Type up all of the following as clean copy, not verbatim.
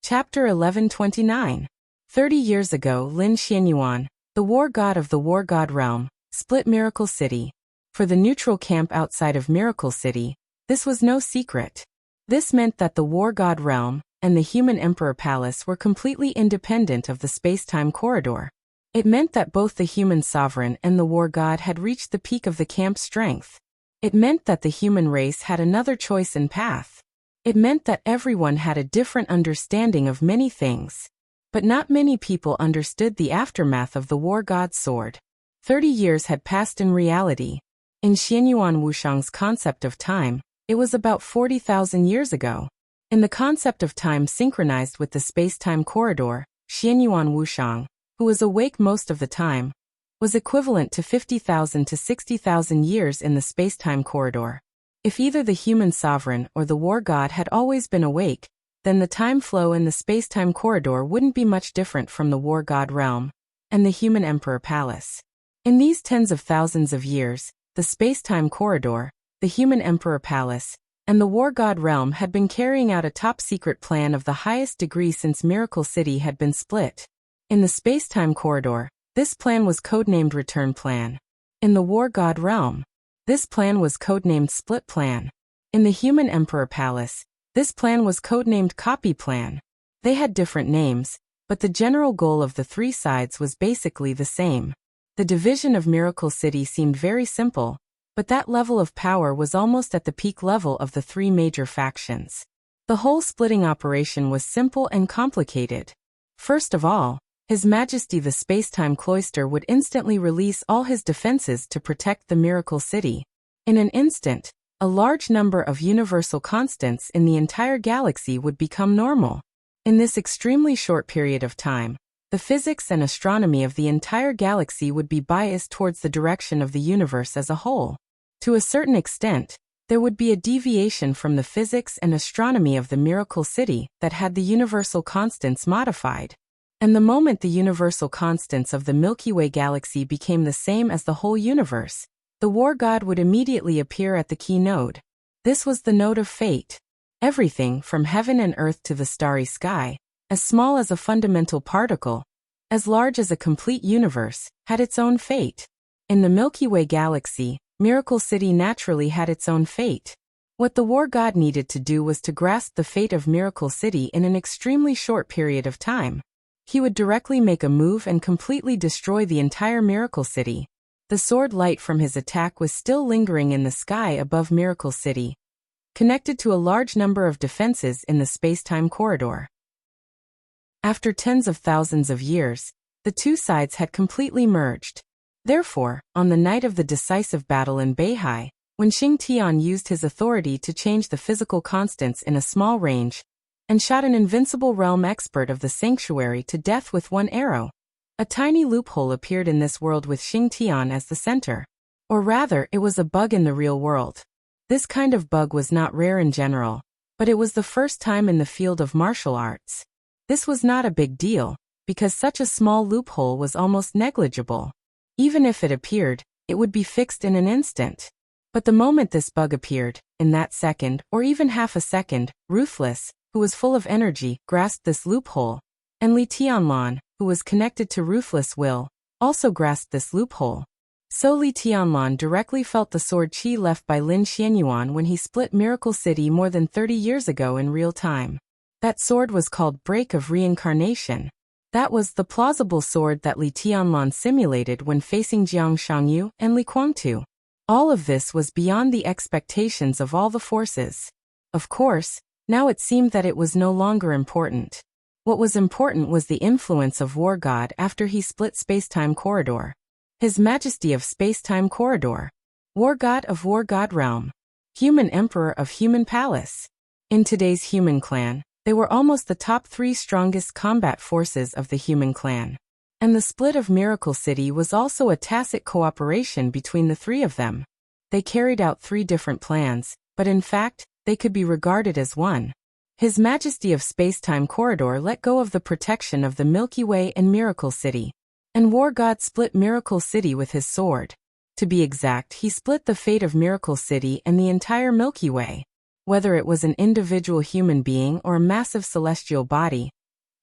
Chapter 1129. 30 years ago, Lin Xianyuan, the war god of the war god realm, split Miracle City. For the neutral camp outside of Miracle City, this was no secret. This meant that the war god realm and the human emperor palace were completely independent of the space-time corridor. It meant that both the human sovereign and the war god had reached the peak of the camp's strength. It meant that the human race had another choice and path. It meant that everyone had a different understanding of many things. But not many people understood the aftermath of the war god's sword. 30 years had passed in reality. In Xianyuan Wuxiang's concept of time, it was about 40,000 years ago. In the concept of time synchronized with the space-time corridor, Xianyuan Wuxiang, who was awake most of the time, was equivalent to 50,000 to 60,000 years in the space-time corridor. If either the human sovereign or the war god had always been awake, then the time flow in the space-time corridor wouldn't be much different from the war god realm and the human emperor palace. In these tens of thousands of years, the space-time corridor, the human emperor palace, and the war god realm had been carrying out a top-secret plan of the highest degree since Miracle City had been split. In the space-time corridor, this plan was codenamed Return Plan. In the war god realm, this plan was codenamed Split Plan. In the human emperor palace, this plan was codenamed Copy Plan. They had different names, but the general goal of the three sides was basically the same. The division of Miracle City seemed very simple, but that level of power was almost at the peak level of the three major factions. The whole splitting operation was simple and complicated. First of all, His Majesty the Space-Time Cloister would instantly release all his defenses to protect the Miracle City. In an instant, a large number of universal constants in the entire galaxy would become normal. In this extremely short period of time, the physics and astronomy of the entire galaxy would be biased towards the direction of the universe as a whole. To a certain extent, there would be a deviation from the physics and astronomy of the Miracle City that had the universal constants modified. And the moment the universal constants of the Milky Way galaxy became the same as the whole universe, the war god would immediately appear at the key node. This was the node of fate. Everything from heaven and earth to the starry sky, as small as a fundamental particle, as large as a complete universe, had its own fate. In the Milky Way galaxy, Miracle City naturally had its own fate. What the war god needed to do was to grasp the fate of Miracle City in an extremely short period of time. He would directly make a move and completely destroy the entire Miracle City. The sword light from his attack was still lingering in the sky above Miracle City, connected to a large number of defenses in the space-time corridor. After tens of thousands of years, the two sides had completely merged. Therefore, on the night of the decisive battle in Beihai, when Xing Tian used his authority to change the physical constants in a small range, and shot an invincible realm expert of the sanctuary to death with one arrow, a tiny loophole appeared in this world with Xing Tian as the center. Or rather, it was a bug in the real world. This kind of bug was not rare in general, but it was the first time in the field of martial arts. This was not a big deal, because such a small loophole was almost negligible. Even if it appeared, it would be fixed in an instant. But the moment this bug appeared, in that second, or even half a second, Ruthless, who was full of energy, grasped this loophole, and Li Tianlan, who was connected to Ruthless Will, also grasped this loophole. So Li Tianlan directly felt the sword chi left by Lin Xianyuan when he split Miracle City more than 30 years ago in real time. That sword was called Break of Reincarnation. That was the plausible sword that Li Tianlan simulated when facing Jiang Shangyu and Li Guangtu. All of this was beyond the expectations of all the forces. Of course, now it seemed that it was no longer important. What was important was the influence of War God after he split Space-Time Corridor. His Majesty of Space-Time Corridor. War God of War God Realm. Human Emperor of Human Palace. In today's human clan, they were almost the top three strongest combat forces of the human clan. And the split of Miracle City was also a tacit cooperation between the three of them. They carried out three different plans, but in fact, they could be regarded as one. His Majesty of Space-Time Corridor let go of the protection of the Milky Way and Miracle City. And War God split Miracle City with his sword. To be exact, he split the fate of Miracle City and the entire Milky Way. Whether it was an individual human being or a massive celestial body,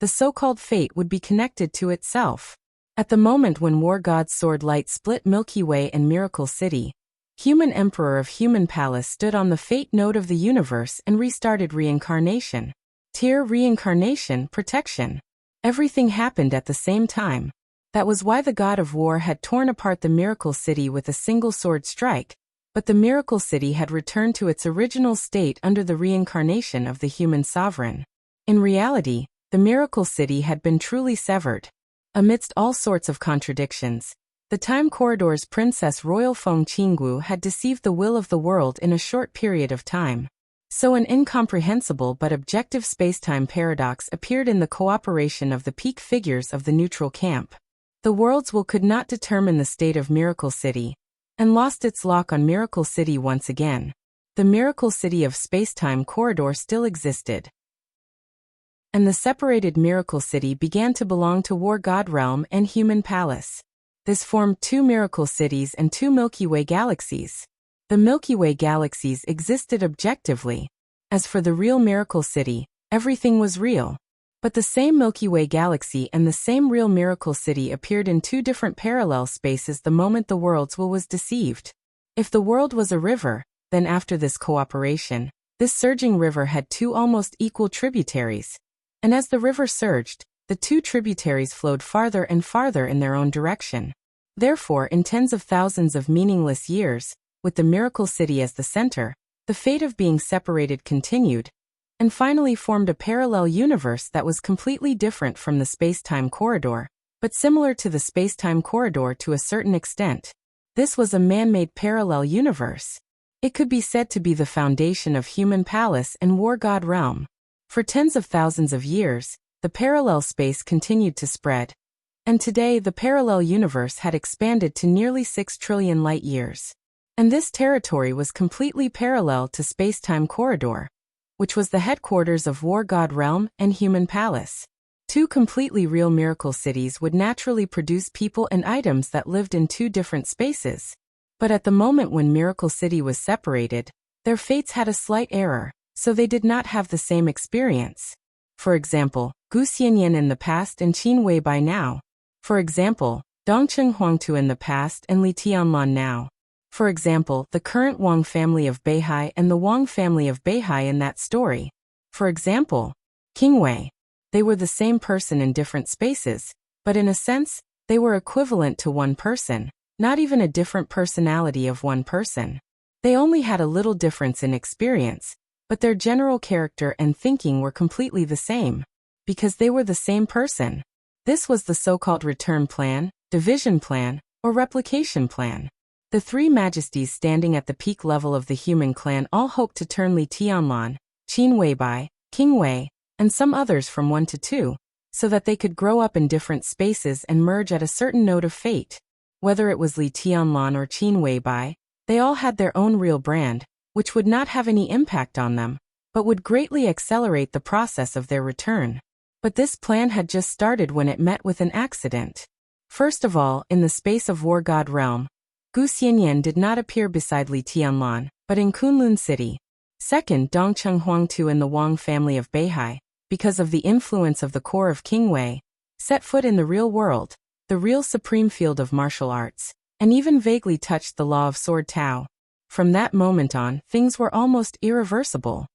the so-called fate would be connected to itself. At the moment when War God's sword light split Milky Way and Miracle City, Human Emperor of Human Palace stood on the fate node of the universe and restarted reincarnation. Tier reincarnation protection. Everything happened at the same time. That was why the God of War had torn apart the Miracle City with a single sword strike, but the Miracle City had returned to its original state under the reincarnation of the human sovereign. In reality, the Miracle City had been truly severed. Amidst all sorts of contradictions, the Time Corridor's Princess Royal Feng Qinggu had deceived the will of the world in a short period of time. So an incomprehensible but objective space-time paradox appeared in the cooperation of the peak figures of the neutral camp. The world's will could not determine the state of Miracle City, and lost its lock on Miracle City once again. The Miracle City of Space-Time Corridor still existed, and the separated Miracle City began to belong to War God Realm and Human Palace. This formed two Miracle Cities and two Milky Way galaxies. The Milky Way galaxies existed objectively. As for the real Miracle City, everything was real. But the same Milky Way galaxy and the same real Miracle City appeared in two different parallel spaces the moment the world's will was deceived. If the world was a river, then after this cooperation, this surging river had two almost equal tributaries. And as the river surged, the two tributaries flowed farther and farther in their own direction. Therefore, in tens of thousands of meaningless years, with the Miracle City as the center, the fate of being separated continued, and finally formed a parallel universe that was completely different from the space-time corridor, but similar to the space-time corridor to a certain extent. This was a man-made parallel universe. It could be said to be the foundation of Human Palace and War God Realm. For tens of thousands of years, the parallel space continued to spread, and today the parallel universe had expanded to nearly 6 trillion light-years. And this territory was completely parallel to space-time corridor, which was the headquarters of War God Realm and Human Palace. Two completely real Miracle Cities would naturally produce people and items that lived in two different spaces. But at the moment when Miracle City was separated, their fates had a slight error, so they did not have the same experience. For example, Gu Xianyan in the past and Qin Wei by now. For example, Dongcheng Huangtu in the past and Li Tianlan now. For example, the current Wang family of Beihai and the Wang family of Beihai in that story. For example, King Wei. They were the same person in different spaces, but in a sense, they were equivalent to one person, not even a different personality of one person. They only had a little difference in experience, but their general character and thinking were completely the same, because they were the same person. This was the so-called return plan, division plan, or replication plan. The three majesties standing at the peak level of the human clan all hoped to turn Li Tianlan, Qin Weibai, King Wei, and some others from 1 to 2, so that they could grow up in different spaces and merge at a certain node of fate. Whether it was Li Tianlan or Qin Weibai, they all had their own real brand, which would not have any impact on them, but would greatly accelerate the process of their return. But this plan had just started when it met with an accident. First of all, in the space of War God Realm, Gu Xianyan did not appear beside Li Tianlan, but in Kunlun City. Second, Dongcheng Huangtu and the Wang family of Beihai, because of the influence of the core of King Wei, set foot in the real world, the real supreme field of martial arts, and even vaguely touched the law of Sword Tao. From that moment on, things were almost irreversible.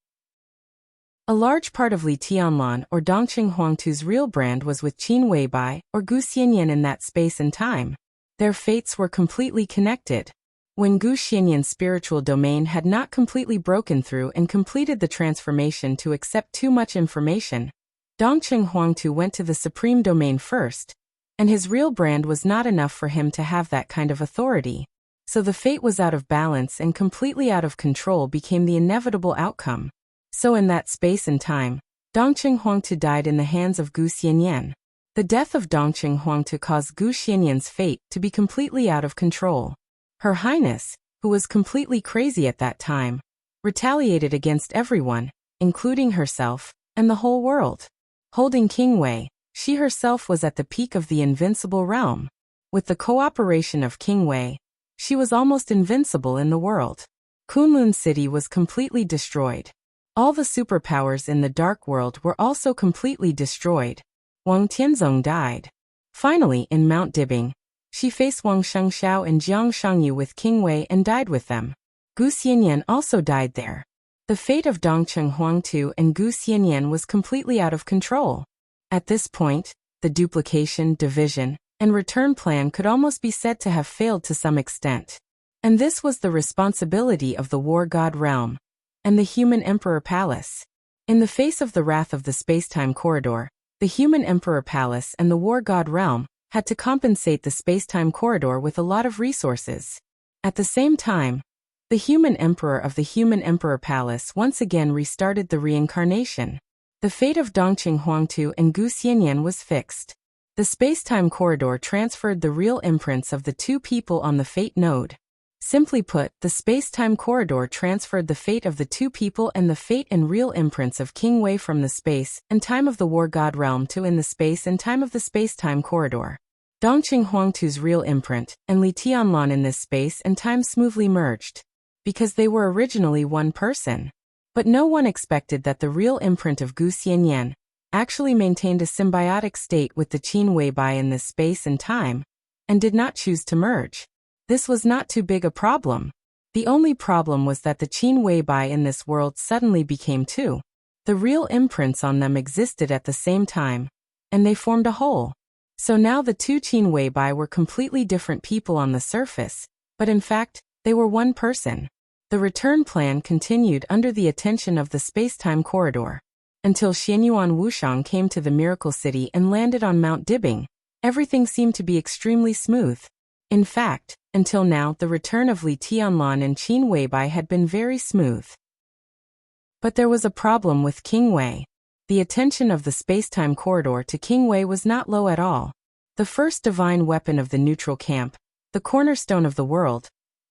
A large part of Li Tianlan or Dongcheng Huangtu's real brand was with Qin Weibai or Gu Xianyan in that space and time. Their fates were completely connected. When Gu Xianyan's spiritual domain had not completely broken through and completed the transformation to accept too much information, Dongcheng Huangtu went to the supreme domain first, and his real brand was not enough for him to have that kind of authority. So the fate was out of balance and completely out of control became the inevitable outcome. So in that space and time, Dongcheng Huangtu died in the hands of Gu Xianyan. The death of Dongcheng Huangtu caused Gu Xianyan's fate to be completely out of control. Her Highness, who was completely crazy at that time, retaliated against everyone, including herself, and the whole world. Holding King Wei, she herself was at the peak of the invincible realm. With the cooperation of King Wei, she was almost invincible in the world. Kunlun City was completely destroyed. All the superpowers in the dark world were also completely destroyed. Wang Tianzong died. Finally, in Mount Dibing, she faced Wang Shengxiao and Jiang Shangyu with King Wei and died with them. Gu Xianyan also died there. The fate of Dongcheng Huangtu and Gu Xianyan was completely out of control. At this point, the duplication, division, and return plan could almost be said to have failed to some extent. And this was the responsibility of the War God Realm and the Human Emperor Palace. In the face of the wrath of the space-time corridor, the Human Emperor Palace and the War God Realm had to compensate the space-time corridor with a lot of resources. At the same time, the Human Emperor of the Human Emperor Palace once again restarted the reincarnation. The fate of Dongqing Huangtu and Gu Xianyan was fixed. The space-time corridor transferred the real imprints of the two people on the fate node. Simply put, the space-time corridor transferred the fate of the two people and the fate and real imprints of King Wei from the space and time of the War God Realm to in the space and time of the space-time corridor. Dongqing Huangtu's real imprint and Li Tianlan in this space and time smoothly merged, because they were originally one person. But no one expected that the real imprint of Gu Xianyan actually maintained a symbiotic state with the Qin Weibai in this space and time, and did not choose to merge. This was not too big a problem. The only problem was that the Qin Weibai in this world suddenly became two. The real imprints on them existed at the same time, and they formed a whole. So now the two Qin Weibai were completely different people on the surface, but in fact, they were one person. The return plan continued under the attention of the space-time corridor. Until Xianyuan Wushang came to the Miracle City and landed on Mount Dibing, everything seemed to be extremely smooth. In fact, until now the return of Li Tianlan and Qin Weibai had been very smooth. But there was a problem with King Wei. The attention of the space-time corridor to King Wei was not low at all. The first divine weapon of the neutral camp, the cornerstone of the world,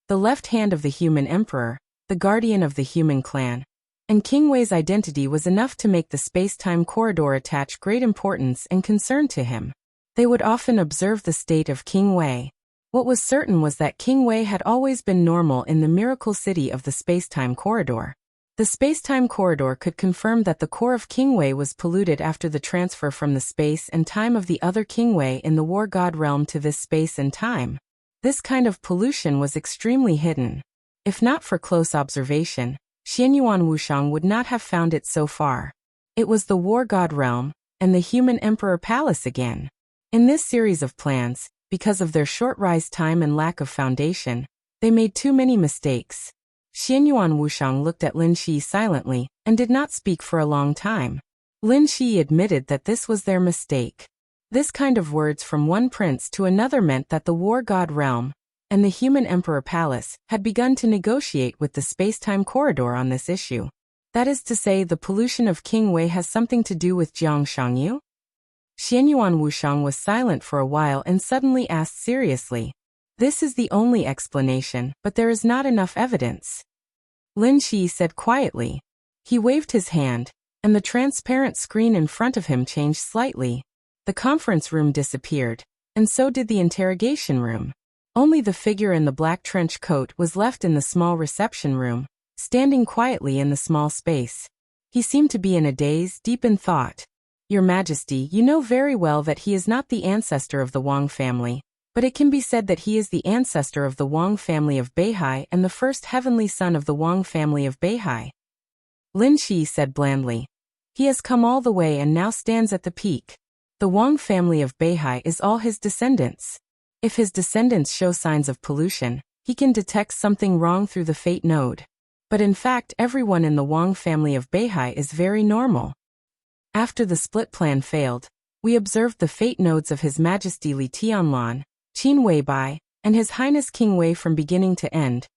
the left hand of the human emperor, the guardian of the human clan, and King Wei's identity was enough to make the space-time corridor attach great importance and concern to him. They would often observe the state of King Wei. What was certain was that King Wei had always been normal in the miracle city of the space-time corridor. The space-time corridor could confirm that the core of King Wei was polluted after the transfer from the space and time of the other King Wei in the War God Realm to this space and time. This kind of pollution was extremely hidden. If not for close observation, Xianyuan Wushang would not have found it so far. It was the War God Realm and the Human Emperor Palace again. In this series of plans, because of their short rise time and lack of foundation, they made too many mistakes. Xianyuan Wushang looked at Lin Shi silently and did not speak for a long time. Lin Shi admitted that this was their mistake. This kind of words from one prince to another meant that the War God Realm and the Human Emperor Palace had begun to negotiate with the space-time corridor on this issue. That is to say, the pollution of King Wei has something to do with Jiang Shangyu? Xianyuan Wushang was silent for a while and suddenly asked seriously. This is the only explanation, but there is not enough evidence. Lin Shi said quietly. He waved his hand, and the transparent screen in front of him changed slightly. The conference room disappeared, and so did the interrogation room. Only the figure in the black trench coat was left in the small reception room, standing quietly in the small space. He seemed to be in a daze, deep in thought. Your Majesty, you know very well that he is not the ancestor of the Wang family, but it can be said that he is the ancestor of the Wang family of Beihai and the first heavenly son of the Wang family of Beihai. Lin Shi said blandly. He has come all the way and now stands at the peak. The Wang family of Beihai is all his descendants. If his descendants show signs of pollution, he can detect something wrong through the fate node. But in fact, everyone in the Wang family of Beihai is very normal. After the split plan failed, we observed the fate nodes of His Majesty Li Tianlan, Qin Weibai, and His Highness King Wei from beginning to end,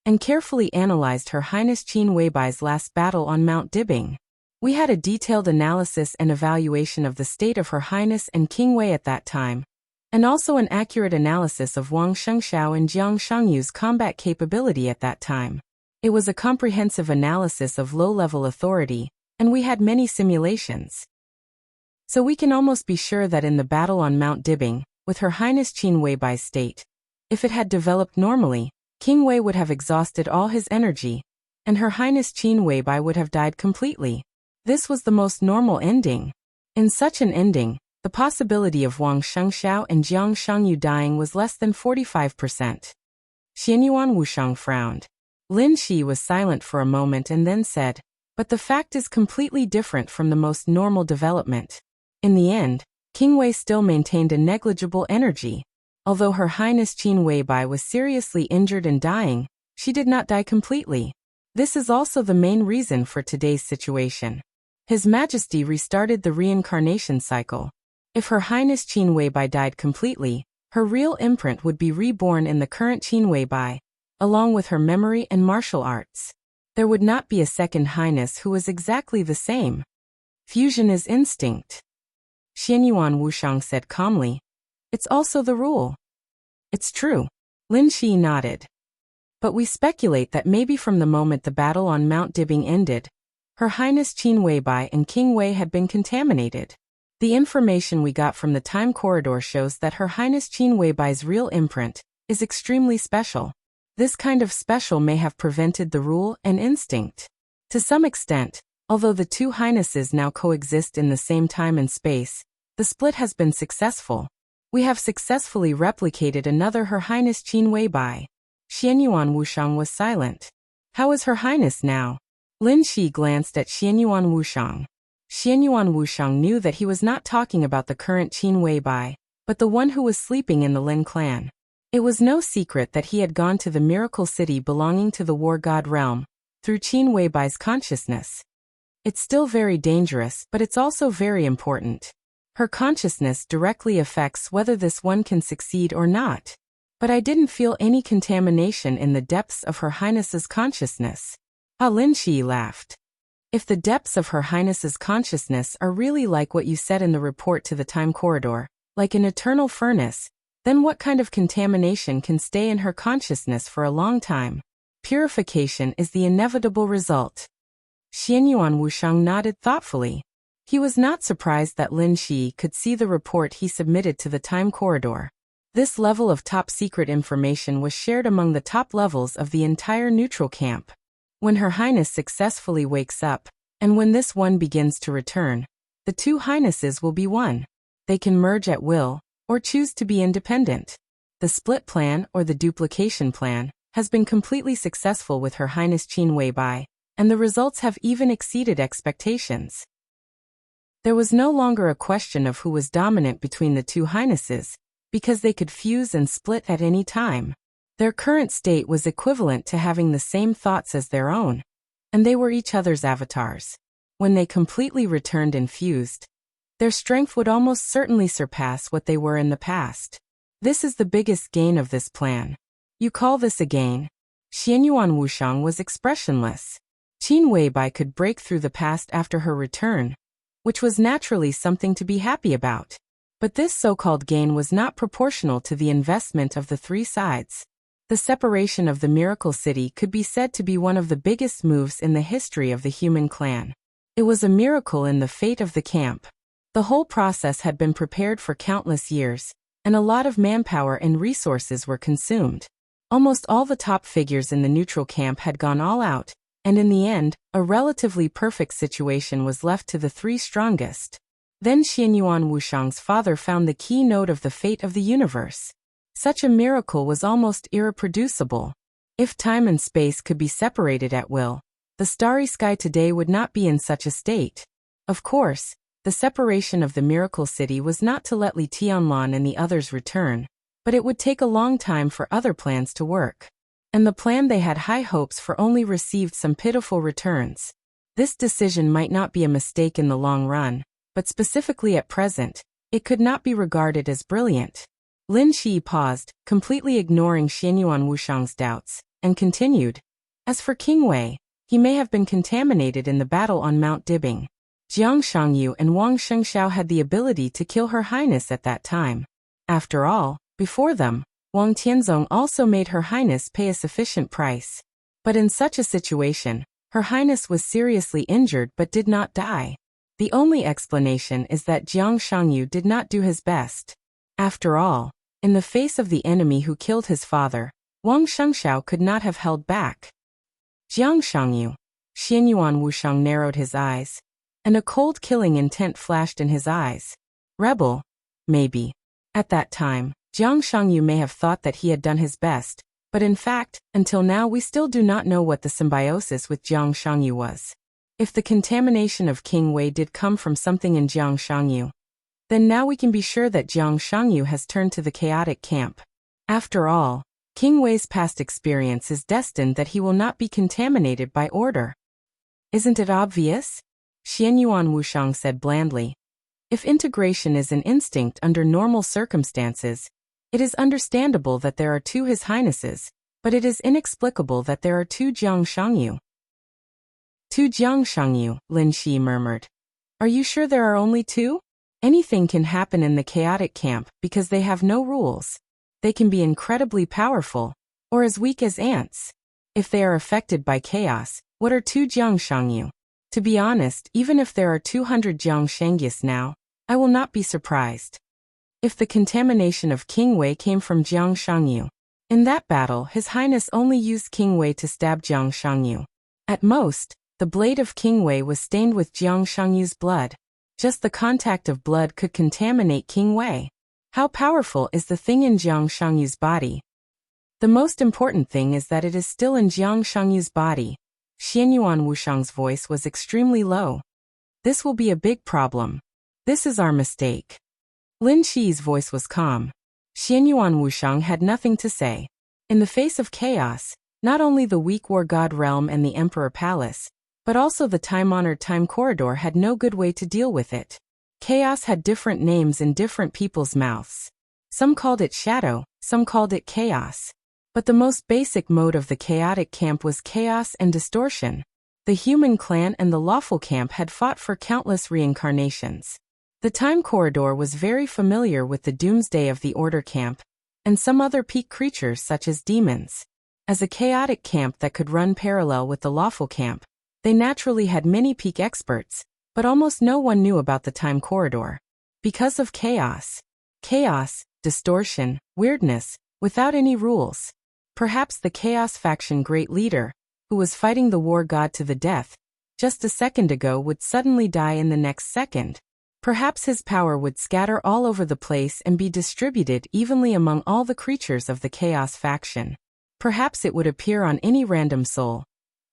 and carefully analyzed Her Highness Qin Weibai's last battle on Mount Dibing. We had a detailed analysis and evaluation of the state of Her Highness and King Wei at that time, and also an accurate analysis of Wang Shengxiao and Jiang Shangyu's combat capability at that time. It was a comprehensive analysis of low-level authority, and we had many simulations. So we can almost be sure that in the battle on Mount Dibing, with Her Highness Qin Weibai's state, if it had developed normally, King Wei would have exhausted all his energy, and Her Highness Qin Weibai would have died completely. This was the most normal ending. In such an ending, The possibility of Wang Shengxiao and Jiang Shangyu dying was less than 45%. Xianyuan Wushang frowned. Lin Shi was silent for a moment and then said, "But the fact is completely different from the most normal development. In the end, King Wei still maintained a negligible energy. Although Her Highness Qin Weibai was seriously injured and dying, she did not die completely. This is also the main reason for today's situation. His Majesty restarted the reincarnation cycle. If Her Highness Qin Weibai died completely, her real imprint would be reborn in the current Qin Weibai, along with her memory and martial arts. There would not be a second highness who was exactly the same. Fusion is instinct." Xianyuan Wushang said calmly. "It's also the rule." "It's true." Lin Shi nodded. "But we speculate that maybe from the moment the battle on Mount Dibing ended, Her Highness Qin Weibai and King Wei had been contaminated. The information we got from the time corridor shows that Her Highness Qin Weibai's real imprint is extremely special. This kind of special may have prevented the rule and instinct. To some extent, although the two highnesses now coexist in the same time and space, the split has been successful. We have successfully replicated another Her Highness Qin Weibai." Xianyuan Wushang was silent. "How is Her Highness now?" Lin Shi glanced at Xianyuan Wushang. Xianyuan Wushang knew that he was not talking about the current Qin Weibai, but the one who was sleeping in the Lin clan. It was no secret that he had gone to the miracle city belonging to the war god realm, through Qin Weibai's consciousness. It's still very dangerous, but it's also very important. Her consciousness directly affects whether this one can succeed or not. But I didn't feel any contamination in the depths of Her Highness's consciousness. Lin Shi laughed. "If the depths of Her Highness's consciousness are really like what you said in the report to the time corridor, like an eternal furnace, then what kind of contamination can stay in her consciousness for a long time? Purification is the inevitable result." Xianyuan Wushang nodded thoughtfully. He was not surprised that Lin Shi could see the report he submitted to the time corridor. This level of top-secret information was shared among the top levels of the entire neutral camp. When Her Highness successfully wakes up, and when this one begins to return, the two highnesses will be one. They can merge at will, or choose to be independent. The split plan or the duplication plan has been completely successful with Her Highness Qin Weibai, and the results have even exceeded expectations. There was no longer a question of who was dominant between the two highnesses, because they could fuse and split at any time. Their current state was equivalent to having the same thoughts as their own, and they were each other's avatars. When they completely returned and fused, their strength would almost certainly surpass what they were in the past. This is the biggest gain of this plan. You call this a gain? Xianyuan Wushang was expressionless. Qin Weibai could break through the past after her return, which was naturally something to be happy about. But this so-called gain was not proportional to the investment of the three sides. The separation of the Miracle City could be said to be one of the biggest moves in the history of the human clan. It was a miracle in the fate of the camp. The whole process had been prepared for countless years, and a lot of manpower and resources were consumed. Almost all the top figures in the neutral camp had gone all out, and in the end, a relatively perfect situation was left to the three strongest. Then Xianyuan Wushang's father found the keynote of the fate of the universe. Such a miracle was almost irreproducible. If time and space could be separated at will, the starry sky today would not be in such a state. Of course, the separation of the Miracle City was not to let Li Tianlan and the others return, but it would take a long time for other plans to work. And the plan they had high hopes for only received some pitiful returns. This decision might not be a mistake in the long run, but specifically at present, it could not be regarded as brilliant. Lin Shi paused, completely ignoring Xianyuan Wushang's doubts, and continued. As for King Wei, he may have been contaminated in the battle on Mount Dibing. Jiang Shangyu and Wang Shengxiao had the ability to kill Her Highness at that time. After all, before them, Wang Tianzong also made Her Highness pay a sufficient price. But in such a situation, Her Highness was seriously injured but did not die. The only explanation is that Jiang Shangyu did not do his best. After all, in the face of the enemy who killed his father, Wang Shengxiao could not have held back. Jiang Shangyu. Xianyuan Wushang narrowed his eyes, and a cold killing intent flashed in his eyes. Rebel? Maybe. At that time, Jiang Shangyu may have thought that he had done his best, but in fact, until now we still do not know what the symbiosis with Jiang Shangyu was. If the contamination of King Wei did come from something in Jiang Shangyu, then now we can be sure that Jiang Shangyu has turned to the chaotic camp. After all, King Wei's past experience is destined that he will not be contaminated by order. Isn't it obvious? Xianyuan Wushang said blandly. If integration is an instinct under normal circumstances, it is understandable that there are two His Highnesses, but it is inexplicable that there are two Jiang Shangyu. Two Jiang Shangyu, Lin Shi murmured. Are you sure there are only two? Anything can happen in the chaotic camp because they have no rules. They can be incredibly powerful, or as weak as ants. If they are affected by chaos, what are two Jiang Shangyu? To be honest, even if there are 200 Jiang Shangyus now, I will not be surprised. If the contamination of King Wei came from Jiang Shangyu, in that battle His Highness only used King Wei to stab Jiang Shangyu. At most, the blade of King Wei was stained with Jiang Shangyu's blood. Just the contact of blood could contaminate King Wei. How powerful is the thing in Jiang Shangyu's body? The most important thing is that it is still in Jiang Shangyu's body. Xianyuan Wushang's voice was extremely low. This will be a big problem. This is our mistake. Lin Shi's voice was calm. Xianyuan Wushang had nothing to say. In the face of chaos, not only the weak War God realm and the Emperor Palace, but also the time-honored time corridor had no good way to deal with it. Chaos had different names in different people's mouths. Some called it shadow, some called it chaos. But the most basic mode of the chaotic camp was chaos and distortion. The human clan and the lawful camp had fought for countless reincarnations. The time corridor was very familiar with the doomsday of the order camp, and some other peak creatures such as demons. As a chaotic camp that could run parallel with the lawful camp, they naturally had many peak experts, but almost no one knew about the time corridor. Because of chaos. Chaos, distortion, weirdness, without any rules. Perhaps the Chaos Faction great leader, who was fighting the war god to the death, just a second ago would suddenly die in the next second. Perhaps his power would scatter all over the place and be distributed evenly among all the creatures of the Chaos Faction. Perhaps it would appear on any random soul,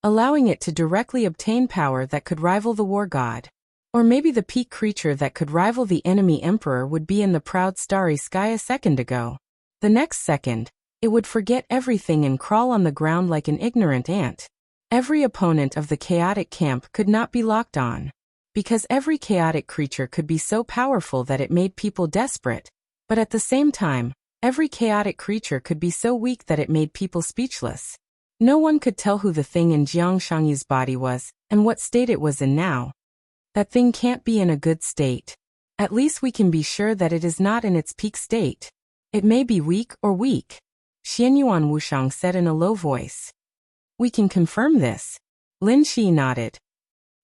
allowing it to directly obtain power that could rival the war god. Or maybe the peak creature that could rival the enemy emperor would be in the proud starry sky a second ago. The next second, it would forget everything and crawl on the ground like an ignorant ant. Every opponent of the chaotic camp could not be locked on. Because every chaotic creature could be so powerful that it made people desperate. But at the same time, every chaotic creature could be so weak that it made people speechless. No one could tell who the thing in Jiang Shangyu's body was, and what state it was in now. That thing can't be in a good state. At least we can be sure that it is not in its peak state. It may be weak or weak. Xianyuan Wushang said in a low voice. We can confirm this. Lin Shi nodded.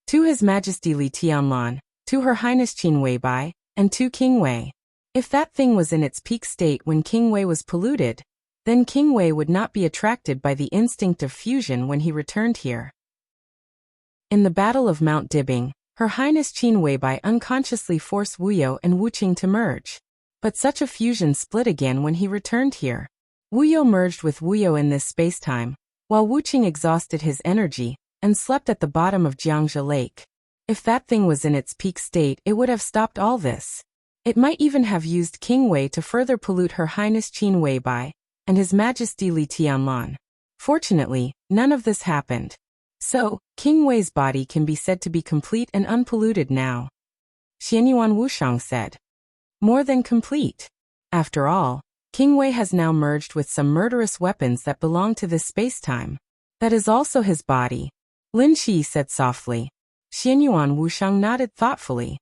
To His Majesty Li Tianlan, to Her Highness Qin Weibai, and to King Wei. If that thing was in its peak state when King Wei was polluted, then King Wei would not be attracted by the instinct of fusion when he returned here. In the Battle of Mount Dibing, Her Highness Qin Weibai unconsciously forced Wuyo and Wuqing to merge. But such a fusion split again when he returned here. Wuyo merged with Wuyo in this spacetime, while Wuqing exhausted his energy and slept at the bottom of Jiangzhe Lake. If that thing was in its peak state, it would have stopped all this. It might even have used King Wei to further pollute Her Highness Qin Weibai and His Majesty Li Tianlan. Fortunately, none of this happened. So, King Wei's body can be said to be complete and unpolluted now. Xianyuan Wushang said. More than complete. After all, King Wei has now merged with some murderous weapons that belong to this spacetime. That is also his body. Lin Shi said softly. Xianyuan Wushang nodded thoughtfully.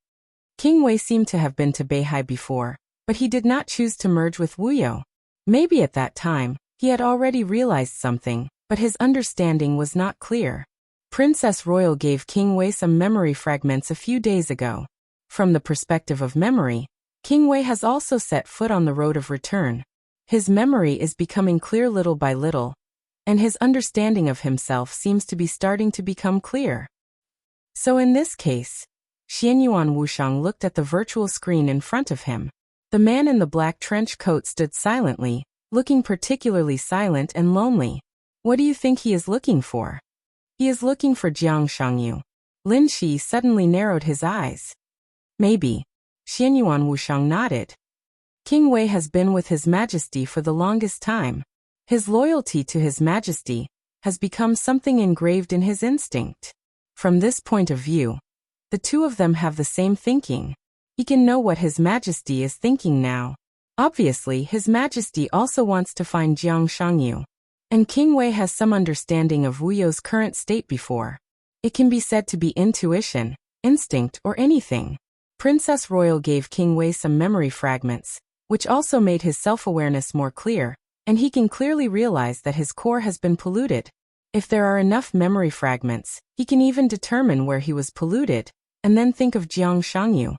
King Wei seemed to have been to Beihai before, but he did not choose to merge with Wuyo. Maybe at that time, he had already realized something, but his understanding was not clear. Princess Royal gave King Wei some memory fragments a few days ago. From the perspective of memory, King Wei has also set foot on the road of return. His memory is becoming clear little by little, and his understanding of himself seems to be starting to become clear. So in this case, Xianyuan Wushang looked at the virtual screen in front of him. The man in the black trench coat stood silently, looking particularly silent and lonely. What do you think he is looking for? He is looking for Jiang Shangyu. Lin Shi suddenly narrowed his eyes. Maybe. Xianyuan Wushang nodded. King Wei has been with His Majesty for the longest time. His loyalty to His Majesty has become something engraved in his instinct. From this point of view, the two of them have the same thinking. He can know what His Majesty is thinking now. Obviously, His Majesty also wants to find Jiang Shangyu. And King Wei has some understanding of Wuyo's current state before. It can be said to be intuition, instinct, or anything. Princess Royal gave King Wei some memory fragments, which also made his self-awareness more clear, and he can clearly realize that his core has been polluted. If there are enough memory fragments, he can even determine where he was polluted, and then think of Jiang Shangyu.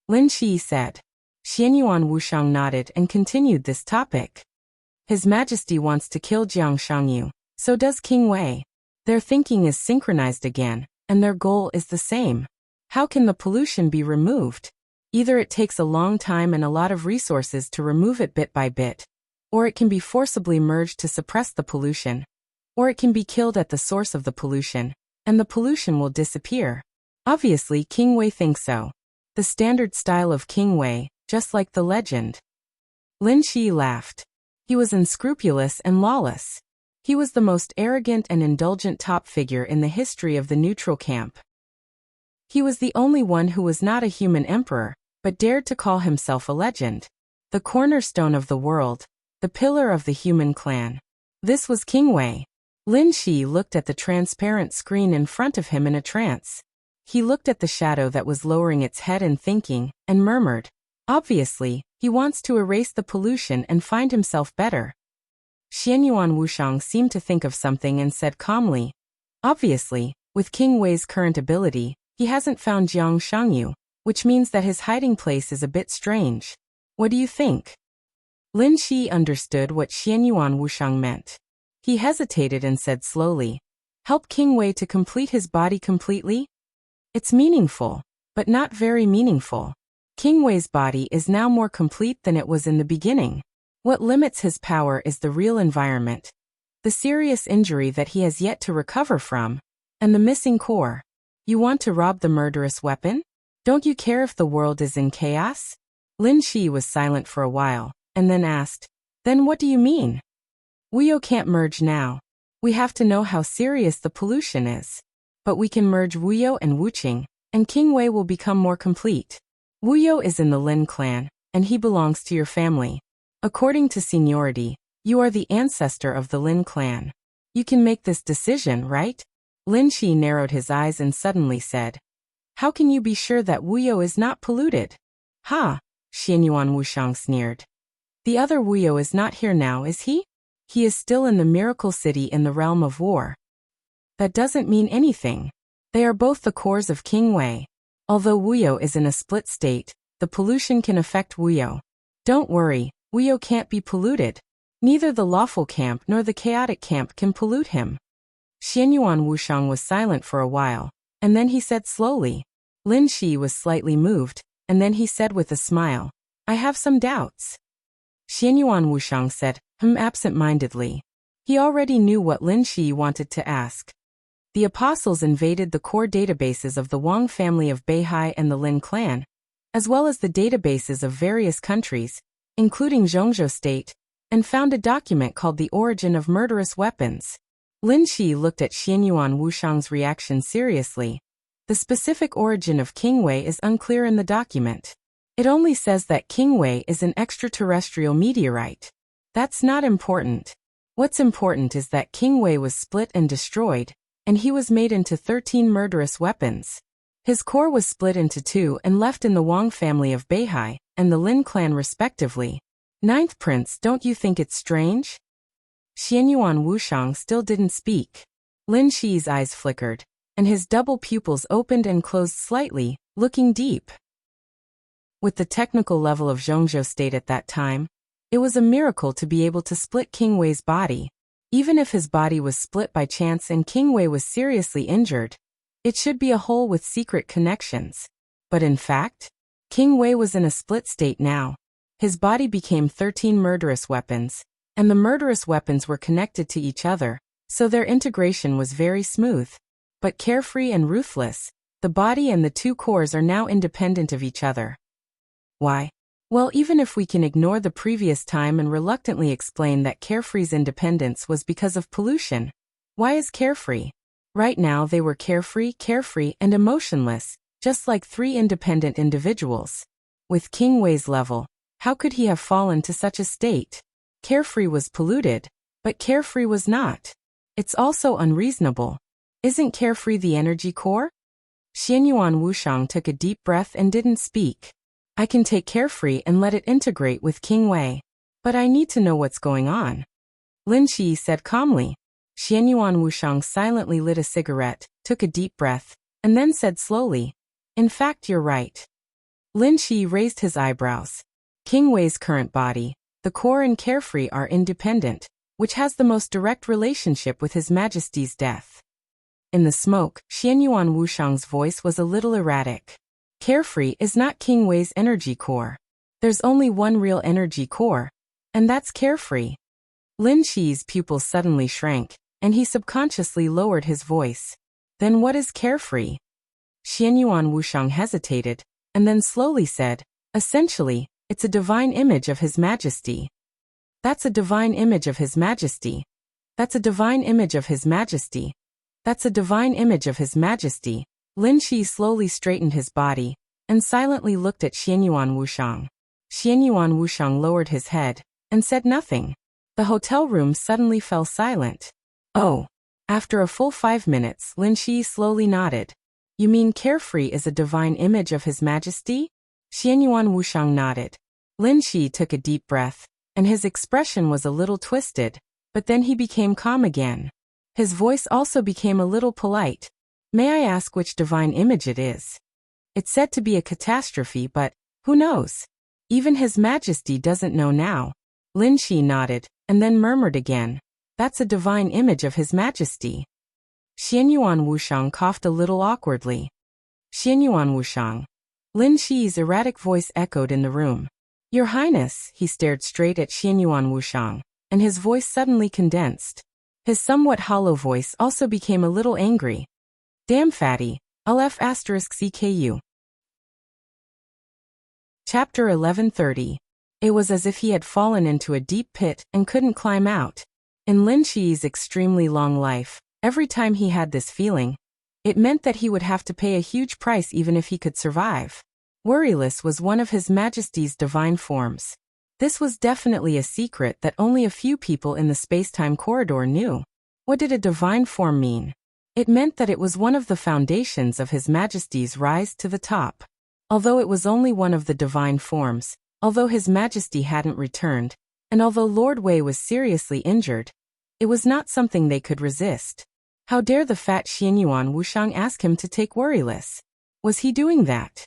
Lin Shi said. Xianyuan Wushang nodded and continued this topic. His Majesty wants to kill Jiang Shangyu, so does King Wei. Their thinking is synchronized again, and their goal is the same. How can the pollution be removed? Either it takes a long time and a lot of resources to remove it bit by bit, or it can be forcibly merged to suppress the pollution, or it can be killed at the source of the pollution, and the pollution will disappear. Obviously, King Wei thinks so. The standard style of King Wei, just like the legend. Lin Shi laughed. He was unscrupulous and lawless. He was the most arrogant and indulgent top figure in the history of the neutral camp. He was the only one who was not a human emperor, but dared to call himself a legend. The cornerstone of the world, the pillar of the human clan. This was King Wei. Lin Shi looked at the transparent screen in front of him in a trance. He looked at the shadow that was lowering its head and thinking, and murmured. Obviously, he wants to erase the pollution and find himself better. Xianyuan Wushang seemed to think of something and said calmly. Obviously, with King Wei's current ability, he hasn't found Jiang Shangyu, which means that his hiding place is a bit strange. What do you think? Lin Shi understood what Xianyuan Wushang meant. He hesitated and said slowly. Help King Wei to complete his body completely? It's meaningful, but not very meaningful. King Wei's body is now more complete than it was in the beginning. What limits his power is the real environment, the serious injury that he has yet to recover from, and the missing core. You want to rob the murderous weapon? Don't you care if the world is in chaos? Lin Shi was silent for a while, and then asked, Then what do you mean? Wuyo can't merge now. We have to know how serious the pollution is. But we can merge Wuyo and Wuqing, and King Wei will become more complete. Wuyo is in the Lin clan, and he belongs to your family. According to seniority, you are the ancestor of the Lin clan. You can make this decision, right? Lin Shi narrowed his eyes and suddenly said, How can you be sure that Wuyo is not polluted? Ha! Xianyuan Wushang sneered. The other Wuyo is not here now, is he? He is still in the Miracle City in the realm of war. That doesn't mean anything. They are both the cores of King Wei. Although Wuyo is in a split state, the pollution can affect Wuyo. Don't worry, Wuyo can't be polluted. Neither the lawful camp nor the chaotic camp can pollute him. Xianyuan Wushang was silent for a while, and then he said slowly. Lin Shi was slightly moved, and then he said with a smile, I have some doubts. Xianyuan Wushang said, absent-mindedly. He already knew what Lin Shi wanted to ask. The apostles invaded the core databases of the Wang family of Beihai and the Lin clan, as well as the databases of various countries, including Zhongzhou State, and found a document called The Origin of Murderous Weapons. Lin Shi looked at Xianyuan Wushang's reaction seriously. The specific origin of King Wei is unclear in the document. It only says that King Wei is an extraterrestrial meteorite. That's not important. What's important is that King Wei was split and destroyed, and he was made into 13 murderous weapons. His core was split into 2 and left in the Wang family of Beihai and the Lin clan respectively. Ninth Prince, don't you think it's strange? Xianyuan Wushang still didn't speak. Lin Shi's eyes flickered, and his double pupils opened and closed slightly, looking deep. With the technical level of Zhongzhou State at that time, it was a miracle to be able to split King Wei's body. Even if his body was split by chance and King Wei was seriously injured, it should be a hole with secret connections. But in fact, King Wei was in a split state now. His body became 13 murderous weapons, and the murderous weapons were connected to each other, so their integration was very smooth. But carefree and ruthless, the body and the two cores are now independent of each other. Why? Well, even if we can ignore the previous time and reluctantly explain that carefree's independence was because of pollution, why is carefree? Right now they were carefree, and emotionless, just like three independent individuals. With King Wei's level, how could he have fallen to such a state? Carefree was polluted, but carefree was not. It's also unreasonable. Isn't carefree the energy core? Xianyuan Wushang took a deep breath and didn't speak. I can take carefree and let it integrate with King Wei. But I need to know what's going on. Lin Shi said calmly. Xianyuan Wushang silently lit a cigarette, took a deep breath, and then said slowly, in fact, you're right. Lin Shi raised his eyebrows. King Wei's current body, the core and carefree are independent, which has the most direct relationship with His Majesty's death. In the smoke, Xianyuan Wushang's voice was a little erratic. Carefree is not King Wei's energy core. There's only one real energy core, and that's carefree. Lin Shi's pupils suddenly shrank, and he subconsciously lowered his voice. Then what is carefree? Xianyuan Wushang hesitated, and then slowly said, essentially, it's a divine image of His Majesty. That's a divine image of His Majesty. That's a divine image of His Majesty. That's a divine image of His Majesty. Lin Shi slowly straightened his body, and silently looked at Xianyuan Wushang. Xianyuan Wushang lowered his head, and said nothing. The hotel room suddenly fell silent. Oh. After a full 5 minutes, Lin Shi slowly nodded. You mean carefree is a divine image of His Majesty? Xianyuan Wushang nodded. Lin Shi took a deep breath, and his expression was a little twisted, but then he became calm again. His voice also became a little polite. May I ask which divine image it is? It's said to be a catastrophe, but who knows? Even His Majesty doesn't know now. Lin Shi nodded, and then murmured again. That's a divine image of His Majesty. Xianyuan Wushang coughed a little awkwardly. Xianyuan Wushang. Lin Shi's erratic voice echoed in the room. Your Highness, he stared straight at Xianyuan Wushang, and his voice suddenly condensed. His somewhat hollow voice also became a little angry. Damn fatty, LF*CKU. Chapter 1130. It was as if he had fallen into a deep pit and couldn't climb out. In Lin Shi's extremely long life, every time he had this feeling, it meant that he would have to pay a huge price even if he could survive. Worryless was one of His Majesty's divine forms. This was definitely a secret that only a few people in the space-time corridor knew. What did a divine form mean? It meant that it was one of the foundations of His Majesty's rise to the top. Although it was only one of the divine forms, although His Majesty hadn't returned, and although Lord Wei was seriously injured, it was not something they could resist. How dare the fat Xianyuan Wushang ask him to take Worryless? Was he doing that?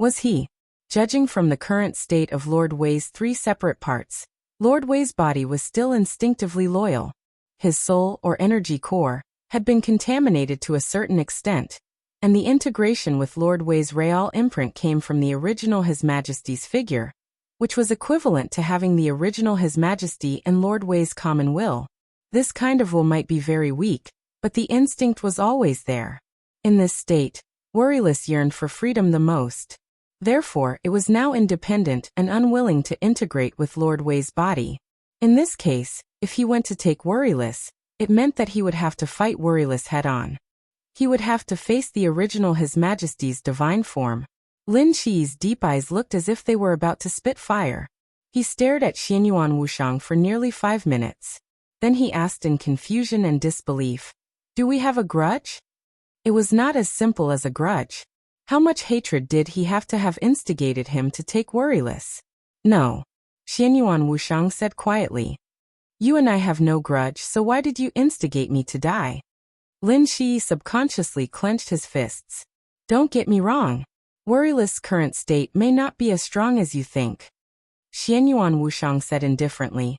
Was he? Judging from the current state of Lord Wei's 3 separate parts, Lord Wei's body was still instinctively loyal. His soul, or energy core, had been contaminated to a certain extent, and the integration with Lord Wei's real imprint came from the original His Majesty's figure, which was equivalent to having the original His Majesty and Lord Wei's common will. This kind of will might be very weak, but the instinct was always there. In this state, Worryless yearned for freedom the most. Therefore, it was now independent and unwilling to integrate with Lord Wei's body. In this case, if he went to take Worryless, it meant that he would have to fight Worryless head-on. He would have to face the original His Majesty's divine form. Lin Shi's deep eyes looked as if they were about to spit fire. He stared at Xianyuan Wushang for nearly 5 minutes. Then he asked in confusion and disbelief, "Do we have a grudge?" It was not as simple as a grudge. How much hatred did he have to have instigated him to take Worryless? No. Xianyuan Wushang said quietly. You and I have no grudge, so why did you instigate me to die? Lin Shi subconsciously clenched his fists. Don't get me wrong. Worryless' current state may not be as strong as you think. Xianyuan Wushang said indifferently.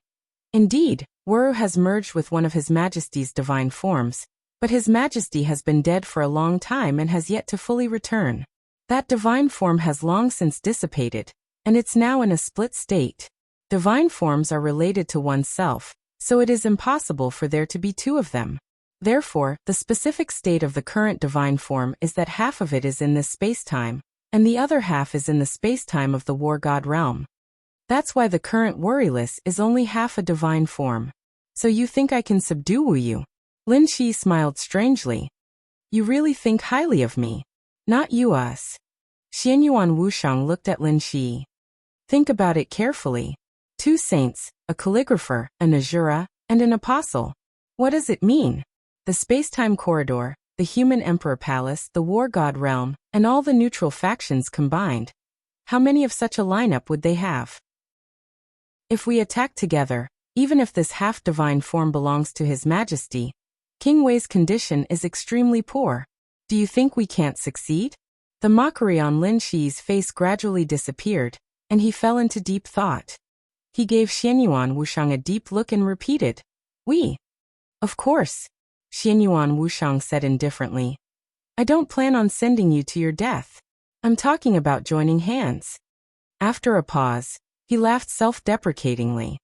Indeed, Wuru has merged with one of His Majesty's divine forms, but His Majesty has been dead for a long time and has yet to fully return. That divine form has long since dissipated, and it's now in a split state. Divine forms are related to oneself, so it is impossible for there to be two of them. Therefore, the specific state of the current divine form is that half of it is in this space-time, and the other half is in the space-time of the war god realm. That's why the current worryless is only half a divine form. So you think I can subdue Wuyu? Lin Shi smiled strangely. You really think highly of me. Not you us. Xianyuan Wushang looked at Lin Shi. Think about it carefully. 2 saints, a calligrapher, an Azura, and an apostle. What does it mean? The space-time corridor, the human emperor palace, the war god realm, and all the neutral factions combined. How many of such a lineup would they have? If we attack together, even if this half-divine form belongs to His Majesty, King Wei's condition is extremely poor. Do you think we can't succeed? The mockery on Lin Shi's face gradually disappeared, and he fell into deep thought. He gave Xianyuan Wushang a deep look and repeated, "We." "Of course," Xianyuan Wushang said indifferently. "I don't plan on sending you to your death. I'm talking about joining hands." After a pause, he laughed self-deprecatingly.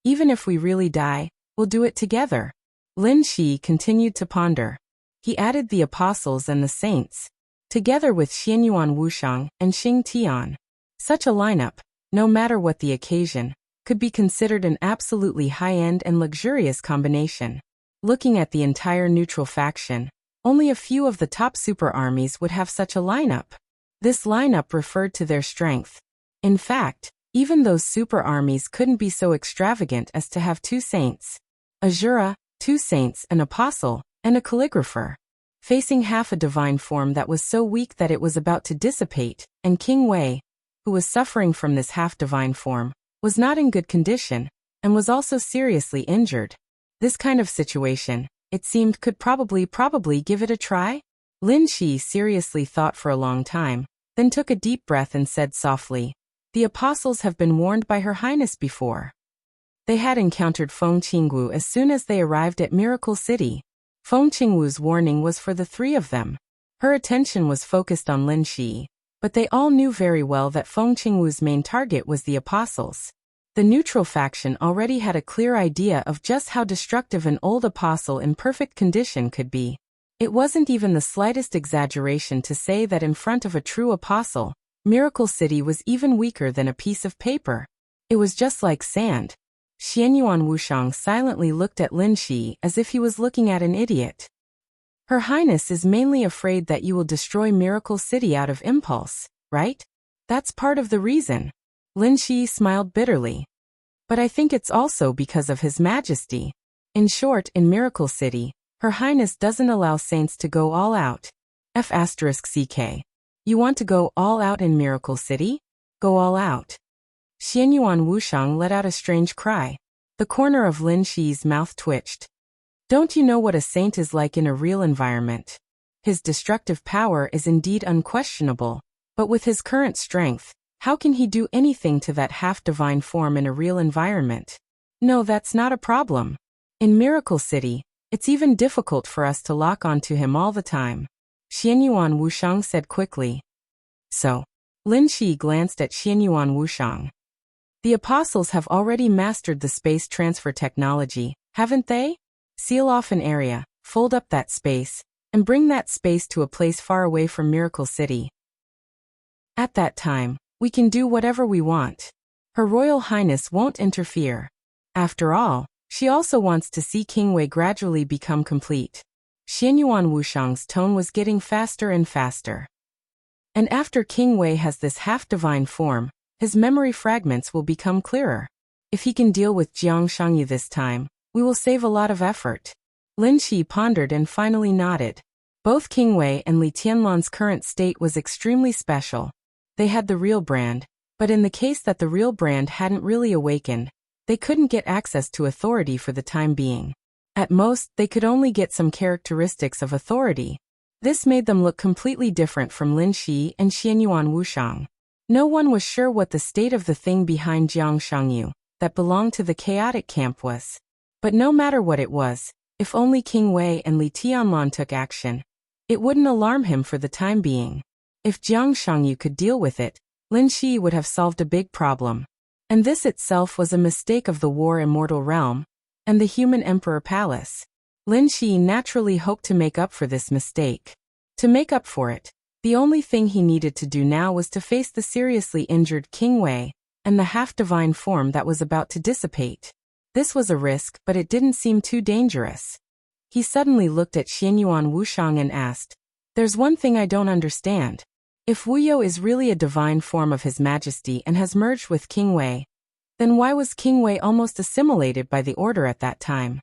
"Even if we really die, we'll do it together." Lin Shi continued to ponder. He added the apostles and the saints, together with Xianyuan Wushang and Xing Tian. Such a lineup, no matter what the occasion, could be considered an absolutely high-end and luxurious combination. Looking at the entire neutral faction, only a few of the top super armies would have such a lineup. This lineup referred to their strength. In fact, even those super armies couldn't be so extravagant as to have 2 saints. Azura, 2 saints, an apostle, and a calligrapher. Facing half a divine form that was so weak that it was about to dissipate, and King Wei, who was suffering from this half-divine form, was not in good condition, and was also seriously injured. This kind of situation, it seemed, could probably give it a try? Lin Shi seriously thought for a long time, then took a deep breath and said softly, "The apostles have been warned by Her Highness before." They had encountered Feng Qingwu as soon as they arrived at Miracle City. Feng Qingwu's warning was for the 3 of them. Her attention was focused on Lin Shi, but they all knew very well that Feng Qingwu's main target was the apostles. The neutral faction already had a clear idea of just how destructive an old apostle in perfect condition could be. It wasn't even the slightest exaggeration to say that in front of a true apostle, Miracle City was even weaker than a piece of paper. It was just like sand. Xianyuan Wushang silently looked at Lin Shi as if he was looking at an idiot. Her Highness is mainly afraid that you will destroy Miracle City out of impulse, right? That's part of the reason. Lin Shi smiled bitterly. But I think it's also because of His Majesty. In short, in Miracle City, Her Highness doesn't allow saints to go all out. F***CK. You want to go all out in Miracle City? Go all out. Xianyuan Wushang let out a strange cry. The corner of Lin Shi's mouth twitched. Don't you know what a saint is like in a real environment? His destructive power is indeed unquestionable, but with his current strength, how can he do anything to that half-divine form in a real environment? No, that's not a problem. In Miracle City, it's even difficult for us to lock onto him all the time. Xianyuan Wushang said quickly. So, Lin Shi glanced at Xianyuan Wushang. The apostles have already mastered the space transfer technology, haven't they? Seal off an area, fold up that space, and bring that space to a place far away from Miracle City. At that time, we can do whatever we want. Her Royal Highness won't interfere. After all, she also wants to see King Wei gradually become complete. Xianyuan Wushang's tone was getting faster and faster. And after King Wei has this half-divine form, his memory fragments will become clearer. If he can deal with Jiang Shangyu this time, we will save a lot of effort. Lin Shi pondered and finally nodded. Both King Wei and Li Tianlan's current state was extremely special. They had the real brand, but in the case that the real brand hadn't really awakened, they couldn't get access to authority for the time being. At most, they could only get some characteristics of authority. This made them look completely different from Lin Shi and Xianyuan Wushang. No one was sure what the state of the thing behind Jiang Shangyu, that belonged to the chaotic camp, was. But no matter what it was, if only King Wei and Li Tianlan took action, it wouldn't alarm him for the time being. If Jiang Shangyu could deal with it, Lin Shi would have solved a big problem. And this itself was a mistake of the War Immortal Realm and the Human Emperor Palace. Lin Shi naturally hoped to make up for this mistake. To make up for it, the only thing he needed to do now was to face the seriously injured King Wei and the half-divine form that was about to dissipate. This was a risk, but it didn't seem too dangerous. He suddenly looked at Xianyuan Wushang and asked, "There's one thing I don't understand. If Wuyo is really a divine form of His Majesty and has merged with King Wei, then why was King Wei almost assimilated by the order at that time?"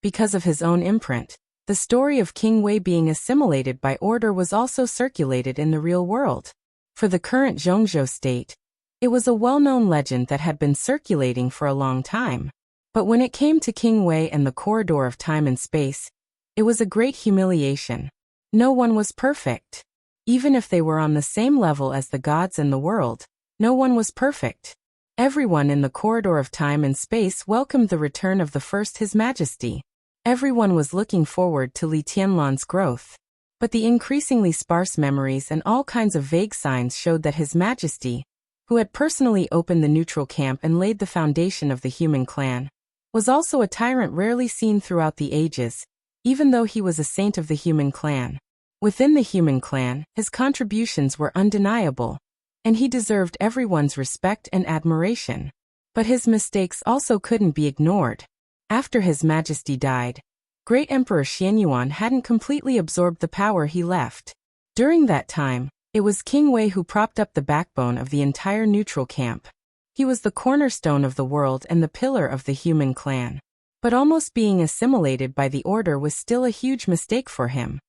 Because of his own imprint, the story of King Wei being assimilated by order was also circulated in the real world. For the current Zhongzhou state, it was a well-known legend that had been circulating for a long time. But when it came to King Wei and the corridor of time and space, it was a great humiliation. No one was perfect. Even if they were on the same level as the gods and the world, no one was perfect. Everyone in the corridor of time and space welcomed the return of the first His Majesty. Everyone was looking forward to Li Tianlan's growth. But the increasingly sparse memories and all kinds of vague signs showed that His Majesty, who had personally opened the neutral camp and laid the foundation of the human clan, was also a tyrant rarely seen throughout the ages, even though he was a saint of the human clan. Within the human clan, his contributions were undeniable, and he deserved everyone's respect and admiration. But his mistakes also couldn't be ignored. After His Majesty died, Great Emperor Xianyuan hadn't completely absorbed the power he left. During that time, it was King Wei who propped up the backbone of the entire neutral camp. He was the cornerstone of the world and the pillar of the human clan. But almost being assimilated by the order was still a huge mistake for him.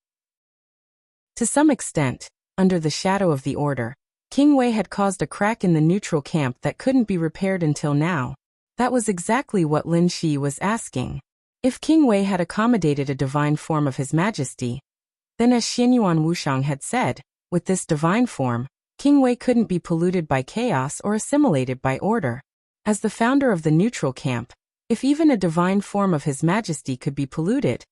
To some extent, under the shadow of the order, King Wei had caused a crack in the neutral camp that couldn't be repaired until now. That was exactly what Lin Shi was asking. If King Wei had accommodated a divine form of His Majesty, then as Xianyuan Wushang had said, with this divine form, King Wei couldn't be polluted by chaos or assimilated by order. As the founder of the neutral camp, if even a divine form of His Majesty could be polluted,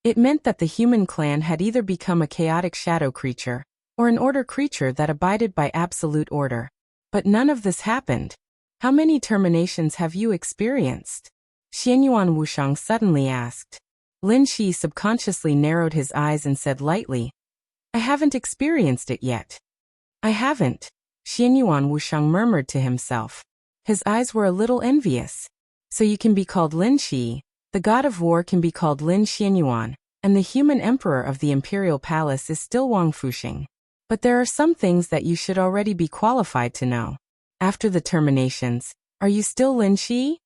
it meant that the human clan had either become a chaotic shadow creature, or an order creature that abided by absolute order. But none of this happened. How many terminations have you experienced? Xianyuan Wushang suddenly asked. Lin Shi subconsciously narrowed his eyes and said lightly, "I haven't experienced it yet." "I haven't," Xianyuan Wushang murmured to himself. His eyes were a little envious. "So you can be called Lin Shi, the god of war can be called Lin Xianyuan, and the human emperor of the imperial palace is still Wang Fuxing. But there are some things that you should already be qualified to know. After the terminations, are you still Lin Shi?"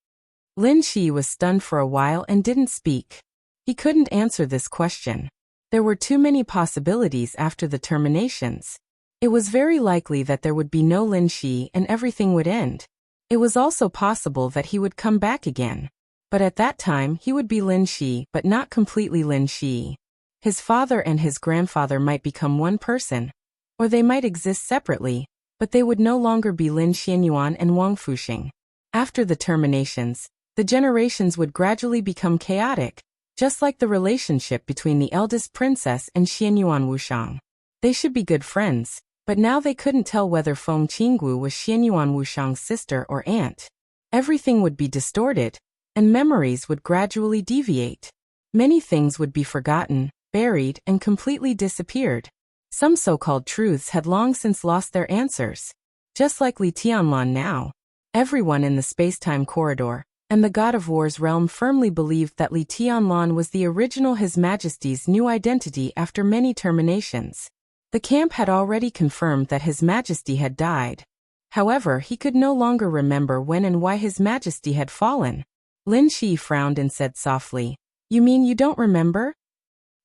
Lin Shi was stunned for a while and didn't speak. He couldn't answer this question. There were too many possibilities after the terminations. It was very likely that there would be no Lin Shi and everything would end. It was also possible that he would come back again. But at that time he would be Lin Shi but not completely Lin Shi. His father and his grandfather might become one person, or they might exist separately, but they would no longer be Lin Xianyuan and Wang Fuxing. After the terminations, the generations would gradually become chaotic, just like the relationship between the eldest princess and Xianyuan Wushang. They should be good friends, but now they couldn't tell whether Feng Qinggu was Xianyuan Wushang's sister or aunt. Everything would be distorted, and memories would gradually deviate. Many things would be forgotten, buried, and completely disappeared. Some so-called truths had long since lost their answers. Just like Li Tianlan now, everyone in the space-time corridor and the God of War's realm firmly believed that Li Tianlan was the original His Majesty's new identity after many terminations. The camp had already confirmed that His Majesty had died. However, he could no longer remember when and why His Majesty had fallen. Lin Shi frowned and said softly, "You mean you don't remember?"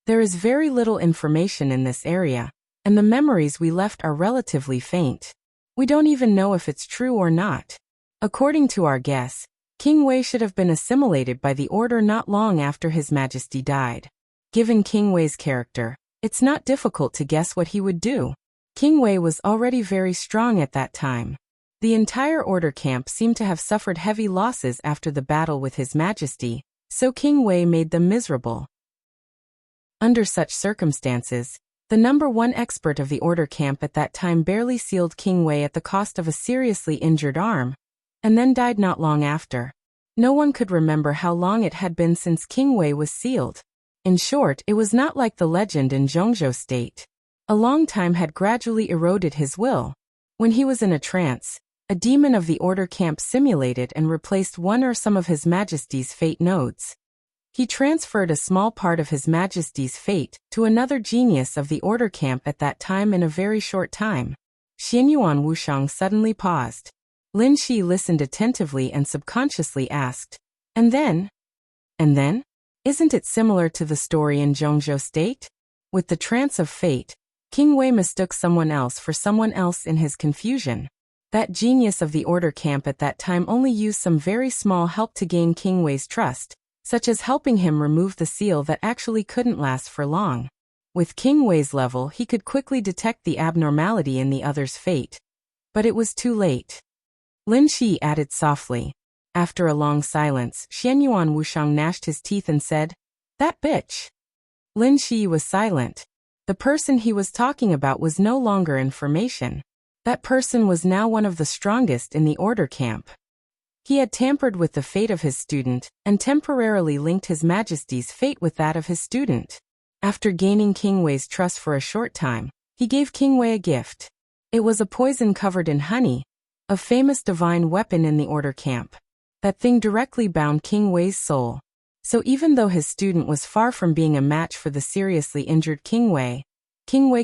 "There is very little information in this area, and the memories we left are relatively faint. We don't even know if it's true or not. According to our guess, King Wei should have been assimilated by the order not long after His Majesty died. Given King Wei's character, it's not difficult to guess what he would do. King Wei was already very strong at that time. The entire order camp seemed to have suffered heavy losses after the battle with His Majesty, so King Wei made them miserable. Under such circumstances, The #1 expert of the Order camp at that time barely sealed King Wei at the cost of a seriously injured arm, and then died not long after. No one could remember how long it had been since King Wei was sealed. In short, it was not like the legend in Zhongzhou State. A long time had gradually eroded his will. When he was in a trance, a demon of the Order camp simulated and replaced one or some of His Majesty's fate nodes. He transferred a small part of His Majesty's fate to another genius of the Order camp at that time in a very short time. Xianyuan Wushang suddenly paused. Lin Shi listened attentively and subconsciously asked, "And then? And then? Isn't it similar to the story in Zhongzhou State?" With the trance of fate, King Wei mistook someone else for someone else in his confusion. That genius of the Order camp at that time only used some very small help to gain King Wei's trust, such as helping him remove the seal that actually couldn't last for long. With King Wei's level, he could quickly detect the abnormality in the other's fate. But it was too late. Lin Shi added softly. After a long silence, Xianyuan Wushang gnashed his teeth and said, "That bitch." Lin Shi was silent. The person he was talking about was no longer information. That person was now one of the strongest in the Order camp. He had tampered with the fate of his student, and temporarily linked His Majesty's fate with that of his student. After gaining King Wei's trust for a short time, he gave King Wei a gift. It was a poison covered in honey, a famous divine weapon in the Order camp. That thing directly bound King Wei's soul. So even though his student was far from being a match for the seriously injured King Wei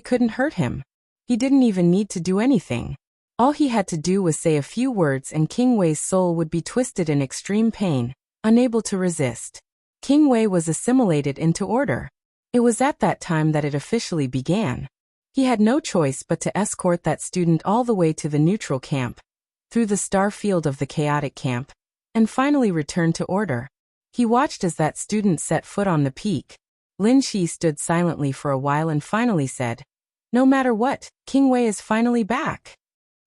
couldn't hurt him. He didn't even need to do anything. All he had to do was say a few words and King Wei's soul would be twisted in extreme pain, unable to resist. King Wei was assimilated into Order. It was at that time that it officially began. He had no choice but to escort that student all the way to the neutral camp, through the star field of the chaotic camp, and finally return to Order. He watched as that student set foot on the peak. Lin Shi stood silently for a while and finally said, "No matter what, King Wei is finally back.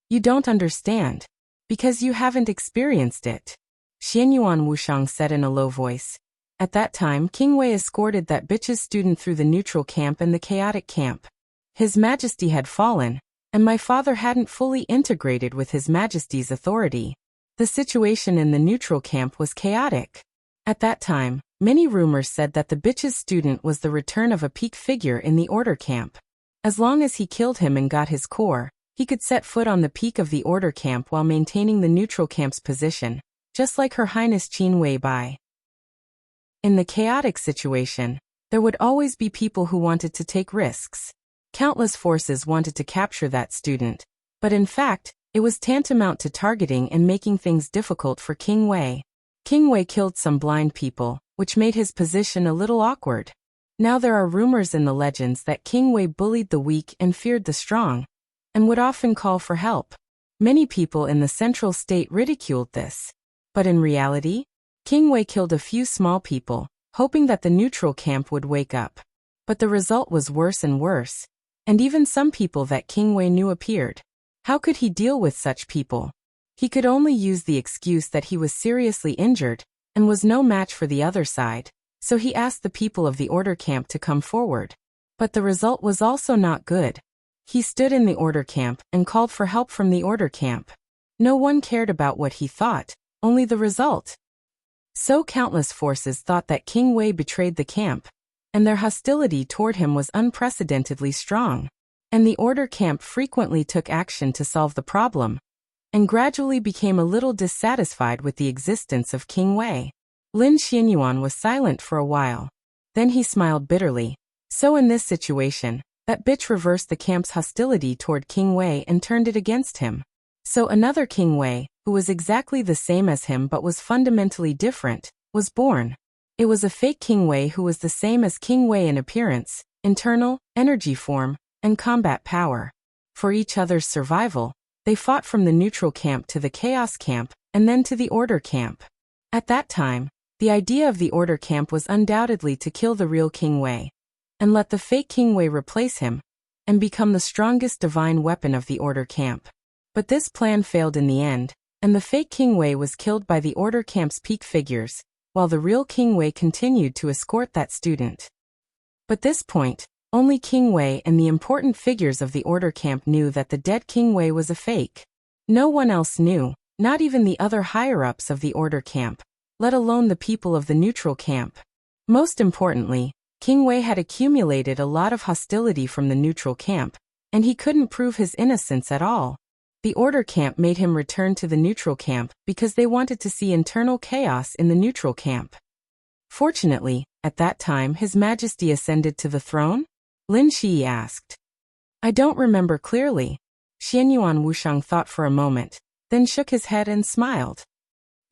You don't understand. Because you haven't experienced it." Xianyuan Wushang said in a low voice. At that time, King Wei escorted that bitch's student through the neutral camp and the chaotic camp. His Majesty had fallen, and my father hadn't fully integrated with His Majesty's authority. The situation in the neutral camp was chaotic. At that time, many rumors said that the bitch's student was the return of a peak figure in the Order camp. As long as he killed him and got his core, he could set foot on the peak of the Order camp while maintaining the neutral camp's position, just like Her Highness Qin Wei Bai. In the chaotic situation, there would always be people who wanted to take risks. Countless forces wanted to capture that student, but in fact, it was tantamount to targeting and making things difficult for King Wei. King Wei killed some blind people, which made his position a little awkward. Now there are rumors in the legends that King Wei bullied the weak and feared the strong, and would often call for help. Many people in the central state ridiculed this. But in reality, King Wei killed a few small people, hoping that the neutral camp would wake up. But the result was worse and worse, and even some people that King Wei knew appeared. How could he deal with such people? He could only use the excuse that he was seriously injured, and was no match for the other side, so he asked the people of the Order camp to come forward. But the result was also not good. He stood in the Order camp and called for help from the Order camp. No one cared about what he thought, only the result. So countless forces thought that King Wei betrayed the camp, and their hostility toward him was unprecedentedly strong. And the Order camp frequently took action to solve the problem, and gradually became a little dissatisfied with the existence of King Wei. Lin Xianyuan was silent for a while. Then he smiled bitterly. So in this situation, that bitch reversed the camp's hostility toward King Wei and turned it against him. So another King Wei, who was exactly the same as him but was fundamentally different, was born. It was a fake King Wei who was the same as King Wei in appearance, internal, energy form, and combat power. For each other's survival, they fought from the neutral camp to the chaos camp, and then to the Order camp. At that time, the idea of the Order camp was undoubtedly to kill the real King Wei, and let the fake King Wei replace him, and become the strongest divine weapon of the Order camp. But this plan failed in the end, and the fake King Wei was killed by the Order camp's peak figures, while the real King Wei continued to escort that student. But this point, Only King Wei and the important figures of the order camp knew that the dead King Wei was a fake. No one else knew, not even the other higher-ups of the order camp, let alone the people of the neutral camp. Most importantly, King Wei had accumulated a lot of hostility from the neutral camp, and he couldn't prove his innocence at all. The order camp made him return to the neutral camp because they wanted to see internal chaos in the neutral camp. Fortunately, at that time His Majesty ascended to the throne? Lin Shi asked. I don't remember clearly. Xianyuan Wushang thought for a moment, then shook his head and smiled.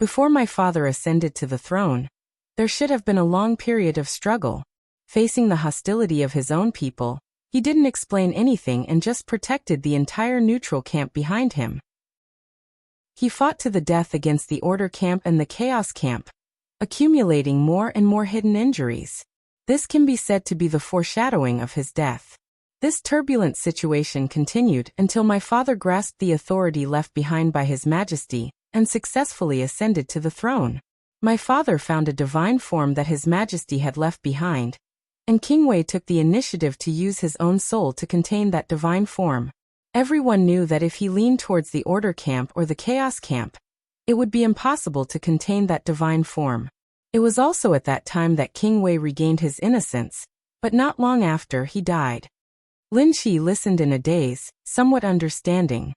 Before my father ascended to the throne, there should have been a long period of struggle. Facing the hostility of his own people, he didn't explain anything and just protected the entire neutral camp behind him. He fought to the death against the order camp and the chaos camp, accumulating more and more hidden injuries. This can be said to be the foreshadowing of his death. This turbulent situation continued until my father grasped the authority left behind by His Majesty and successfully ascended to the throne. My father found a divine form that His Majesty had left behind, and King Wei took the initiative to use his own soul to contain that divine form. Everyone knew that if he leaned towards the order camp or the chaos camp, it would be impossible to contain that divine form. It was also at that time that King Wei regained his innocence, but not long after he died. Lin Shi listened in a daze, somewhat understanding.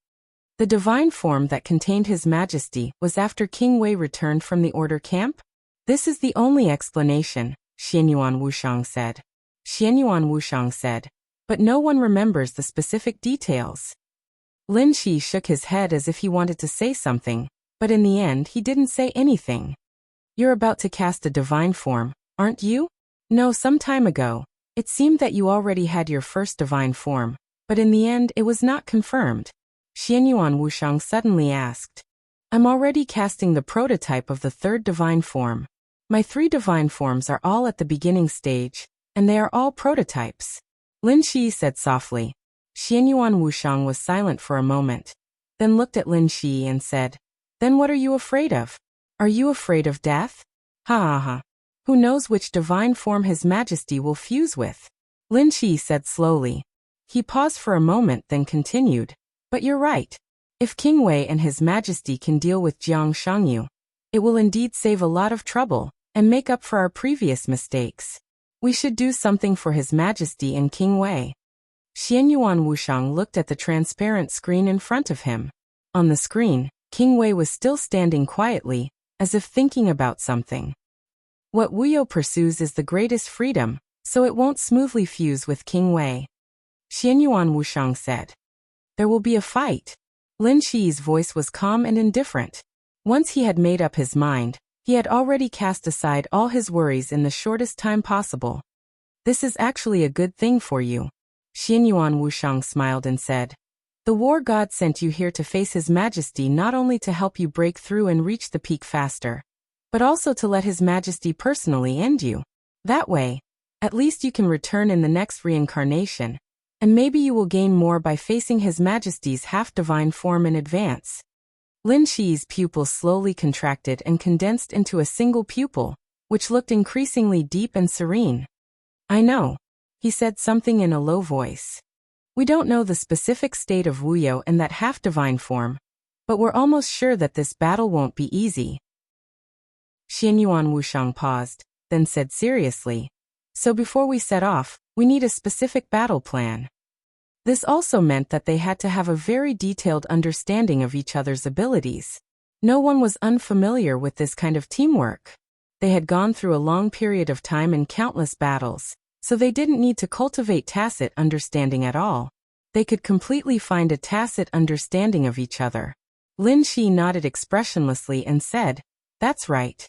The divine form that contained His Majesty was after King Wei returned from the order camp? This is the only explanation, Xianyuan Wushang said. Xianyuan Wushang said, but no one remembers the specific details. Lin Shi shook his head as if he wanted to say something, but in the end he didn't say anything. You're about to cast a divine form, aren't you? No, some time ago. It seemed that you already had your first divine form, but in the end it was not confirmed. Xianyuan Wushang suddenly asked. I'm already casting the prototype of the third divine form. My 3 divine forms are all at the beginning stage, and they are all prototypes. Lin Shi said softly. Xianyuan Wushang was silent for a moment, then looked at Lin Shi and said, Then what are you afraid of? Are you afraid of death? Ha ha ha. Who knows which divine form His Majesty will fuse with? Lin Shi said slowly. He paused for a moment then continued. But you're right. If King Wei and His Majesty can deal with Jiang Shangyu, it will indeed save a lot of trouble and make up for our previous mistakes. We should do something for His Majesty and King Wei. Xianyuan Wushang looked at the transparent screen in front of him. On the screen, King Wei was still standing quietly, as if thinking about something. What Wuyo pursues is the greatest freedom, so it won't smoothly fuse with King Wei. Xianyuan Wushang said. There will be a fight. Lin Shi's voice was calm and indifferent. Once he had made up his mind, he had already cast aside all his worries in the shortest time possible. This is actually a good thing for you. Xianyuan Wushang smiled and said. The war god sent you here to face His Majesty not only to help you break through and reach the peak faster, but also to let His Majesty personally end you. That way, at least you can return in the next reincarnation, and maybe you will gain more by facing His Majesty's half-divine form in advance. Lin Shi's pupils slowly contracted and condensed into a single pupil, which looked increasingly deep and serene. I know. He said something in a low voice. We don't know the specific state of Wuyo and that half-divine form, but we're almost sure that this battle won't be easy. Xianyuan Wushang paused, then said seriously. So before we set off, we need a specific battle plan. This also meant that they had to have a very detailed understanding of each other's abilities. No one was unfamiliar with this kind of teamwork. They had gone through a long period of time in countless battles, so they didn't need to cultivate tacit understanding at all. They could completely find a tacit understanding of each other. Lin Shi nodded expressionlessly and said, That's right.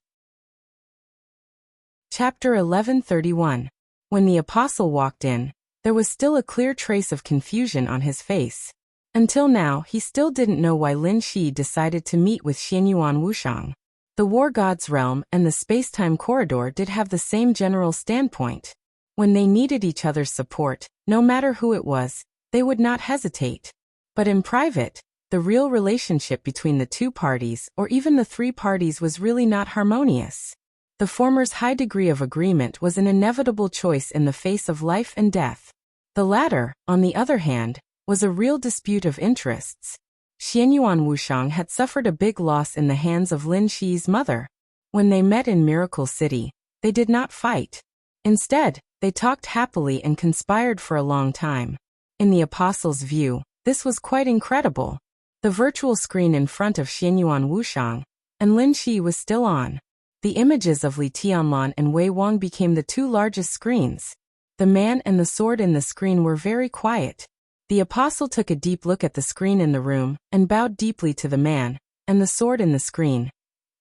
Chapter 1131. When the apostle walked in, there was still a clear trace of confusion on his face. Until now, he still didn't know why Lin Shi decided to meet with Xianyuan Wushang. The war god's realm and the space-time corridor did have the same general standpoint. When they needed each other's support, no matter who it was, they would not hesitate. But in private, the real relationship between the 2 parties or even the 3 parties was really not harmonious. The former's high degree of agreement was an inevitable choice in the face of life and death. The latter, on the other hand, was a real dispute of interests. Xianyuan Wuxiang had suffered a big loss in the hands of Lin Shi's mother. When they met in Miracle City, they did not fight. Instead, they talked happily and conspired for a long time. In the apostle's view, this was quite incredible. The virtual screen in front of Xianyuan Wuxiang and Lin Shi was still on. The images of Li Tianlan and Wei Wang became the two largest screens. The man and the sword in the screen were very quiet. The apostle took a deep look at the screen in the room and bowed deeply to the man and the sword in the screen,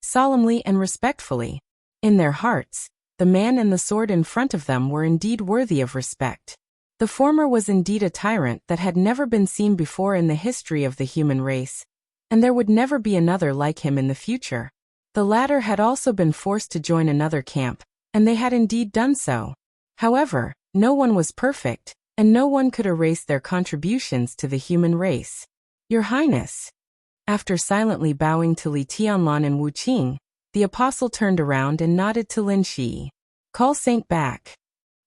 solemnly and respectfully. In their hearts, the man and the sword in front of them were indeed worthy of respect. The former was indeed a tyrant that had never been seen before in the history of the human race, and there would never be another like him in the future. The latter had also been forced to join another camp, and they had indeed done so. However, no one was perfect, and no one could erase their contributions to the human race. Your Highness. After silently bowing to Li Tianlan and Wu Qing, the apostle turned around and nodded to Lin Shi. Call Saint back.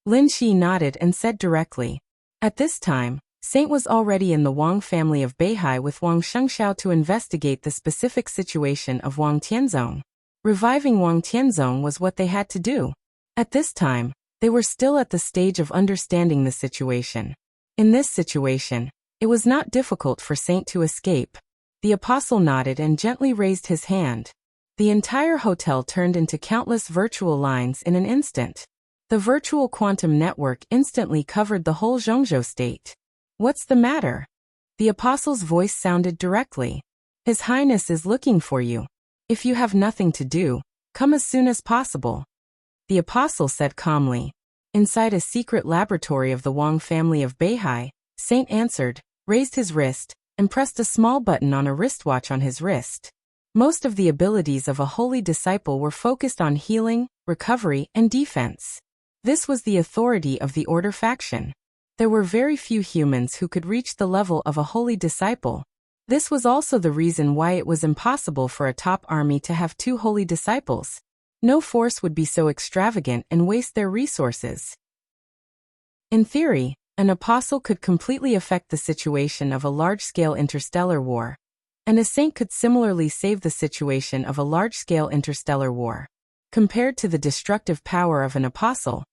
Lin Shi nodded and said directly. At this time, Saint was already in the Wang family of Beihai with Wang Shengxiao to investigate the specific situation of Wang Tianzong. Reviving Wang Tianzong was what they had to do. At this time, they were still at the stage of understanding the situation. In this situation, it was not difficult for Saint to escape. The apostle nodded and gently raised his hand. The entire hotel turned into countless virtual lines in an instant. The virtual quantum network instantly covered the whole Zhongzhou state. What's the matter? The apostle's voice sounded directly. His Highness is looking for you. If you have nothing to do, come as soon as possible. The apostle said calmly. Inside a secret laboratory of the Wang family of Beihai, Saint answered, raised his wrist, and pressed a small button on a wristwatch on his wrist. Most of the abilities of a holy disciple were focused on healing, recovery, and defense. This was the authority of the Order faction. There were very few humans who could reach the level of a holy disciple. This was also the reason why it was impossible for a top army to have two holy disciples. No force would be so extravagant and waste their resources. In theory, an apostle could completely affect the situation of a large-scale interstellar war, and a saint could similarly save the situation of a large-scale interstellar war. Compared to the destructive power of an apostle,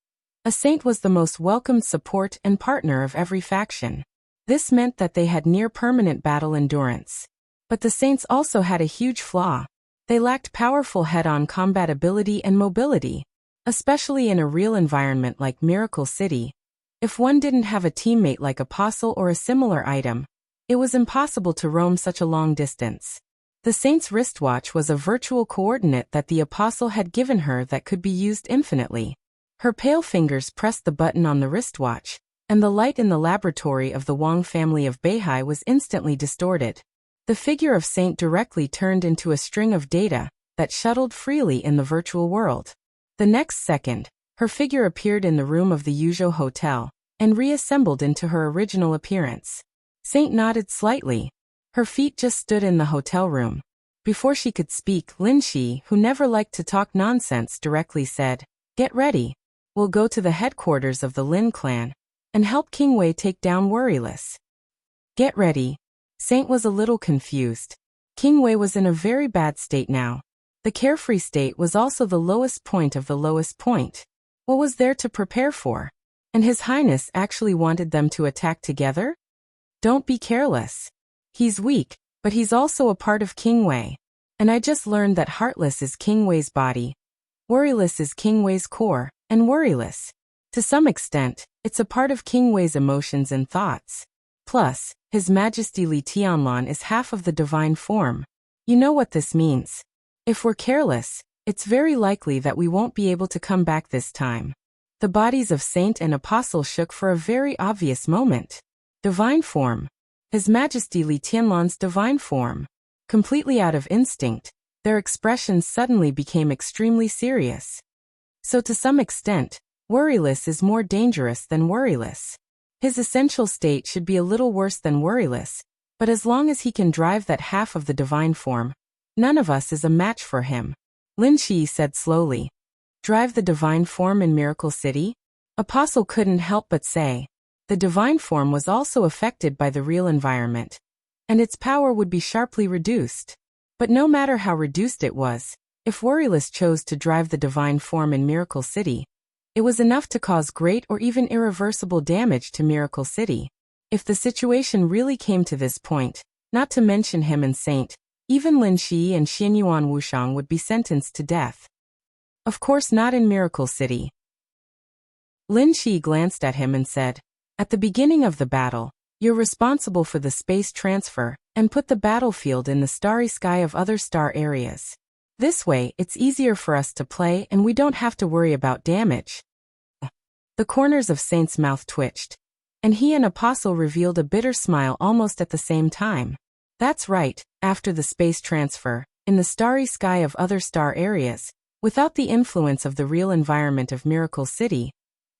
a saint was the most welcomed support and partner of every faction. This meant that they had near-permanent battle endurance. But the saints also had a huge flaw. They lacked powerful head-on combat ability and mobility, especially in a real environment like Miracle City. If one didn't have a teammate like Apostle or a similar item, it was impossible to roam such a long distance. The saint's wristwatch was a virtual coordinate that the Apostle had given her that could be used infinitely. Her pale fingers pressed the button on the wristwatch, and the light in the laboratory of the Wang family of Beihai was instantly distorted. The figure of Saint directly turned into a string of data that shuttled freely in the virtual world. The next second, her figure appeared in the room of the Yuzhou Hotel and reassembled into her original appearance. Saint nodded slightly. Her feet just stood in the hotel room. Before she could speak, Lin Shi, who never liked to talk nonsense, directly said, "Get ready. We'll go to the headquarters of the Lin clan and help King Wei take down Worryless." Get ready. Saint was a little confused. King Wei was in a very bad state now. The carefree state was also the lowest point of the lowest point. What was there to prepare for? And His Highness actually wanted them to attack together? Don't be careless. He's weak, but he's also a part of King Wei. And I just learned that Heartless is King Wei's body. Worryless is King Wei's core, and Worryless, to some extent, it's a part of King Wei's emotions and thoughts. Plus, His Majesty Li Tianlan is half of the divine form. You know what this means. If we're careless, it's very likely that we won't be able to come back this time. The bodies of Saint and Apostle shook for a very obvious moment. Divine form. His Majesty Li Tianlan's divine form. Completely out of instinct, their expressions suddenly became extremely serious. So to some extent, Worryless is more dangerous than Worryless. His essential state should be a little worse than Worryless, but as long as he can drive that half of the divine form, none of us is a match for him. Lin Shi said slowly. Drive the divine form in Miracle City? Apostle couldn't help but say. The divine form was also affected by the real environment, and its power would be sharply reduced. But no matter how reduced it was, if Worryless chose to drive the divine form in Miracle City, it was enough to cause great or even irreversible damage to Miracle City. If the situation really came to this point, not to mention him and Saint, even Lin Shi and Xianyuan Wushang would be sentenced to death. Of course not in Miracle City. Lin Shi glanced at him and said, "At the beginning of the battle, you're responsible for the space transfer and put the battlefield in the starry sky of other star areas. This way, it's easier for us to play and we don't have to worry about damage." The corners of Saint's mouth twitched, and he and Apostle revealed a bitter smile almost at the same time. That's right, after the space transfer, in the starry sky of other star areas, without the influence of the real environment of Miracle City,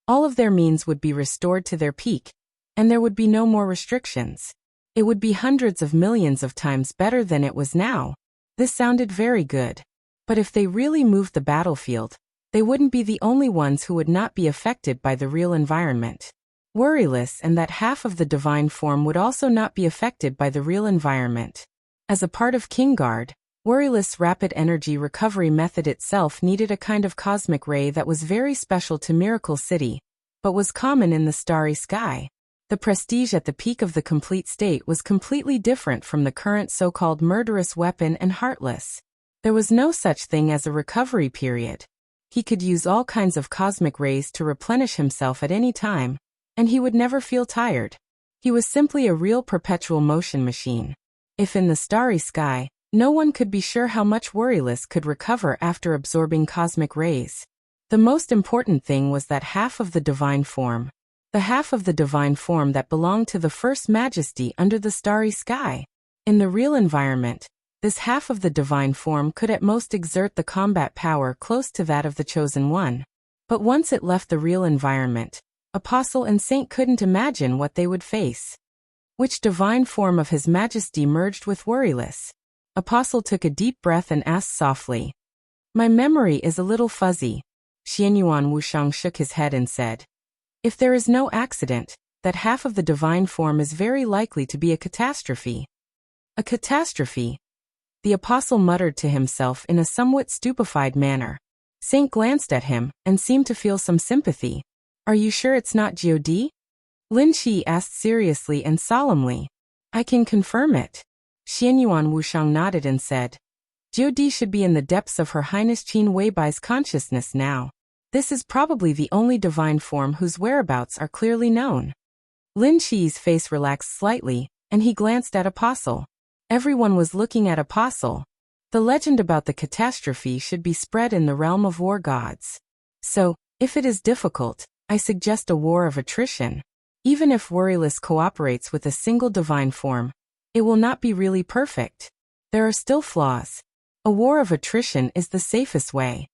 all of their means would be restored to their peak, and there would be no more restrictions. It would be hundreds of millions of times better than it was now. This sounded very good. But if they really moved the battlefield, they wouldn't be the only ones who would not be affected by the real environment. Worryless and that half of the divine form would also not be affected by the real environment. As a part of Kingguard, Worryless rapid energy recovery method itself needed a kind of cosmic ray that was very special to Miracle City, but was common in the starry sky. The prestige at the peak of the complete state was completely different from the current so-called murderous weapon and Heartless. There was no such thing as a recovery period. He could use all kinds of cosmic rays to replenish himself at any time, and he would never feel tired. He was simply a real perpetual motion machine. If in the starry sky, no one could be sure how much Worryless could recover after absorbing cosmic rays. The most important thing was that half of the divine form. The half of the divine form that belonged to the First Majesty under the starry sky. In the real environment, this half of the divine form could at most exert the combat power close to that of the Chosen One. But once it left the real environment, Apostle and Saint couldn't imagine what they would face. Which divine form of His Majesty merged with Worryless? Apostle took a deep breath and asked softly. "My memory is a little fuzzy." Xianyuan Wushang shook his head and said, "If there is no accident, that half of the divine form is very likely to be a catastrophe." A catastrophe? The Apostle muttered to himself in a somewhat stupefied manner. Saint glanced at him and seemed to feel some sympathy. "Are you sure it's not God?" Lin Shi asked seriously and solemnly. "I can confirm it." Xianyuan Wushang nodded and said, "God should be in the depths of Her Highness Qin Weibai's consciousness now. This is probably the only divine form whose whereabouts are clearly known." Lin Shi's face relaxed slightly, and he glanced at Apostle. Everyone was looking at Apostle. The legend about the catastrophe should be spread in the realm of war gods. So, if it is difficult, I suggest a war of attrition. Even if Worryless cooperates with a single divine form, it will not be really perfect. There are still flaws. A war of attrition is the safest way.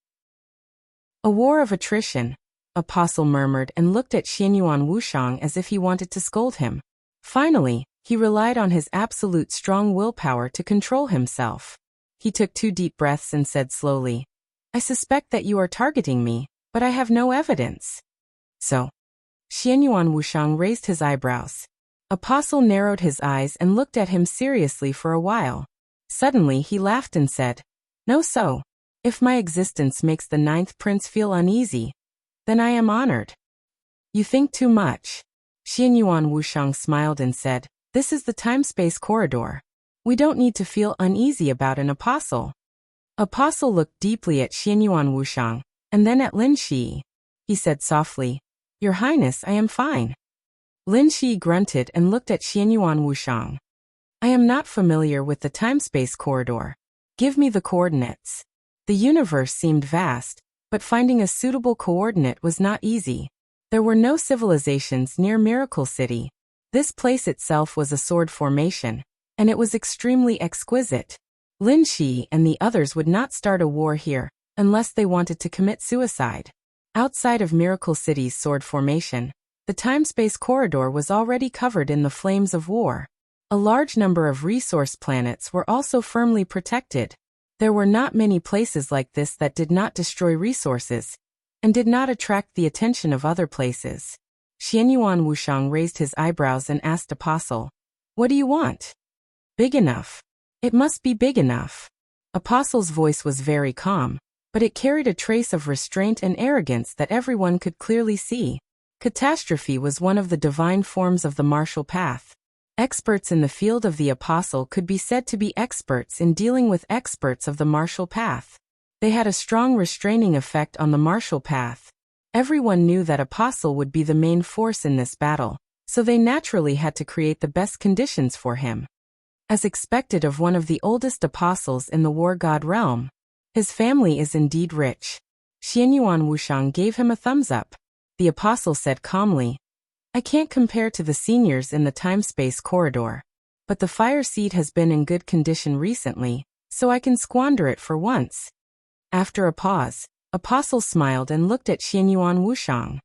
"A war of attrition," Apostle murmured and looked at Xianyuan Wushang as if he wanted to scold him. Finally, he relied on his absolute strong willpower to control himself. He took 2 deep breaths and said slowly, "I suspect that you are targeting me, but I have no evidence." "So?" Xianyuan Wushang raised his eyebrows. Apostle narrowed his eyes and looked at him seriously for a while. Suddenly he laughed and said, "No, so. If my existence makes the 9th prince feel uneasy, then I am honored." "You think too much." Xianyuan Wushang smiled and said, "This is the time-space corridor. We don't need to feel uneasy about an apostle." Apostle looked deeply at Xianyuan Wushang, and then at Lin Shi. He said softly, "Your Highness, I am fine." Lin Shi grunted and looked at Xianyuan Wushang. "I am not familiar with the time-space corridor. Give me the coordinates." The universe seemed vast, but finding a suitable coordinate was not easy. There were no civilizations near Miracle City. This place itself was a sword formation, and it was extremely exquisite. Lin Shi and the others would not start a war here, unless they wanted to commit suicide. Outside of Miracle City's sword formation, the time-space corridor was already covered in the flames of war. A large number of resource planets were also firmly protected. There were not many places like this that did not destroy resources, and did not attract the attention of other places. Xianyuan Wushang raised his eyebrows and asked Apostle, "What do you want?" "Big enough. It must be big enough." Apostle's voice was very calm, but it carried a trace of restraint and arrogance that everyone could clearly see. Catastrophe was one of the divine forms of the martial path. Experts in the field of the Apostle could be said to be experts in dealing with experts of the martial path. They had a strong restraining effect on the martial path. Everyone knew that Apostle would be the main force in this battle, so they naturally had to create the best conditions for him. As expected of one of the oldest apostles in the war god realm, his family is indeed rich. Xianyuan Wushang gave him a thumbs up. The apostle said calmly, "I can't compare to the seniors in the time-space corridor, but the fire seed has been in good condition recently, so I can squander it for once." After a pause, Apostle smiled and looked at Xianyuan Wushang.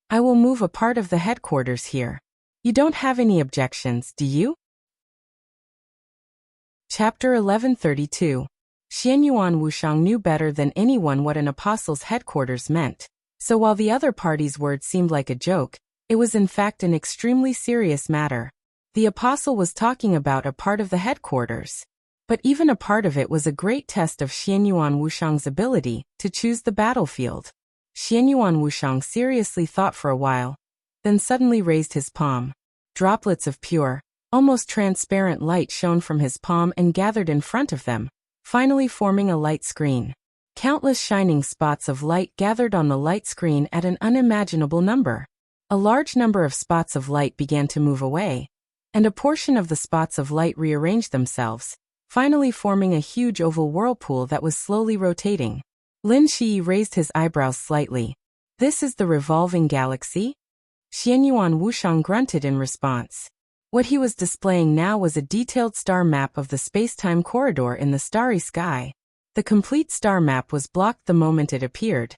"I will move a part of the headquarters here. You don't have any objections, do you?" Chapter 1132. Xianyuan Wushang knew better than anyone what an apostle's headquarters meant, so while the other party's words seemed like a joke, it was in fact an extremely serious matter. The apostle was talking about a part of the headquarters. But even a part of it was a great test of Xianyuan Wushang's ability to choose the battlefield. Xianyuan Wushang seriously thought for a while, then suddenly raised his palm. Droplets of pure, almost transparent light shone from his palm and gathered in front of them, finally forming a light screen. Countless shining spots of light gathered on the light screen at an unimaginable number. A large number of spots of light began to move away, and a portion of the spots of light rearranged themselves, finally forming a huge oval whirlpool that was slowly rotating. Lin Shi raised his eyebrows slightly. "This is the revolving galaxy?" Xianyuan Wushang grunted in response. What he was displaying now was a detailed star map of the space-time corridor in the starry sky. The complete star map was blocked the moment it appeared,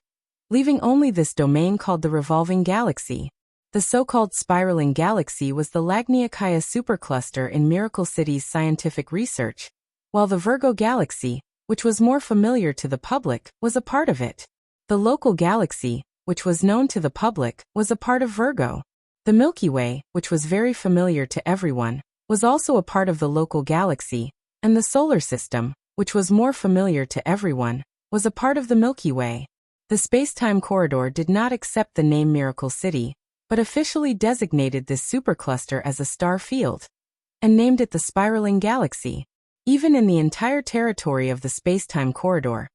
leaving only this domain called the revolving galaxy. The so-called spiraling galaxy was the Lagniakaya supercluster in Miracle City's scientific research, while the Virgo galaxy, which was more familiar to the public, was a part of it. The local galaxy, which was known to the public, was a part of Virgo. The Milky Way, which was very familiar to everyone, was also a part of the local galaxy, and the solar system, which was more familiar to everyone, was a part of the Milky Way. The space-time corridor did not accept the name Miracle City, but officially designated this supercluster as a star field, and named it the spiraling galaxy. Even in the entire territory of the space-time corridor,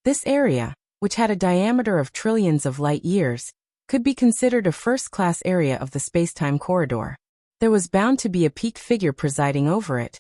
this area, which had a diameter of trillions of light-years, could be considered a first-class area of the space-time corridor. There was bound to be a peak figure presiding over it,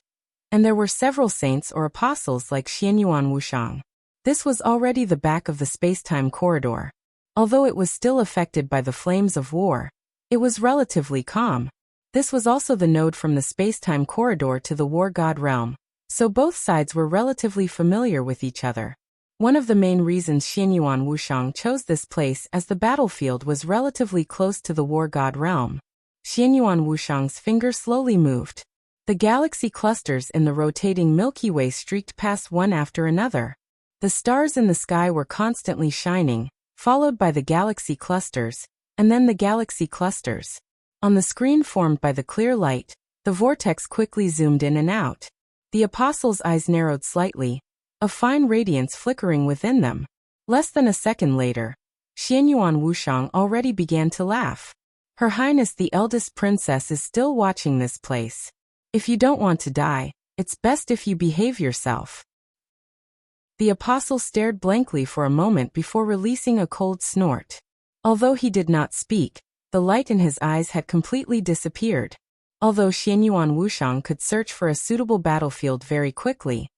and there were several saints or apostles like Xianyuan Wushang. This was already the back of the space-time corridor. Although it was still affected by the flames of war, it was relatively calm. This was also the node from the space-time corridor to the war god realm, so both sides were relatively familiar with each other. One of the main reasons Xianyuan Wushang chose this place as the battlefield was relatively close to the war god realm. Xianyuan Wushang's finger slowly moved. The galaxy clusters in the rotating Milky Way streaked past one after another. The stars in the sky were constantly shining, followed by the galaxy clusters, and then the galaxy clusters. On the screen formed by the clear light, the vortex quickly zoomed in and out. The apostle's eyes narrowed slightly, a fine radiance flickering within them. Less than a second later, Xianyuan Wushang already began to laugh. "Her Highness the eldest princess is still watching this place. If you don't want to die, it's best if you behave yourself." The apostle stared blankly for a moment before releasing a cold snort. Although he did not speak, the light in his eyes had completely disappeared. Although Xianyuan Wushang could search for a suitable battlefield very quickly,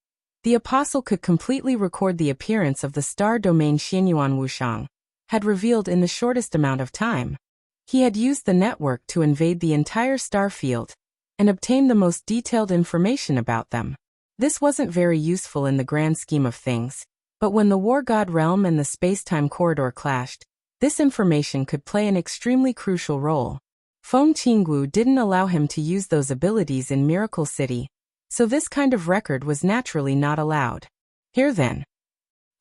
the apostle could completely record the appearance of the star domain Xianyuan Wushang had revealed in the shortest amount of time. He had used the network to invade the entire star field and obtain the most detailed information about them. This wasn't very useful in the grand scheme of things, but when the war god realm and the space-time corridor clashed, this information could play an extremely crucial role. Feng Qinggu didn't allow him to use those abilities in Miracle City, so this kind of record was naturally not allowed. Here then.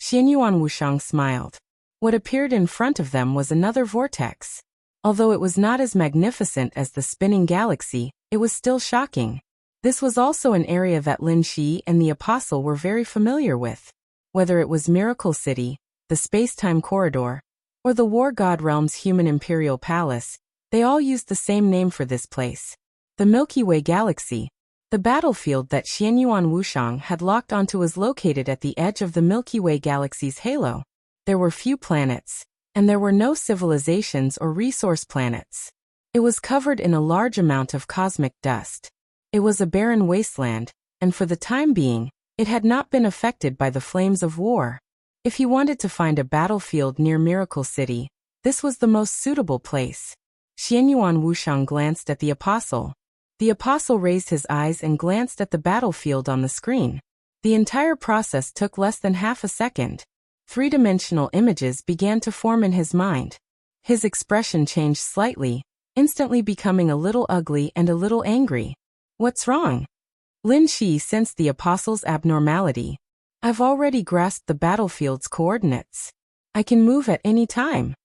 Xianyuan Wushang smiled. What appeared in front of them was another vortex. Although it was not as magnificent as the spinning galaxy, it was still shocking. This was also an area that Lin Shi and the Apostle were very familiar with. Whether it was Miracle City, the space-time corridor, or the War God Realm's human imperial palace, they all used the same name for this place. The Milky Way Galaxy. The battlefield that Xianyuan Wushang had locked onto was located at the edge of the Milky Way Galaxy's halo. There were few planets, and there were no civilizations or resource planets. It was covered in a large amount of cosmic dust. It was a barren wasteland, and for the time being, it had not been affected by the flames of war. If he wanted to find a battlefield near Miracle City, this was the most suitable place. Xianyuan Wushang glanced at the Apostle. The Apostle raised his eyes and glanced at the battlefield on the screen. The entire process took less than half a second. Three-dimensional images began to form in his mind. His expression changed slightly, instantly becoming a little ugly and a little angry. What's wrong? Lin Shi sensed the Apostle's abnormality. I've already grasped the battlefield's coordinates. I can move at any time.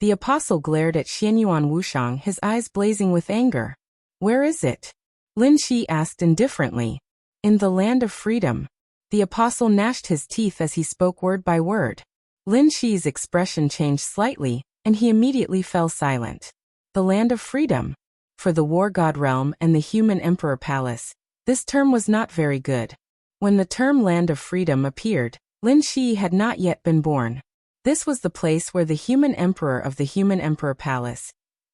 The Apostle glared at Xianyuan Wushang, his eyes blazing with anger. Where is it? Lin Shi asked indifferently. In the land of freedom. The Apostle gnashed his teeth as he spoke word by word. Lin Shi's expression changed slightly, and he immediately fell silent. The land of freedom. For the War God Realm and the Human Emperor Palace, this term was not very good. When the term Land of Freedom appeared, Lin Shi had not yet been born. This was the place where the Human Emperor of the Human Emperor Palace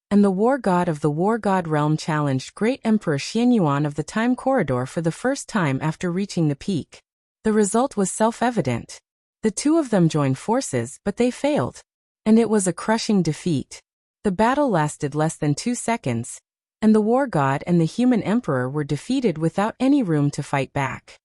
and the War God of the War God Realm challenged Great Emperor Xianyuan of the Time Corridor for the first time after reaching the peak. The result was self-evident. The two of them joined forces, but they failed. And it was a crushing defeat. The battle lasted less than 2 seconds, and the War God and the Human Emperor were defeated without any room to fight back.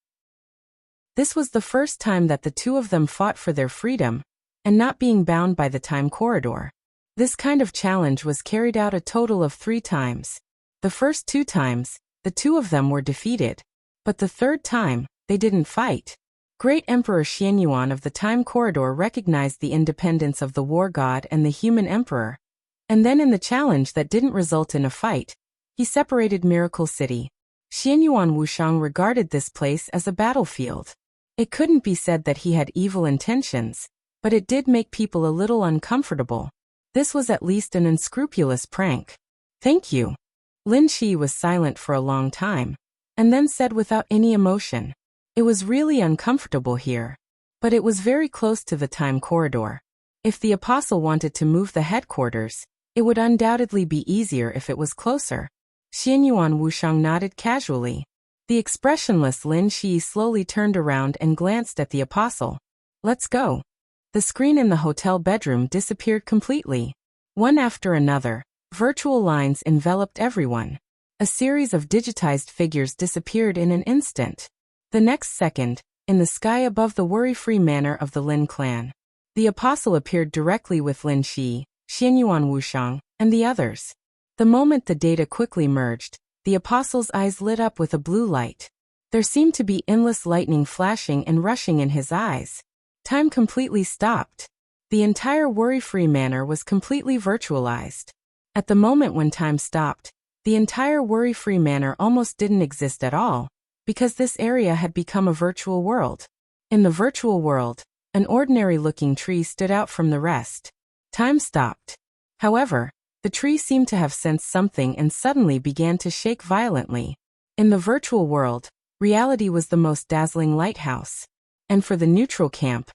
This was the first time that the two of them fought for their freedom, and not being bound by the time corridor. This kind of challenge was carried out a total of 3 times. The first 2 times, the two of them were defeated. But the third time, they didn't fight. Great Emperor Xianyuan of the Time Corridor recognized the independence of the War God and the Human Emperor, and then in the challenge that didn't result in a fight, he separated Miracle City. Xianyuan Wushang regarded this place as a battlefield. It couldn't be said that he had evil intentions, but it did make people a little uncomfortable. This was at least an unscrupulous prank. Thank you. Lin Shi was silent for a long time, and then said without any emotion, it was really uncomfortable here. But it was very close to the time corridor. If the Apostle wanted to move the headquarters, it would undoubtedly be easier if it was closer. Xianyuan Wushang nodded casually. The expressionless Lin Shi slowly turned around and glanced at the Apostle. Let's go. The screen in the hotel bedroom disappeared completely. One after another, virtual lines enveloped everyone. A series of digitized figures disappeared in an instant. The next second, in the sky above the worry-free manor of the Lin clan, the Apostle appeared directly with Lin Shi, Xianyuan Wushang, and the others. The moment the data quickly merged, the Apostle's eyes lit up with a blue light. There seemed to be endless lightning flashing and rushing in his eyes. Time completely stopped. The entire worry-free manor was completely virtualized. At the moment when time stopped, the entire worry-free manor almost didn't exist at all, because this area had become a virtual world. In the virtual world, an ordinary-looking tree stood out from the rest. Time stopped. However, the tree seemed to have sensed something and suddenly began to shake violently. In the virtual world, reality was the most dazzling lighthouse. And for the neutral camp,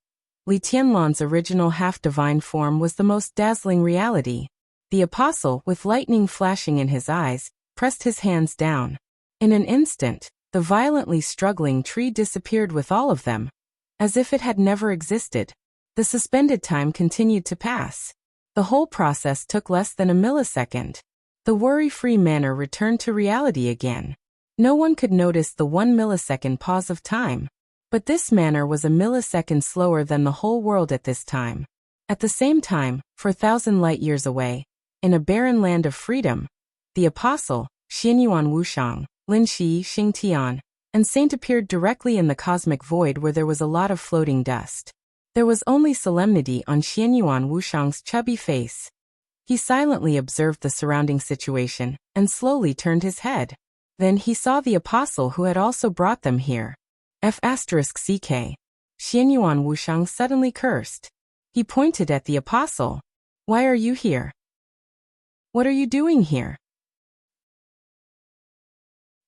Li Tianlan's original half-divine form was the most dazzling reality. The Apostle, with lightning flashing in his eyes, pressed his hands down. In an instant, the violently struggling tree disappeared with all of them, as if it had never existed. The suspended time continued to pass. The whole process took less than a millisecond. The worry-free manor returned to reality again. No one could notice the 1 millisecond pause of time. But this manor was a millisecond slower than the whole world at this time. At the same time, 4,000 light-years away, in a barren land of freedom, the Apostle, Xianyuan Wushang, Lin Shi, Xingtian, and Saint appeared directly in the cosmic void where there was a lot of floating dust. There was only solemnity on Xianyuan Wushang's chubby face. He silently observed the surrounding situation, and slowly turned his head. Then he saw the apostle who had also brought them here. F***ck. Xianyuan Wushang suddenly cursed. He pointed at the apostle. Why are you here? What are you doing here?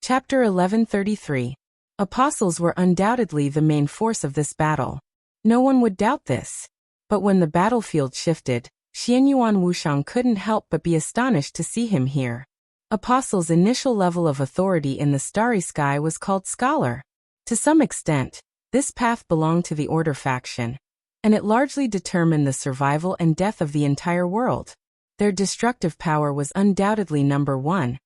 Chapter 1133. Apostles were undoubtedly the main force of this battle. No one would doubt this. But when the battlefield shifted, Xianyuan Wushang couldn't help but be astonished to see him here. Apostle's initial level of authority in the starry sky was called Scholar. To some extent, this path belonged to the Order faction, and it largely determined the survival and death of the entire world. Their destructive power was undoubtedly number one,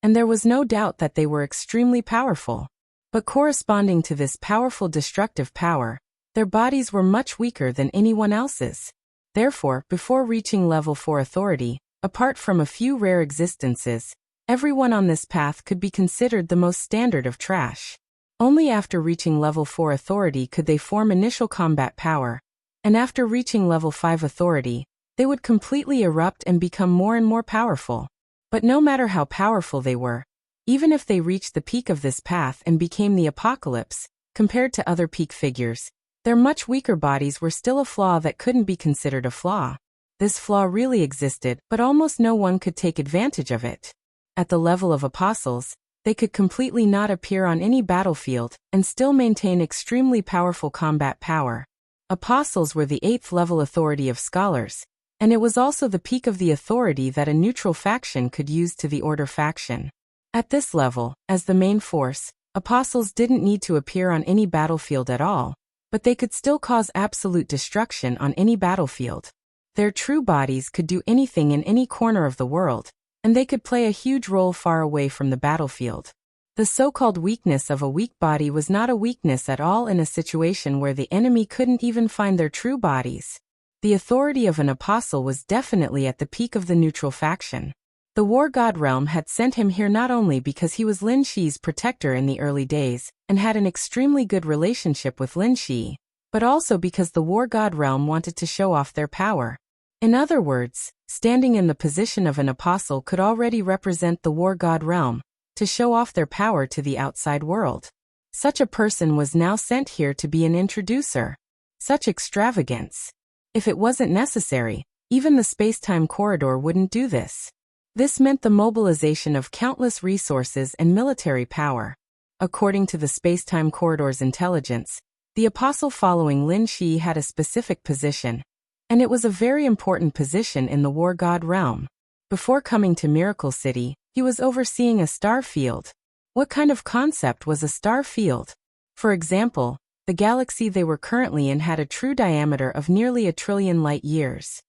and there was no doubt that they were extremely powerful. But corresponding to this powerful destructive power, their bodies were much weaker than anyone else's. Therefore, before reaching level 4 authority, apart from a few rare existences, everyone on this path could be considered the most standard of trash. Only after reaching level 4 authority could they form initial combat power, and after reaching level 5 authority, they would completely erupt and become more and more powerful. But no matter how powerful they were, even if they reached the peak of this path and became the apocalypse, compared to other peak figures, their much weaker bodies were still a flaw that couldn't be considered a flaw. This flaw really existed, but almost no one could take advantage of it. At the level of apostles, they could completely not appear on any battlefield and still maintain extremely powerful combat power. Apostles were the 8th level authority of scholars, and it was also the peak of the authority that a neutral faction could use to the Order faction. At this level, as the main force, apostles didn't need to appear on any battlefield at all, but they could still cause absolute destruction on any battlefield. Their true bodies could do anything in any corner of the world, and they could play a huge role far away from the battlefield. The so-called weakness of a weak body was not a weakness at all in a situation where the enemy couldn't even find their true bodies. The authority of an apostle was definitely at the peak of the neutral faction. The War God realm had sent him here not only because he was Lin Shi's protector in the early days and had an extremely good relationship with Lin Shi, but also because the War God realm wanted to show off their power. In other words, standing in the position of an apostle could already represent the War God realm, to show off their power to the outside world. Such a person was now sent here to be an introducer. Such extravagance. If it wasn't necessary, even the space-time corridor wouldn't do this. This meant the mobilization of countless resources and military power. According to the space-time corridor's intelligence, the apostle following Lin Shi had a specific position, and it was a very important position in the War God realm. Before coming to Miracle City, he was overseeing a star field. What kind of concept was a star field? For example, the galaxy they were currently in had a true diameter of nearly 1 trillion light-years.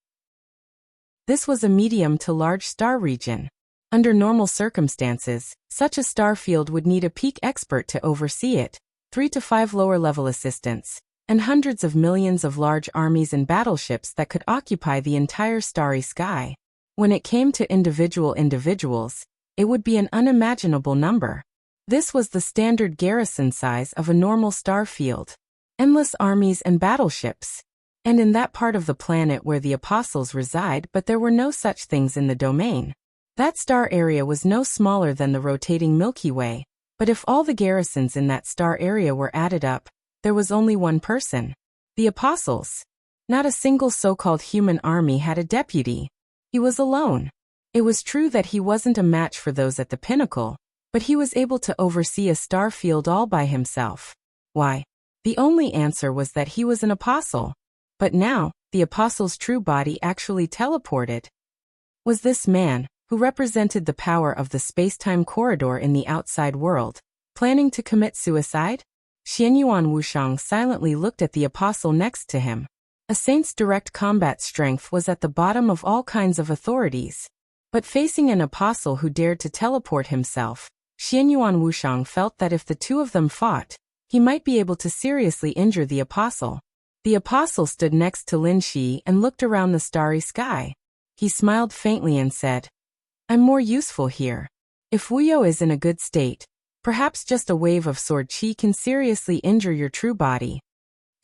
This was a medium to large star region. Under normal circumstances, such a star field would need a peak expert to oversee it, 3 to 5 lower-level assistants, and hundreds of millions of large armies and battleships that could occupy the entire starry sky. When it came to individuals, it would be an unimaginable number. This was the standard garrison size of a normal star field. Endless armies and battleships. And in that part of the planet where the apostles reside, but there were no such things in the domain. That star area was no smaller than the rotating Milky Way, but if all the garrisons in that star area were added up, there was only one person. The apostles. Not a single so-called human army had a deputy. He was alone. It was true that he wasn't a match for those at the pinnacle, but he was able to oversee a star field all by himself. Why? The only answer was that he was an apostle. But now, the apostle's true body actually teleported. Was this man, who represented the power of the space-time corridor in the outside world, planning to commit suicide? Xianyuan Wushang silently looked at the apostle next to him. A saint's direct combat strength was at the bottom of all kinds of authorities. But facing an apostle who dared to teleport himself, Xianyuan Wushang felt that if the two of them fought, he might be able to seriously injure the apostle. The apostle stood next to Lin Shi and looked around the starry sky. He smiled faintly and said, "I'm more useful here. If Wuyo is in a good state, perhaps just a wave of sword qi can seriously injure your true body."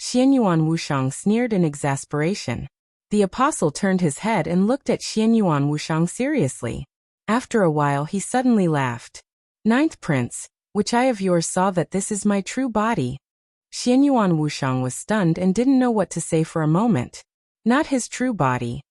Xianyuan Wushang sneered in exasperation. The apostle turned his head and looked at Xianyuan Wushang seriously. After a while he suddenly laughed. "Ninth Prince, which eye of yours saw that this is my true body?" Xianyuan Wushang was stunned and didn't know what to say for a moment. Not his true body.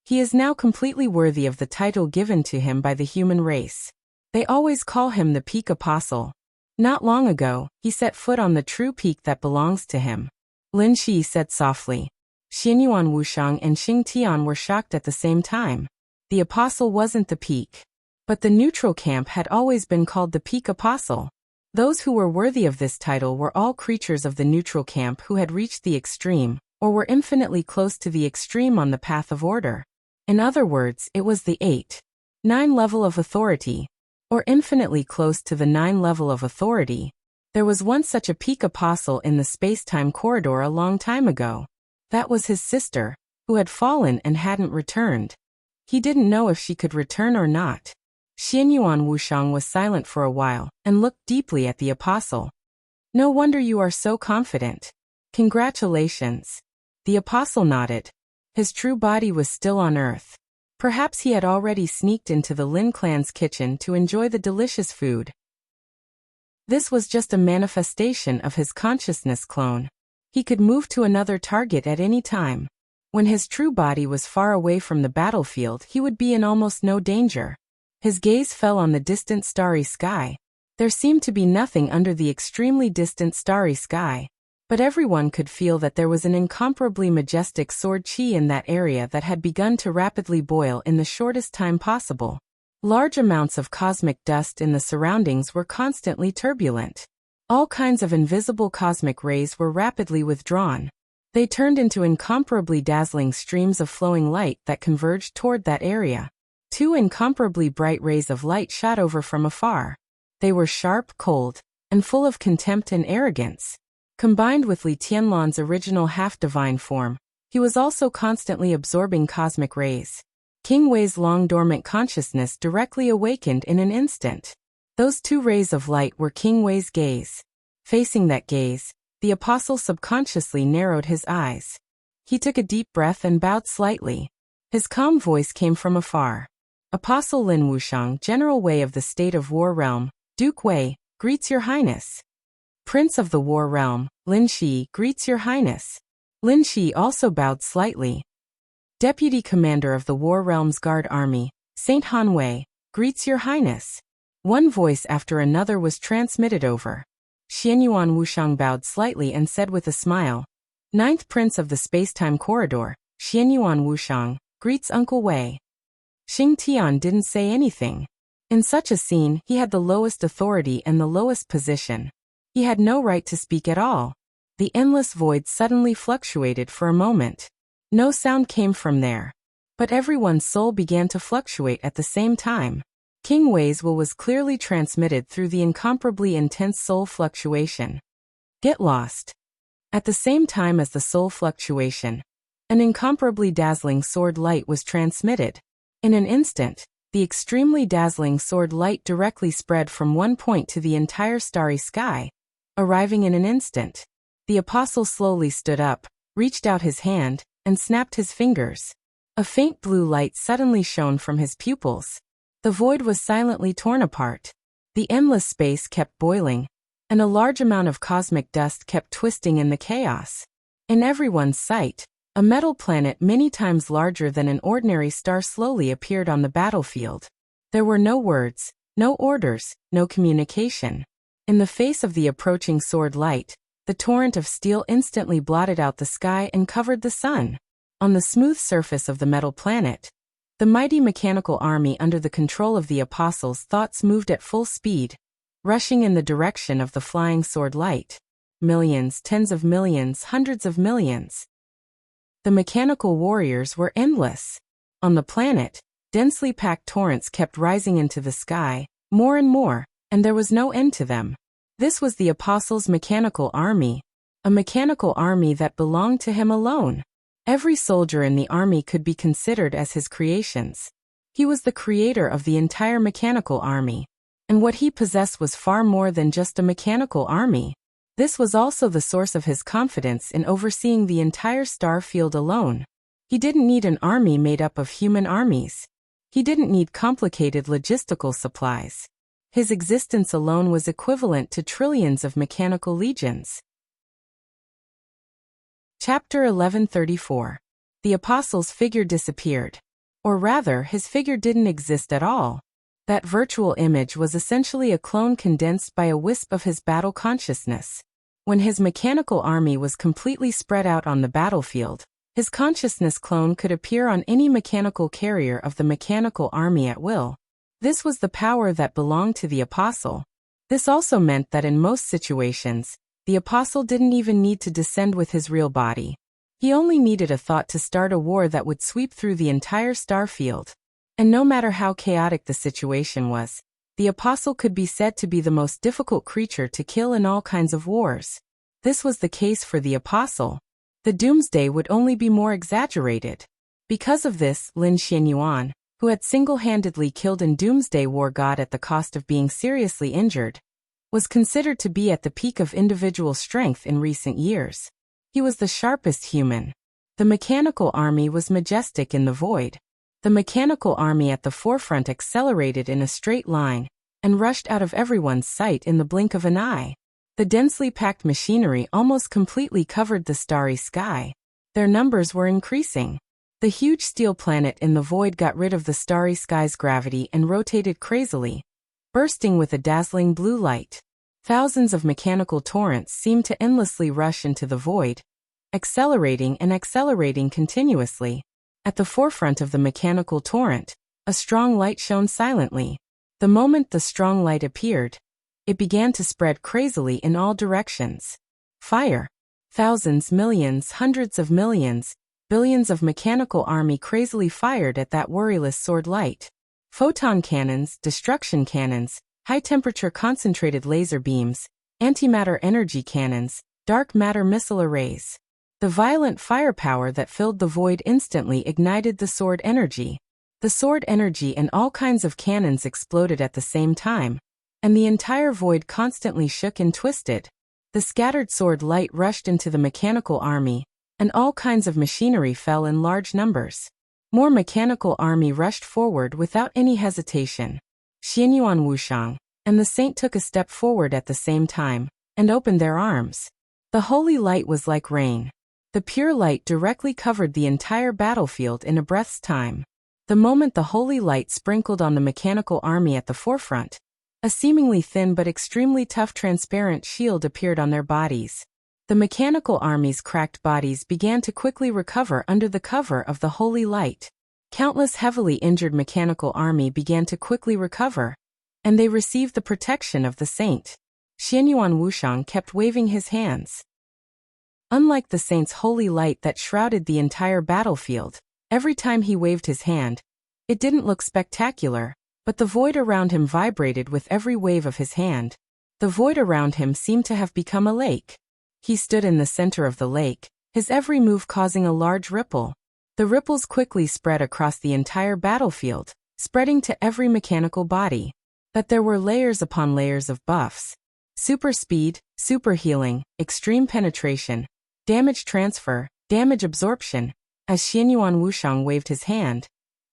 He is now completely worthy of the title given to him by the human race. They always call him the Peak Apostle. Not long ago, he set foot on the true peak that belongs to him. Lin Shi said softly. Xianyuan Wushang and Xing Tian were shocked at the same time. The apostle wasn't the peak. But the neutral camp had always been called the Peak Apostle. Those who were worthy of this title were all creatures of the neutral camp who had reached the extreme, or were infinitely close to the extreme on the path of order. In other words, it was the 8-9 level of authority, or infinitely close to the 9 level of authority. There was once such a peak apostle in the space-time corridor a long time ago. That was his sister, who had fallen and hadn't returned. He didn't know if she could return or not. Xianyuan Wushang was silent for a while, and looked deeply at the apostle. "No wonder you are so confident. Congratulations." The apostle nodded. His true body was still on Earth. Perhaps he had already sneaked into the Lin clan's kitchen to enjoy the delicious food. This was just a manifestation of his consciousness clone. He could move to another target at any time. When his true body was far away from the battlefield, he would be in almost no danger. His gaze fell on the distant starry sky. There seemed to be nothing under the extremely distant starry sky. But everyone could feel that there was an incomparably majestic sword chi in that area that had begun to rapidly boil in the shortest time possible. Large amounts of cosmic dust in the surroundings were constantly turbulent. All kinds of invisible cosmic rays were rapidly withdrawn. They turned into incomparably dazzling streams of flowing light that converged toward that area. 2 incomparably bright rays of light shot over from afar. They were sharp, cold, and full of contempt and arrogance. Combined with Li Tianlan's original half-divine form, he was also constantly absorbing cosmic rays. King Wei's long-dormant consciousness directly awakened in an instant. Those 2 rays of light were King Wei's gaze. Facing that gaze, the apostle subconsciously narrowed his eyes. He took a deep breath and bowed slightly. His calm voice came from afar. "Apostle Lin Wushang, General Wei of the State of War Realm, Duke Wei, greets your highness." "Prince of the War Realm, Lin Shi, greets your highness." Lin Shi also bowed slightly. "Deputy Commander of the War Realm's Guard Army, Saint Han Wei, greets your highness." One voice after another was transmitted over. Xianyuan Wushang bowed slightly and said with a smile, "Ninth Prince of the Space-Time Corridor, Xianyuan Wushang, greets Uncle Wei." Xing Tian didn't say anything. In such a scene, he had the lowest authority and the lowest position. He had no right to speak at all. The endless void suddenly fluctuated for a moment. No sound came from there. But everyone's soul began to fluctuate at the same time. King Wei's will was clearly transmitted through the incomparably intense soul fluctuation. Get lost. At the same time as the soul fluctuation, an incomparably dazzling sword light was transmitted. In an instant, the extremely dazzling sword light directly spread from one point to the entire starry sky, arriving in an instant. The apostle slowly stood up, reached out his hand, and snapped his fingers. A faint blue light suddenly shone from his pupils. The void was silently torn apart. The endless space kept boiling, and a large amount of cosmic dust kept twisting in the chaos. In everyone's sight, a metal planet many times larger than an ordinary star slowly appeared on the battlefield. There were no words, no orders, no communication. In the face of the approaching sword light, the torrent of steel instantly blotted out the sky and covered the sun. On the smooth surface of the metal planet, the mighty mechanical army under the control of the apostles' thoughts moved at full speed, rushing in the direction of the flying sword light. Millions, tens of millions, hundreds of millions. The mechanical warriors were endless. On the planet, densely packed torrents kept rising into the sky, more and more, and there was no end to them. This was the apostles' mechanical army, a mechanical army that belonged to him alone. Every soldier in the army could be considered as his creations. He was the creator of the entire mechanical army, and what he possessed was far more than just a mechanical army. This was also the source of his confidence in overseeing the entire star field alone. He didn't need an army made up of human armies. He didn't need complicated logistical supplies. His existence alone was equivalent to trillions of mechanical legions. Chapter 1134. The Apostle's figure disappeared. Or rather, his figure didn't exist at all. That virtual image was essentially a clone condensed by a wisp of his battle consciousness. When his mechanical army was completely spread out on the battlefield, his consciousness clone could appear on any mechanical carrier of the mechanical army at will. This was the power that belonged to the Apostle. This also meant that in most situations, the Apostle didn't even need to descend with his real body. He only needed a thought to start a war that would sweep through the entire star field. And no matter how chaotic the situation was, the Apostle could be said to be the most difficult creature to kill in all kinds of wars. This was the case for the Apostle. The doomsday would only be more exaggerated. Because of this, Lin Xianyuan, who had single-handedly killed an doomsday war god at the cost of being seriously injured, was considered to be at the peak of individual strength in recent years. He was the sharpest human. The mechanical army was majestic in the void. The mechanical army at the forefront accelerated in a straight line and rushed out of everyone's sight in the blink of an eye. The densely packed machinery almost completely covered the starry sky. Their numbers were increasing. The huge steel planet in the void got rid of the starry sky's gravity and rotated crazily, bursting with a dazzling blue light. Thousands of mechanical torrents seemed to endlessly rush into the void, accelerating and accelerating continuously. At the forefront of the mechanical torrent, a strong light shone silently. The moment the strong light appeared, it began to spread crazily in all directions. Fire. Thousands, millions, hundreds of millions, billions of mechanical army crazily fired at that worryless sword light. Photon cannons, destruction cannons, high-temperature concentrated laser beams, antimatter energy cannons, dark matter missile arrays. The violent firepower that filled the void instantly ignited the sword energy. The sword energy and all kinds of cannons exploded at the same time, and the entire void constantly shook and twisted. The scattered sword light rushed into the mechanical army, and all kinds of machinery fell in large numbers. More mechanical army rushed forward without any hesitation. Xianyuan Wuxiang and the saint took a step forward at the same time, and opened their arms. The holy light was like rain. The pure light directly covered the entire battlefield in a breath's time. The moment the holy light sprinkled on the mechanical army at the forefront, a seemingly thin but extremely tough transparent shield appeared on their bodies. The mechanical army's cracked bodies began to quickly recover under the cover of the holy light. Countless heavily injured mechanical army began to quickly recover, and they received the protection of the saint. Xianyuan Wuxiang kept waving his hands. Unlike the saint's holy light that shrouded the entire battlefield, every time he waved his hand, it didn't look spectacular, but the void around him vibrated with every wave of his hand. The void around him seemed to have become a lake. He stood in the center of the lake, his every move causing a large ripple. The ripples quickly spread across the entire battlefield, spreading to every mechanical body. But there were layers upon layers of buffs. Super speed, super healing, extreme penetration, damage transfer, damage absorption. As Xianyuan Wuxiang waved his hand,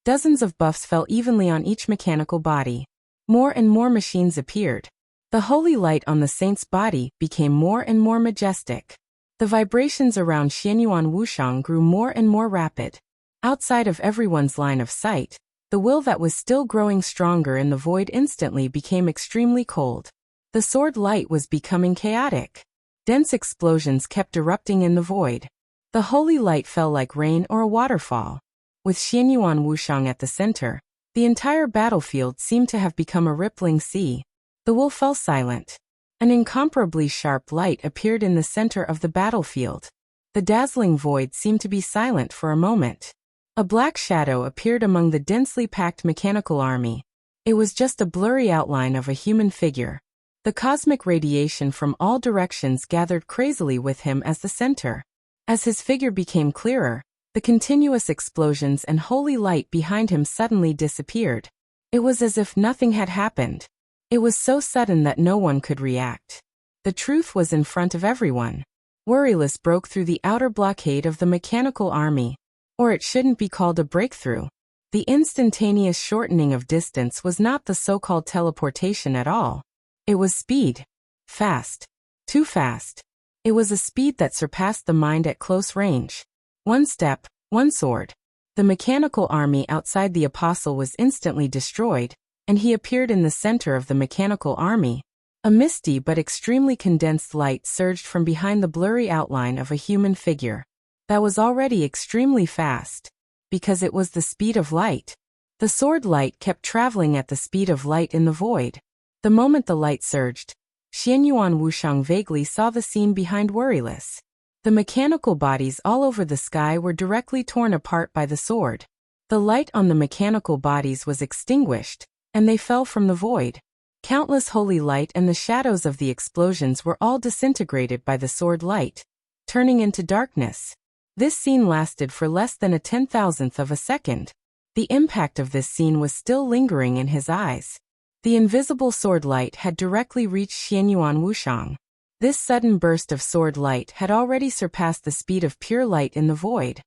dozens of buffs fell evenly on each mechanical body. More and more machines appeared. The holy light on the saint's body became more and more majestic. The vibrations around Xianyuan Wuxiang grew more and more rapid. Outside of everyone's line of sight, the will that was still growing stronger in the void instantly became extremely cold. The sword light was becoming chaotic. Dense explosions kept erupting in the void. The holy light fell like rain or a waterfall. With Xianyuan Wuxiang at the center, the entire battlefield seemed to have become a rippling sea. The will fell silent. An incomparably sharp light appeared in the center of the battlefield. The dazzling void seemed to be silent for a moment. A black shadow appeared among the densely packed mechanical army. It was just a blurry outline of a human figure. The cosmic radiation from all directions gathered crazily with him as the center. As his figure became clearer, the continuous explosions and holy light behind him suddenly disappeared. It was as if nothing had happened. It was so sudden that no one could react. The truth was in front of everyone. Worryless broke through the outer blockade of the mechanical army. Or it shouldn't be called a breakthrough. The instantaneous shortening of distance was not the so-called teleportation at all. It was speed. Fast. Too fast. It was a speed that surpassed the mind at close range. One step, one sword. The mechanical army outside the apostle was instantly destroyed, and he appeared in the center of the mechanical army. A misty but extremely condensed light surged from behind the blurry outline of a human figure. That was already extremely fast, because it was the speed of light. The sword light kept traveling at the speed of light in the void. The moment the light surged, Xianyuan Wuxiang vaguely saw the scene behind Worryless. The mechanical bodies all over the sky were directly torn apart by the sword. The light on the mechanical bodies was extinguished, and they fell from the void. Countless holy light and the shadows of the explosions were all disintegrated by the sword light, turning into darkness. This scene lasted for less than a 10,000th of a second. The impact of this scene was still lingering in his eyes. The invisible sword light had directly reached Xianyuan Wuxiang. This sudden burst of sword light had already surpassed the speed of pure light in the void.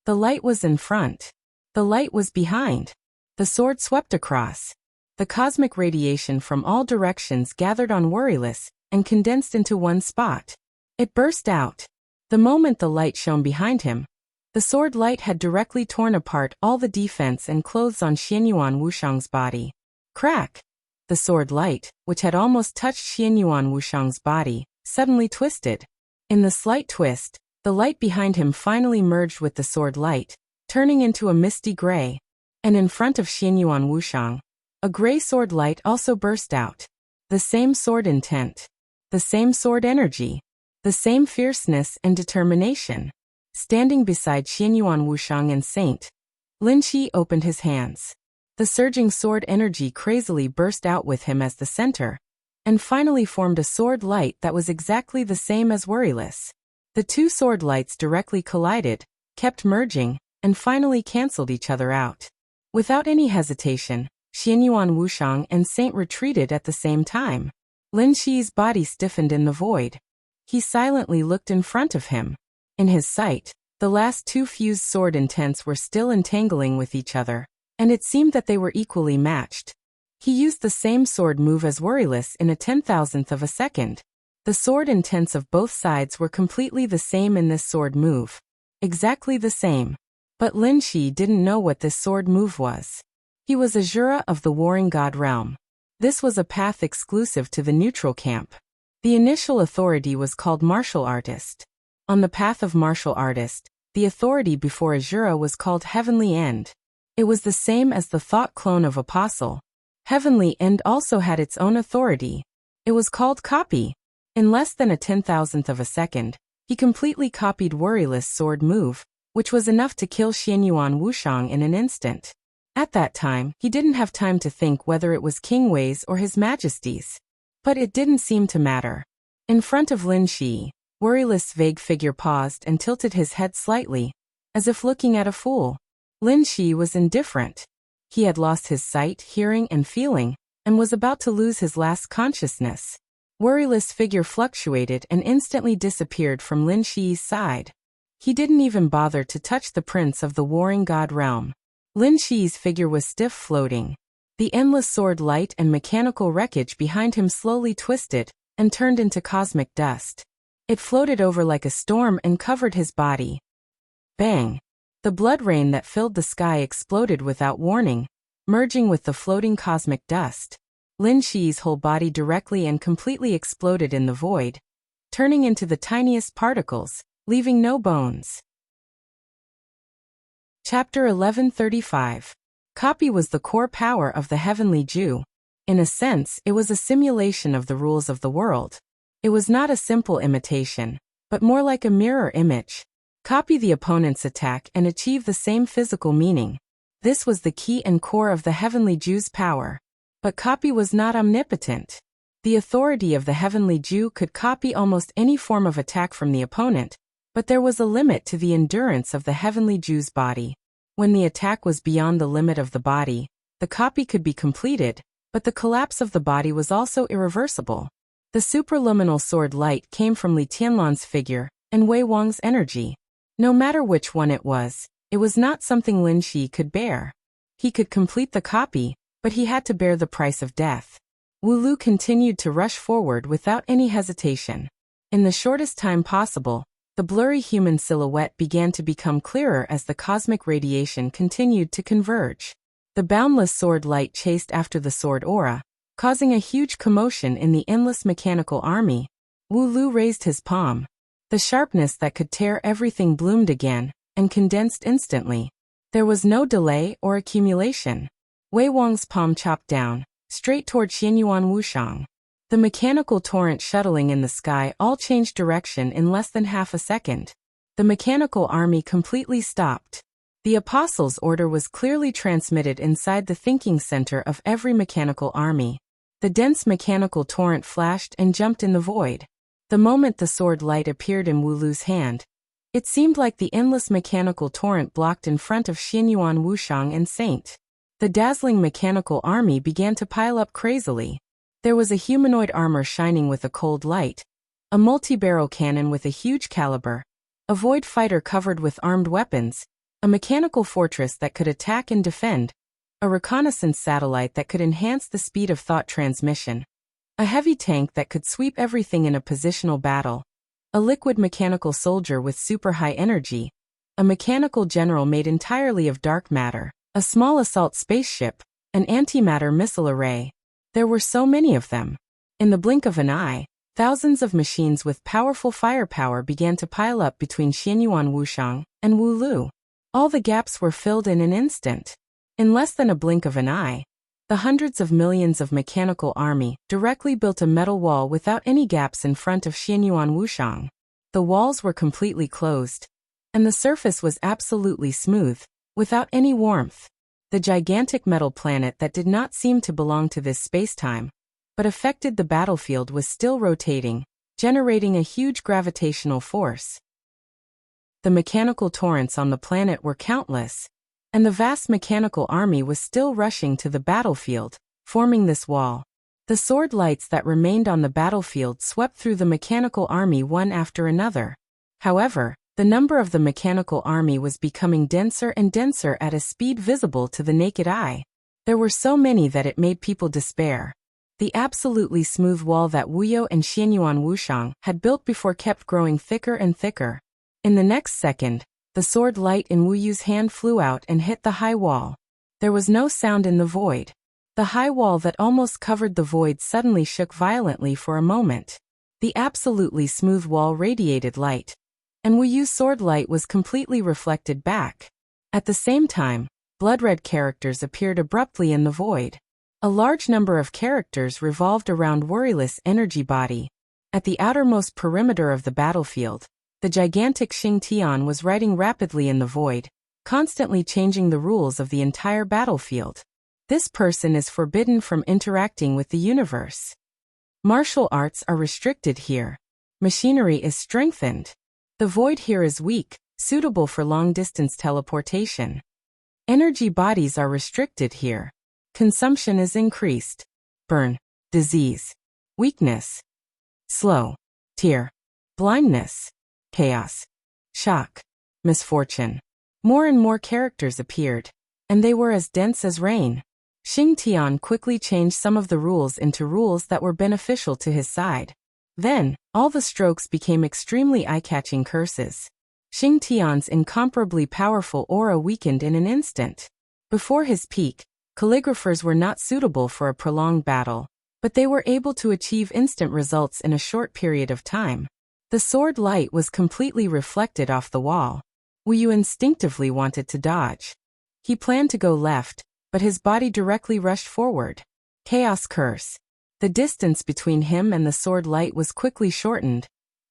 The light was in front. The light was behind. The sword swept across. The cosmic radiation from all directions gathered on Worryless and condensed into one spot. It burst out. The moment the light shone behind him, the sword light had directly torn apart all the defense and clothes on Xianyuan Wuxiang's body. Crack! The sword light, which had almost touched Xianyuan Wuxiang's body, suddenly twisted. In the slight twist, the light behind him finally merged with the sword light, turning into a misty gray. And in front of Xianyuan Wuxiang, a gray sword light also burst out. The same sword intent. The same sword energy. The same fierceness and determination. Standing beside Xianyuan Wuxiang and Saint, Lin Shi opened his hands. The surging sword energy crazily burst out with him as the center, and finally formed a sword light that was exactly the same as Worryless. The two sword lights directly collided, kept merging, and finally cancelled each other out. Without any hesitation, Xianyuan Wuxiang and Saint retreated at the same time. Lin Shi's body stiffened in the void. He silently looked in front of him. In his sight, the last two fused sword intents were still entangling with each other, and it seemed that they were equally matched. He used the same sword move as Worryless in a 10,000th of a second. The sword intents of both sides were completely the same in this sword move. Exactly the same. But Lin Shi didn't know what this sword move was. He was a Jura of the Warring God realm. This was a path exclusive to the neutral camp. The initial authority was called Martial Artist. On the path of Martial Artist, the authority before a Jura was called Heavenly End. It was the same as the thought clone of Apostle. Heavenly End also had its own authority. It was called Copy. In less than a 10,000th of a second, he completely copied Worryless' sword move, which was enough to kill Xianyuan Wuxiang in an instant. At that time, he didn't have time to think whether it was King Wei's or His Majesty's. But it didn't seem to matter. In front of Lin Shi, Worryless' vague figure paused and tilted his head slightly, as if looking at a fool. Lin Shi was indifferent. He had lost his sight, hearing, and feeling, and was about to lose his last consciousness. Worryless' figure fluctuated and instantly disappeared from Lin Shi's side. He didn't even bother to touch the prince of the Warring God realm. Lin Shi's figure was stiff floating. The endless sword light and mechanical wreckage behind him slowly twisted and turned into cosmic dust. It floated over like a storm and covered his body. Bang! The blood rain that filled the sky exploded without warning, merging with the floating cosmic dust. Lin Shi's whole body directly and completely exploded in the void, turning into the tiniest particles, leaving no bones. Chapter 1135. Copy was the core power of the Heavenly Jew. In a sense, it was a simulation of the rules of the world. It was not a simple imitation, but more like a mirror image. Copy the opponent's attack and achieve the same physical meaning. This was the key and core of the Heavenly Jew's power. But copy was not omnipotent. The authority of the Heavenly Jew could copy almost any form of attack from the opponent, but there was a limit to the endurance of the Heavenly Jew's body. When the attack was beyond the limit of the body, the copy could be completed, but the collapse of the body was also irreversible. The supraluminal sword light came from Li Tianlan's figure and Wei Wang's energy. No matter which one it was not something Lin Shi could bear. He could complete the copy, but he had to bear the price of death. Wu Lu continued to rush forward without any hesitation. In the shortest time possible, the blurry human silhouette began to become clearer as the cosmic radiation continued to converge. The boundless sword light chased after the sword aura, causing a huge commotion in the endless mechanical army. Wu Lu raised his palm. The sharpness that could tear everything bloomed again, and condensed instantly. There was no delay or accumulation. Wei Wang's palm chopped down, straight toward Xianyuan Wushang. The mechanical torrent shuttling in the sky all changed direction in less than half a second. The mechanical army completely stopped. The Apostles' order was clearly transmitted inside the thinking center of every mechanical army. The dense mechanical torrent flashed and jumped in the void. The moment the sword light appeared in Wu Lu's hand, it seemed like the endless mechanical torrent blocked in front of Xianyuan Wushang and Saint. The dazzling mechanical army began to pile up crazily. There was a humanoid armor shining with a cold light, a multi-barrel cannon with a huge caliber, a void fighter covered with armed weapons, a mechanical fortress that could attack and defend, a reconnaissance satellite that could enhance the speed of thought transmission, a heavy tank that could sweep everything in a positional battle, a liquid mechanical soldier with super high energy, a mechanical general made entirely of dark matter, a small assault spaceship, an antimatter missile array. There were so many of them. In the blink of an eye, thousands of machines with powerful firepower began to pile up between Xianyuan Wushang and Wu Lu. All the gaps were filled in an instant. In less than a blink of an eye, the hundreds of millions of mechanical army directly built a metal wall without any gaps in front of Xianyuan Wushang. The walls were completely closed, and the surface was absolutely smooth, without any warmth. The gigantic metal planet that did not seem to belong to this spacetime, but affected the battlefield was still rotating, generating a huge gravitational force. The mechanical torrents on the planet were countless, and the vast mechanical army was still rushing to the battlefield, forming this wall. The sword lights that remained on the battlefield swept through the mechanical army one after another. However, the number of the mechanical army was becoming denser and denser at a speed visible to the naked eye. There were so many that it made people despair. The absolutely smooth wall that Wuyo and Xianyuan Wushang had built before kept growing thicker and thicker. In the next second, the sword light in Wuyu's hand flew out and hit the high wall. There was no sound in the void. The high wall that almost covered the void suddenly shook violently for a moment. The absolutely smooth wall radiated light, and Wuyu's sword light was completely reflected back. At the same time, blood-red characters appeared abruptly in the void. A large number of characters revolved around Worryless Energy Body. At the outermost perimeter of the battlefield, the gigantic Xing Tian was riding rapidly in the void, constantly changing the rules of the entire battlefield. This person is forbidden from interacting with the universe. Martial arts are restricted here. Machinery is strengthened. The void here is weak, suitable for long-distance teleportation. Energy bodies are restricted here. Consumption is increased. Burn, disease, weakness, slow, tear, blindness, chaos, shock, misfortune. More and more characters appeared, and they were as dense as rain. Xing Tian quickly changed some of the rules into rules that were beneficial to his side. Then, all the strokes became extremely eye-catching curses. Xing Tian's incomparably powerful aura weakened in an instant. Before his peak, calligraphers were not suitable for a prolonged battle, but they were able to achieve instant results in a short period of time. The sword light was completely reflected off the wall. Wuyu instinctively wanted to dodge. He planned to go left, but his body directly rushed forward. Chaos curse. The distance between him and the sword light was quickly shortened,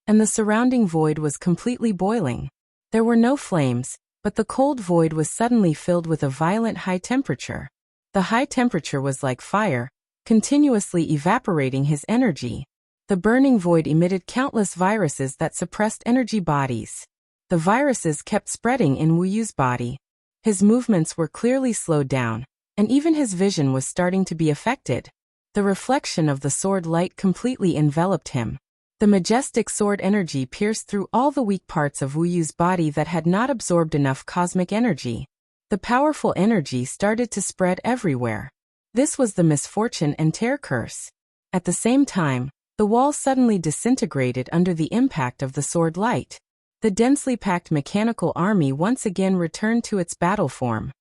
and the surrounding void was completely boiling. There were no flames, but the cold void was suddenly filled with a violent high temperature. The high temperature was like fire, continuously evaporating his energy. The burning void emitted countless viruses that suppressed energy bodies. The viruses kept spreading in Wuyu's body. His movements were clearly slowed down, and even his vision was starting to be affected. The reflection of the sword light completely enveloped him. The majestic sword energy pierced through all the weak parts of Wu Yu's body that had not absorbed enough cosmic energy. The powerful energy started to spread everywhere. This was the misfortune and tear curse. At the same time, the wall suddenly disintegrated under the impact of the sword light. The densely packed mechanical army once again returned to its battle form.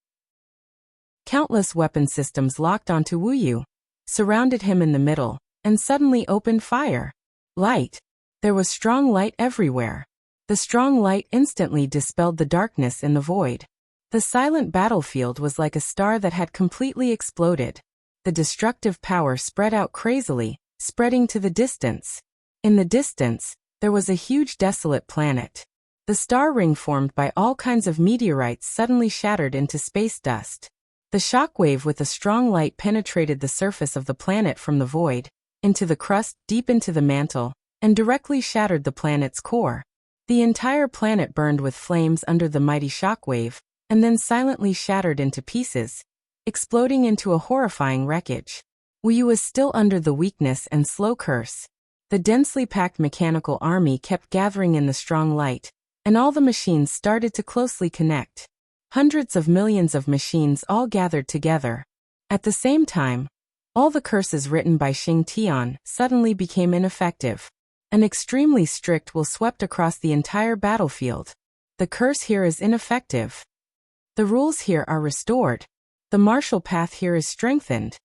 Countless weapon systems locked onto Wu Yu, surrounded him in the middle, and suddenly opened fire. Light. There was strong light everywhere. The strong light instantly dispelled the darkness in the void. The silent battlefield was like a star that had completely exploded. The destructive power spread out crazily, spreading to the distance. In the distance, there was a huge desolate planet. The star ring formed by all kinds of meteorites suddenly shattered into space dust. The shockwave with a strong light penetrated the surface of the planet from the void, into the crust, deep into the mantle, and directly shattered the planet's core. The entire planet burned with flames under the mighty shockwave, and then silently shattered into pieces, exploding into a horrifying wreckage. Wu Yu was still under the weakness and slow curse. The densely packed mechanical army kept gathering in the strong light, and all the machines started to closely connect. Hundreds of millions of machines all gathered together. At the same time, all the curses written by Xing Tian suddenly became ineffective. An extremely strict will swept across the entire battlefield. The curse here is ineffective. The rules here are restored. The martial path here is strengthened.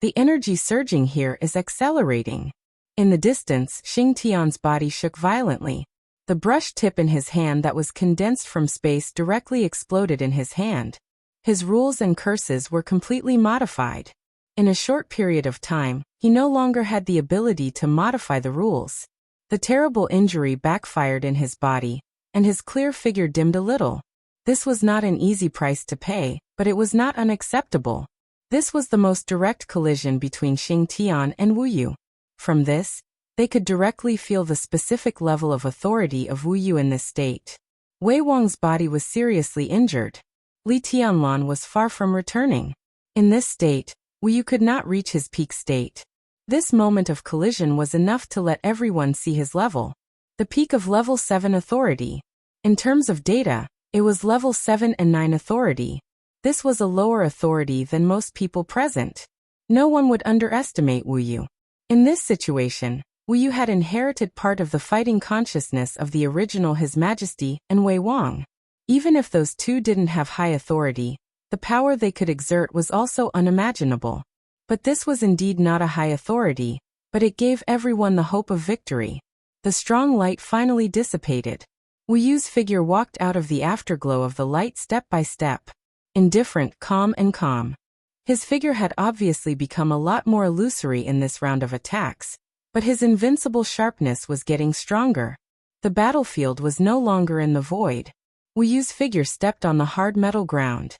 The energy surging here is accelerating. In the distance, Xing Tian's body shook violently. The brush tip in his hand that was condensed from space directly exploded in his hand. His rules and curses were completely modified. In a short period of time, he no longer had the ability to modify the rules. The terrible injury backfired in his body, and his clear figure dimmed a little. This was not an easy price to pay, but it was not unacceptable. This was the most direct collision between Xing Tian and Wu Yu. From this, they could directly feel the specific level of authority of Wu Yu in this state. Wei Wang's body was seriously injured. Li Tianlan was far from returning. In this state, Wu Yu could not reach his peak state. This moment of collision was enough to let everyone see his level. The peak of level 7 authority. In terms of data, it was level 7 and 9 authority. This was a lower authority than most people present. No one would underestimate Wu Yu. In this situation, Wu Yu had inherited part of the fighting consciousness of the original His Majesty and Wei Wang. Even if those two didn't have high authority, the power they could exert was also unimaginable. But this was indeed not a high authority, but it gave everyone the hope of victory. The strong light finally dissipated. Wu Yu's figure walked out of the afterglow of the light step by step. Indifferent, calm and calm. His figure had obviously become a lot more illusory in this round of attacks, but his invincible sharpness was getting stronger. The battlefield was no longer in the void. Wu Yu's figure stepped on the hard metal ground.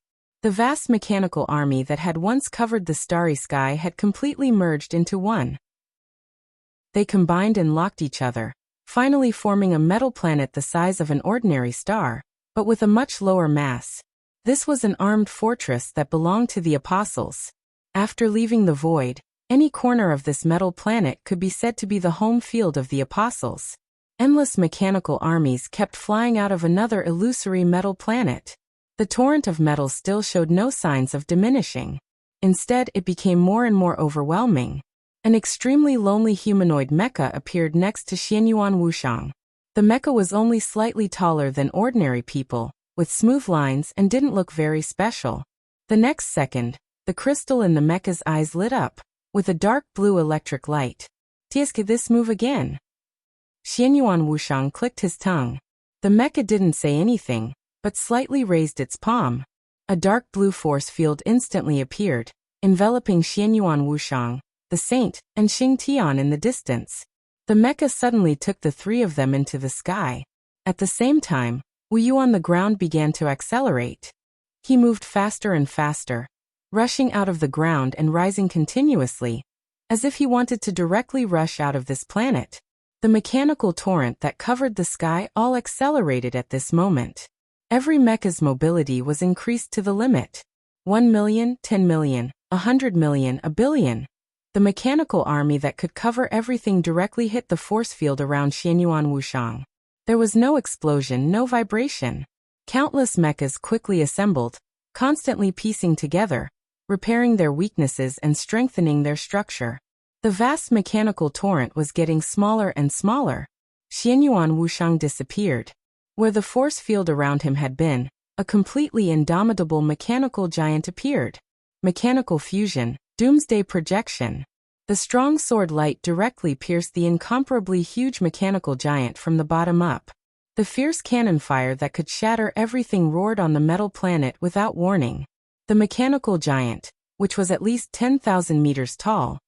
The vast mechanical army that had once covered the starry sky had completely merged into one. They combined and locked each other, finally forming a metal planet the size of an ordinary star, but with a much lower mass. This was an armed fortress that belonged to the apostles. After leaving the void, any corner of this metal planet could be said to be the home field of the apostles. Endless mechanical armies kept flying out of another illusory metal planet. The torrent of metal still showed no signs of diminishing. Instead, it became more and more overwhelming. An extremely lonely humanoid mecha appeared next to Xianyuan Wuxiang. The mecha was only slightly taller than ordinary people, with smooth lines and didn't look very special. The next second, the crystal in the mecha's eyes lit up, with a dark blue electric light. Tieska, this move again. Xianyuan Wuxiang clicked his tongue. The mecha didn't say anything, but slightly raised its palm. A dark blue force field instantly appeared, enveloping Xianyuan Wuxiang, the saint, and Xing Tian in the distance. The mecha suddenly took the three of them into the sky. At the same time, Wu Yu on the ground began to accelerate. He moved faster and faster, rushing out of the ground and rising continuously, as if he wanted to directly rush out of this planet. The mechanical torrent that covered the sky all accelerated at this moment. Every mecha's mobility was increased to the limit. 1 million, 10 million, 100 million, a billion. The mechanical army that could cover everything directly hit the force field around Xianyuan Wushang. There was no explosion, no vibration. Countless mechas quickly assembled, constantly piecing together, repairing their weaknesses and strengthening their structure. The vast mechanical torrent was getting smaller and smaller. Xianyuan Wushang disappeared. Where the force field around him had been, a completely indomitable mechanical giant appeared. Mechanical fusion, doomsday projection. The strong sword light directly pierced the incomparably huge mechanical giant from the bottom up. The fierce cannon fire that could shatter everything roared on the metal planet without warning. The mechanical giant, which was at least 10,000 meters tall,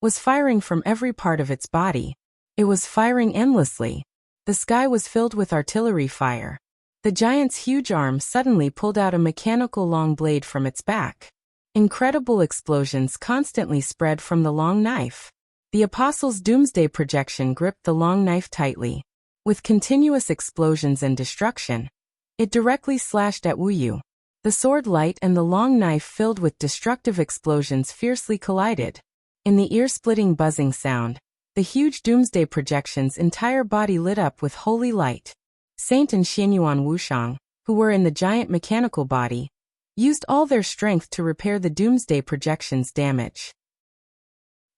was firing from every part of its body. It was firing endlessly. The sky was filled with artillery fire. The giant's huge arm suddenly pulled out a mechanical long blade from its back. Incredible explosions constantly spread from the long knife. The Apostle's doomsday projection gripped the long knife tightly. With continuous explosions and destruction, it directly slashed at Wuyu. The sword light and the long knife filled with destructive explosions fiercely collided. In the ear-splitting buzzing sound, the huge doomsday projection's entire body lit up with holy light. Saint and Xianyuan Wushang, who were in the giant mechanical body, used all their strength to repair the doomsday projection's damage.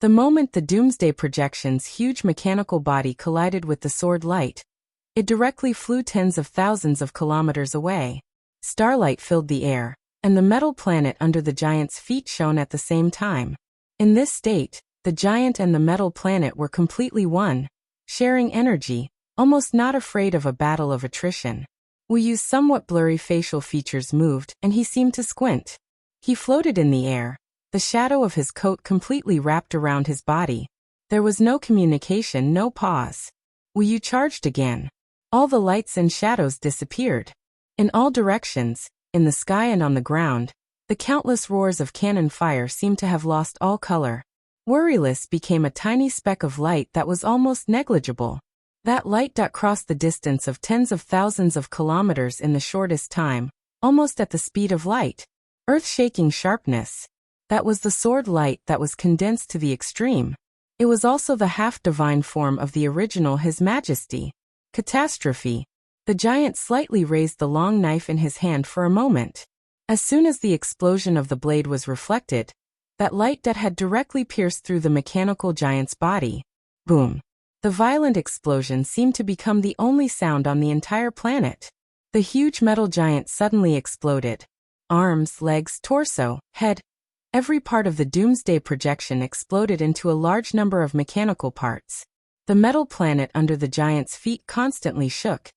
The moment the doomsday projection's huge mechanical body collided with the sword light, it directly flew tens of thousands of kilometers away. Starlight filled the air, and the metal planet under the giant's feet shone at the same time. In this state, the giant and the metal planet were completely one, sharing energy, almost not afraid of a battle of attrition. Wuyu's somewhat blurry facial features moved, and he seemed to squint. He floated in the air, the shadow of his coat completely wrapped around his body. There was no communication, no pause. Wuyu charged again. All the lights and shadows disappeared. In all directions, in the sky and on the ground, the countless roars of cannon fire seemed to have lost all color. Worryless became a tiny speck of light that was almost negligible. That light crossed the distance of tens of thousands of kilometers in the shortest time, almost at the speed of light. Earth-shaking sharpness. That was the sword light that was condensed to the extreme. It was also the half-divine form of the original His Majesty. Catastrophe. The giant slightly raised the long knife in his hand for a moment. As soon as the explosion of the blade was reflected, that light that had directly pierced through the mechanical giant's body. Boom. The violent explosion seemed to become the only sound on the entire planet. The huge metal giant suddenly exploded. Arms, legs, torso, head. Every part of the doomsday projection exploded into a large number of mechanical parts. The metal planet under the giant's feet constantly shook,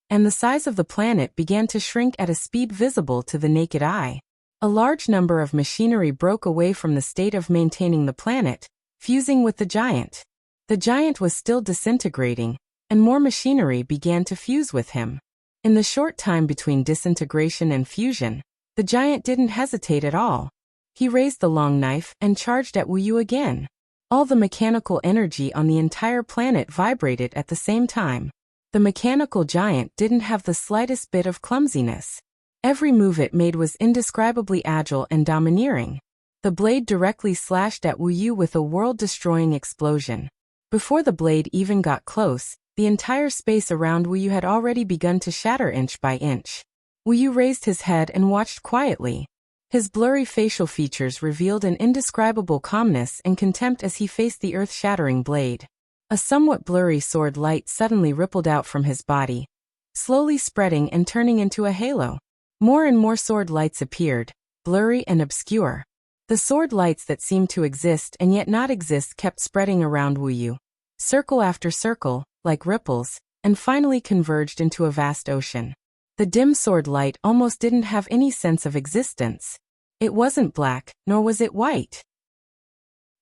and the size of the planet began to shrink at a speed visible to the naked eye. A large number of machinery broke away from the state of maintaining the planet, fusing with the giant. The giant was still disintegrating, and more machinery began to fuse with him. In the short time between disintegration and fusion, the giant didn't hesitate at all. He raised the long knife and charged at Wuyu again. All the mechanical energy on the entire planet vibrated at the same time. The mechanical giant didn't have the slightest bit of clumsiness. Every move it made was indescribably agile and domineering. The blade directly slashed at Wuyu with a world-destroying explosion. Before the blade even got close, the entire space around Wuyu had already begun to shatter inch by inch. Wuyu raised his head and watched quietly. His blurry facial features revealed an indescribable calmness and contempt as he faced the earth-shattering blade. A somewhat blurry sword light suddenly rippled out from his body, slowly spreading and turning into a halo. More and more sword lights appeared, blurry and obscure. The sword lights that seemed to exist and yet not exist kept spreading around Wuyu, circle after circle, like ripples, and finally converged into a vast ocean. The dim sword light almost didn't have any sense of existence. It wasn't black, nor was it white.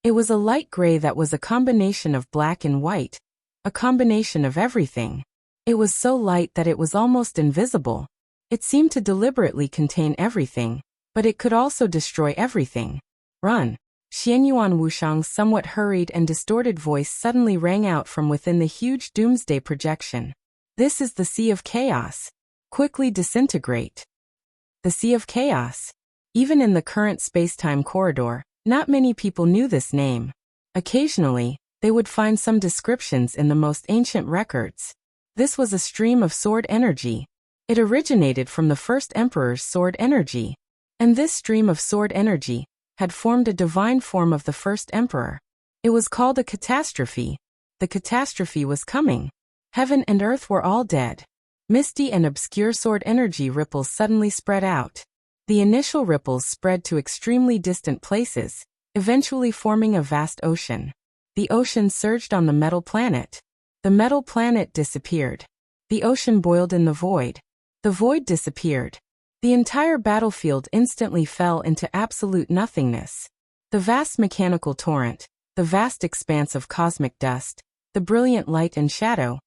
It was a light gray that was a combination of black and white, a combination of everything. It was so light that it was almost invisible. It seemed to deliberately contain everything, but it could also destroy everything. Run! Xianyuan Wushang's somewhat hurried and distorted voice suddenly rang out from within the huge doomsday projection. This is the Sea of Chaos. Quickly disintegrate. The Sea of Chaos. Even in the current space-time corridor, not many people knew this name. Occasionally, they would find some descriptions in the most ancient records. This was a stream of sword energy. It originated from the first emperor's sword energy. And this stream of sword energy had formed a divine form of the first emperor. It was called a catastrophe. The catastrophe was coming. Heaven and earth were all dead. Misty and obscure sword energy ripples suddenly spread out. The initial ripples spread to extremely distant places, eventually forming a vast ocean. The ocean surged on the metal planet. The metal planet disappeared. The ocean boiled in the void. The void disappeared. The entire battlefield instantly fell into absolute nothingness. The vast mechanical torrent, the vast expanse of cosmic dust, the brilliant light and shadow,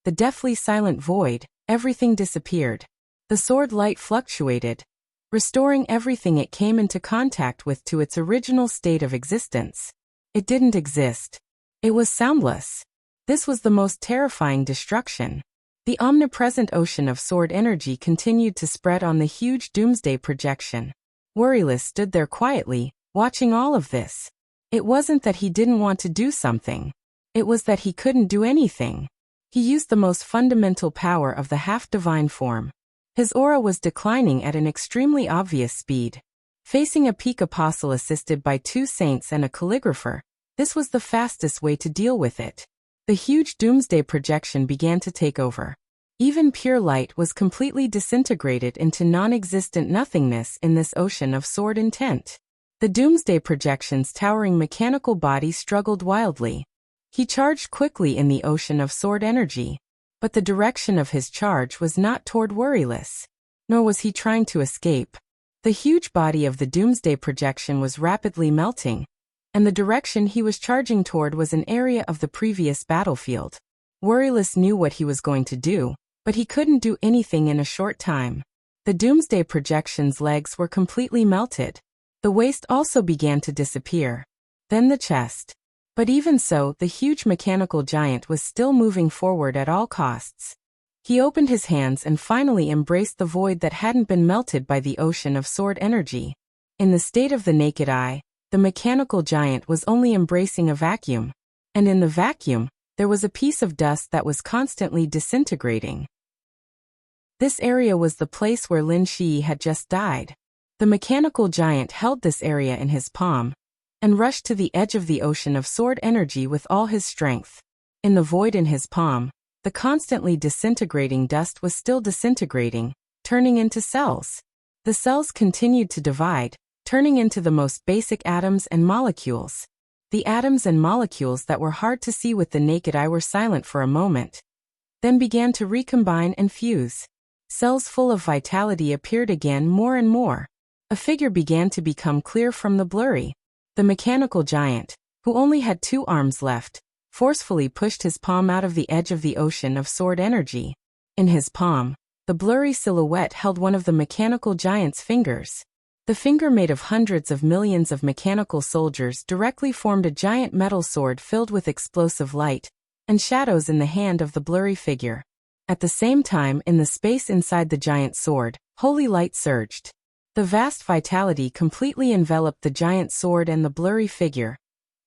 the deathly silent void, everything disappeared. The sword light fluctuated, restoring everything it came into contact with to its original state of existence. It didn't exist. It was soundless. This was the most terrifying destruction. The omnipresent ocean of sword energy continued to spread on the huge doomsday projection. Worryless stood there quietly, watching all of this. It wasn't that he didn't want to do something. It was that he couldn't do anything. He used the most fundamental power of the half-divine form. His aura was declining at an extremely obvious speed. Facing a peak apostle assisted by 2 saints and a calligrapher, this was the fastest way to deal with it. The huge doomsday projection began to take over. Even pure light was completely disintegrated into non-existent nothingness in this ocean of sword intent. The doomsday projection's towering mechanical body struggled wildly. He charged quickly in the ocean of sword energy. But the direction of his charge was not toward Worryless. Nor was he trying to escape. The huge body of the doomsday projection was rapidly melting, and the direction he was charging toward was an area of the previous battlefield. Worryless knew what he was going to do, but he couldn't do anything in a short time. The doomsday projection's legs were completely melted. The waist also began to disappear. Then the chest. But even so, the huge mechanical giant was still moving forward at all costs. He opened his hands and finally embraced the void that hadn't been melted by the ocean of sword energy. In the state of the naked eye, the mechanical giant was only embracing a vacuum. And in the vacuum, there was a piece of dust that was constantly disintegrating. This area was the place where Lin Shi had just died. The mechanical giant held this area in his palm and rushed to the edge of the ocean of sword energy with all his strength. In the void in his palm, the constantly disintegrating dust was still disintegrating, turning into cells. The cells continued to divide, turning into the most basic atoms and molecules. The atoms and molecules that were hard to see with the naked eye were silent for a moment, then began to recombine and fuse. Cells full of vitality appeared again more and more. A figure began to become clear from the blurry. The mechanical giant, who only had 2 arms left, forcefully pushed his palm out of the edge of the ocean of sword energy. In his palm, the blurry silhouette held one of the mechanical giant's fingers. The finger made of hundreds of millions of mechanical soldiers directly formed a giant metal sword filled with explosive light and shadows in the hand of the blurry figure. At the same time, in the space inside the giant sword, holy light surged. The vast vitality completely enveloped the giant sword and the blurry figure,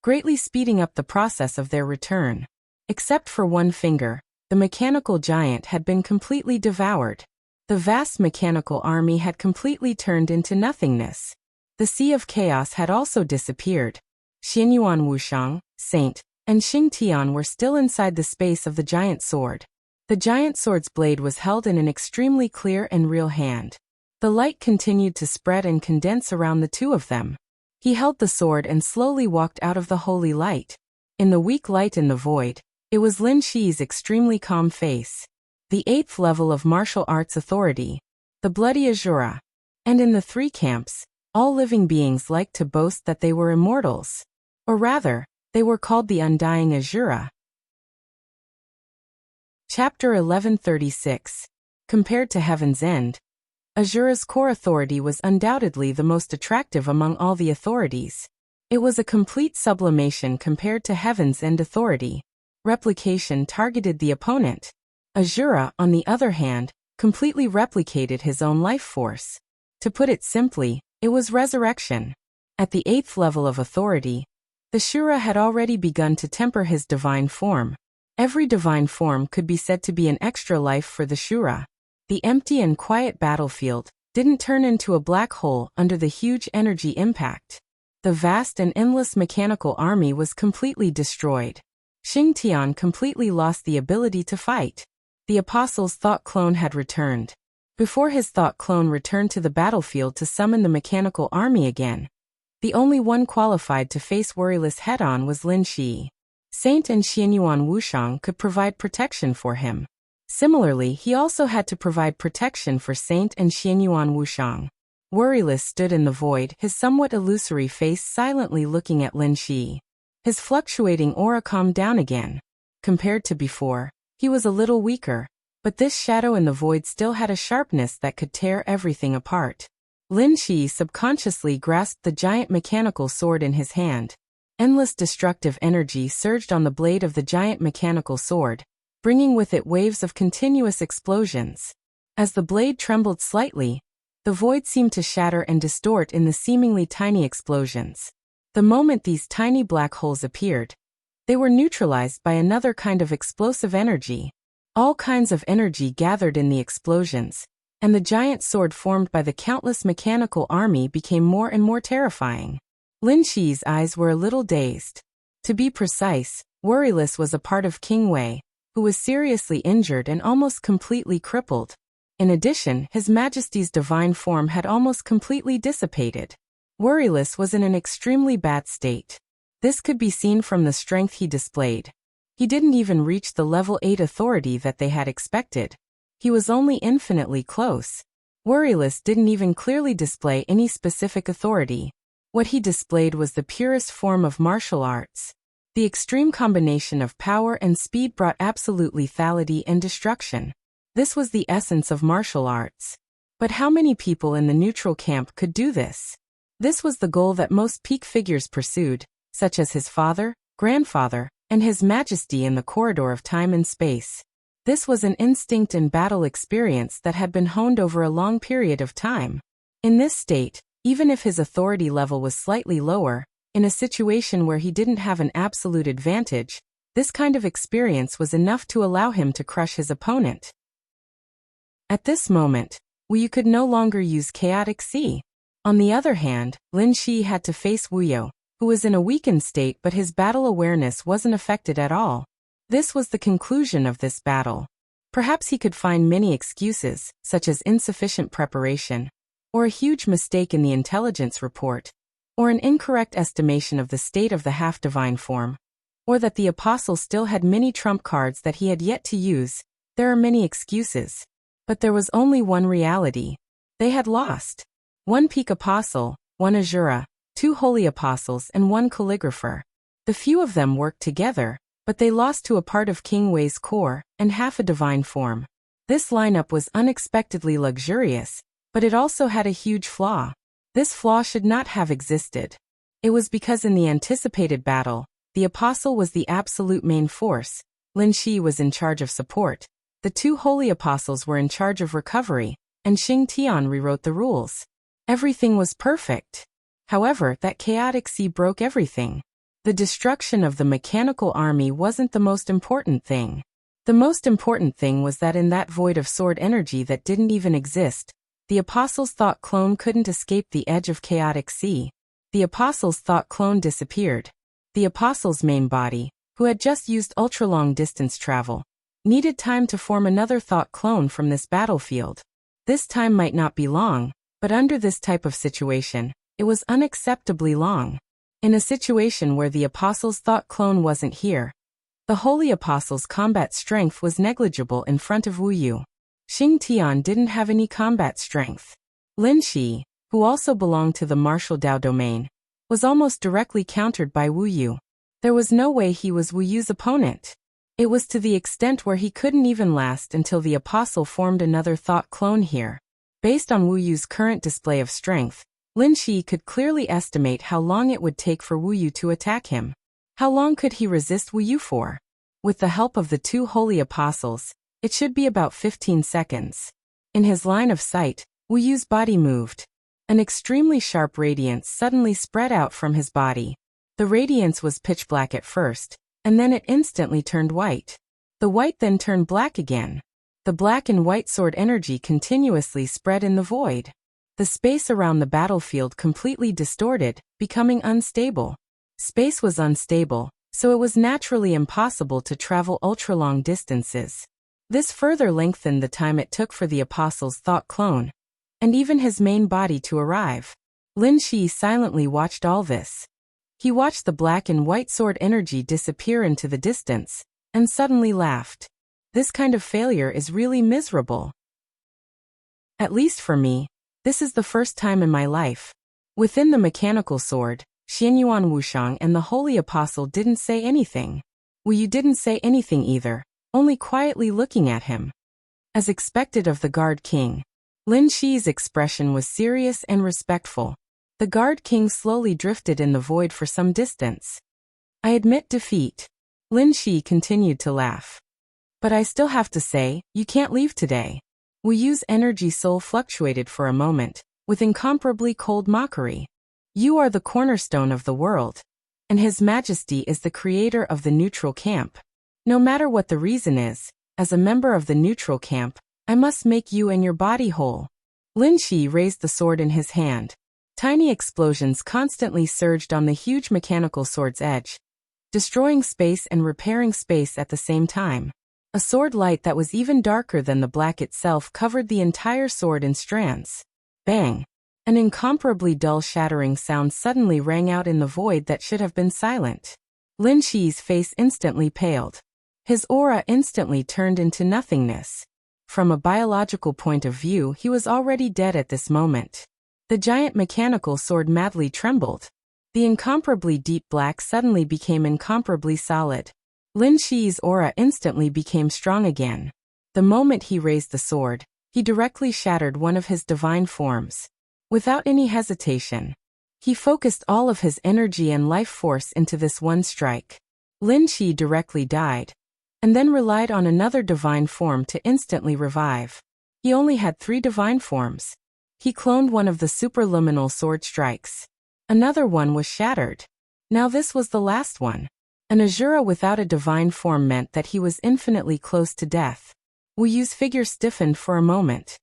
greatly speeding up the process of their return. Except for one finger, the mechanical giant had been completely devoured. The vast mechanical army had completely turned into nothingness. The Sea of Chaos had also disappeared. Xianyuan Wuxiang, Saint, and Xing Tian were still inside the space of the giant sword. The giant sword's blade was held in an extremely clear and real hand. The light continued to spread and condense around the two of them. He held the sword and slowly walked out of the holy light. In the weak light in the void, it was Lin Shi's extremely calm face. The 8th level of martial arts authority, the Bloody Azura. And in the 3 camps, all living beings liked to boast that they were immortals. Or rather, they were called the Undying Azura. Chapter 1136. Compared to Heaven's End, Azura's core authority was undoubtedly the most attractive among all the authorities. It was a complete sublimation compared to Heaven's End authority. Replication targeted the opponent. Azura, on the other hand, completely replicated his own life force. To put it simply, it was resurrection. At the 8th level of authority, The Shura had already begun to temper his divine form. Every divine form could be said to be an extra life for the Shura. The empty and quiet battlefield didn't turn into a black hole under the huge energy impact. The vast and endless mechanical army was completely destroyed. Xing Tian completely lost the ability to fight. The Apostle's thought clone had returned. Before his thought clone returned to the battlefield to summon the mechanical army again, the only one qualified to face worryless head-on was Lin Shi. Saint and Xianyuan Wushang could provide protection for him. Similarly, he also had to provide protection for Saint and Xianyuan Wushang. Worryless stood in the void, his somewhat illusory face silently looking at Lin Shi. His fluctuating aura calmed down again. Compared to before, he was a little weaker, but this shadow in the void still had a sharpness that could tear everything apart. Lin Shi subconsciously grasped the giant mechanical sword in his hand. Endless destructive energy surged on the blade of the giant mechanical sword, bringing with it waves of continuous explosions. As the blade trembled slightly, the void seemed to shatter and distort in the seemingly tiny explosions. The moment these tiny black holes appeared, they were neutralized by another kind of explosive energy. All kinds of energy gathered in the explosions, and the giant sword formed by the countless mechanical army became more and more terrifying. Lin Shi's eyes were a little dazed. To be precise, Worryless was a part of King Wei, who was seriously injured and almost completely crippled. In addition, His Majesty's divine form had almost completely dissipated. Worryless was in an extremely bad state. This could be seen from the strength he displayed. He didn't even reach the level 8 authority that they had expected. He was only infinitely close. Worryless didn't even clearly display any specific authority. What he displayed was the purest form of martial arts. The extreme combination of power and speed brought absolute lethality and destruction. This was the essence of martial arts. But how many people in the neutral camp could do this? This was the goal that most peak figures pursued, such as his father, grandfather, and His Majesty in the corridor of time and space. This was an instinct and battle experience that had been honed over a long period of time. In this state, even if his authority level was slightly lower, in a situation where he didn't have an absolute advantage, this kind of experience was enough to allow him to crush his opponent. At this moment, Wu could no longer use Chaotic Sea. On the other hand, Lin Shi had to face Wu, who was in a weakened state, but his battle awareness wasn't affected at all. This was the conclusion of this battle. Perhaps he could find many excuses, such as insufficient preparation, or a huge mistake in the intelligence report, or an incorrect estimation of the state of the half-divine form, or that the apostle still had many trump cards that he had yet to use. There are many excuses. But there was only one reality. They had lost. One peak apostle, one Azura, 2 holy apostles and 1 calligrapher. The few of them worked together, but they lost to a part of King Wei's core and half a divine form. This lineup was unexpectedly luxurious, but it also had a huge flaw. This flaw should not have existed. It was because in the anticipated battle, the apostle was the absolute main force, Lin Shi was in charge of support, the 2 holy apostles were in charge of recovery, and Xing Tian rewrote the rules. Everything was perfect. However, that chaotic sea broke everything. The destruction of the mechanical army wasn't the most important thing. The most important thing was that in that void of sword energy that didn't even exist, the apostle's thought clone couldn't escape the edge of chaotic sea. The apostle's thought clone disappeared. The apostle's main body, who had just used ultra-long distance travel, needed time to form another thought clone from this battlefield. This time might not be long, but under this type of situation, it was unacceptably long. In a situation where the apostle's thought clone wasn't here, the holy apostle's combat strength was negligible in front of Wu Yu. Xing Tian didn't have any combat strength. Lin Shi, who also belonged to the martial Dao domain, was almost directly countered by Wu Yu. There was no way he was Wu Yu's opponent. It was to the extent where he couldn't even last until the apostle formed another thought clone here. Based on Wu Yu's current display of strength, Lin Shi could clearly estimate how long it would take for Wu Yu to attack him. How long could he resist Wu Yu for? With the help of the 2 holy apostles, it should be about 15 seconds. In his line of sight, Wu Yu's body moved. An extremely sharp radiance suddenly spread out from his body. The The radiance was pitch black at first, and then it instantly turned white. The white then turned black again. The black and white sword energy continuously spread in the void. The space around the battlefield completely distorted, becoming unstable. Space was unstable, so it was naturally impossible to travel ultra-long distances. This further lengthened the time it took for the Apostle's thought clone, and even his main body to arrive. Lin Shi silently watched all this. He watched the black and white sword energy disappear into the distance, and suddenly laughed. This kind of failure is really miserable. At least for me, this is the first time in my life. Within the mechanical sword, Xianyuan Wuxiang and the Holy Apostle didn't say anything. Wu Yu didn't say anything either, only quietly looking at him. As expected of the Guard King, Lin Shi's expression was serious and respectful. The Guard King slowly drifted in the void for some distance. I admit defeat. Lin Shi continued to laugh. But I still have to say, you can't leave today. Wu Yu's energy soul fluctuated for a moment, with incomparably cold mockery. You are the cornerstone of the world, and His Majesty is the creator of the neutral camp. No matter what the reason is, as a member of the neutral camp, I must make you and your body whole. Lin Shi raised the sword in his hand. Tiny explosions constantly surged on the huge mechanical sword's edge, destroying space and repairing space at the same time. A sword light that was even darker than the black itself covered the entire sword in strands. Bang! An incomparably dull shattering sound suddenly rang out in the void that should have been silent. Lin Shi's face instantly paled. His aura instantly turned into nothingness. From a biological point of view, he was already dead at this moment. The giant mechanical sword madly trembled. The incomparably deep black suddenly became incomparably solid. Lin Shi's aura instantly became strong again. The moment he raised the sword, he directly shattered one of his divine forms. Without any hesitation, he focused all of his energy and life force into this one strike. Lin Shi directly died, and then relied on another divine form to instantly revive. He only had 3 divine forms. He cloned one of the superluminal sword strikes. Another one was shattered. Now this was the last one. An Azura without a divine form meant that he was infinitely close to death. Wu Yu's figure stiffened for a moment.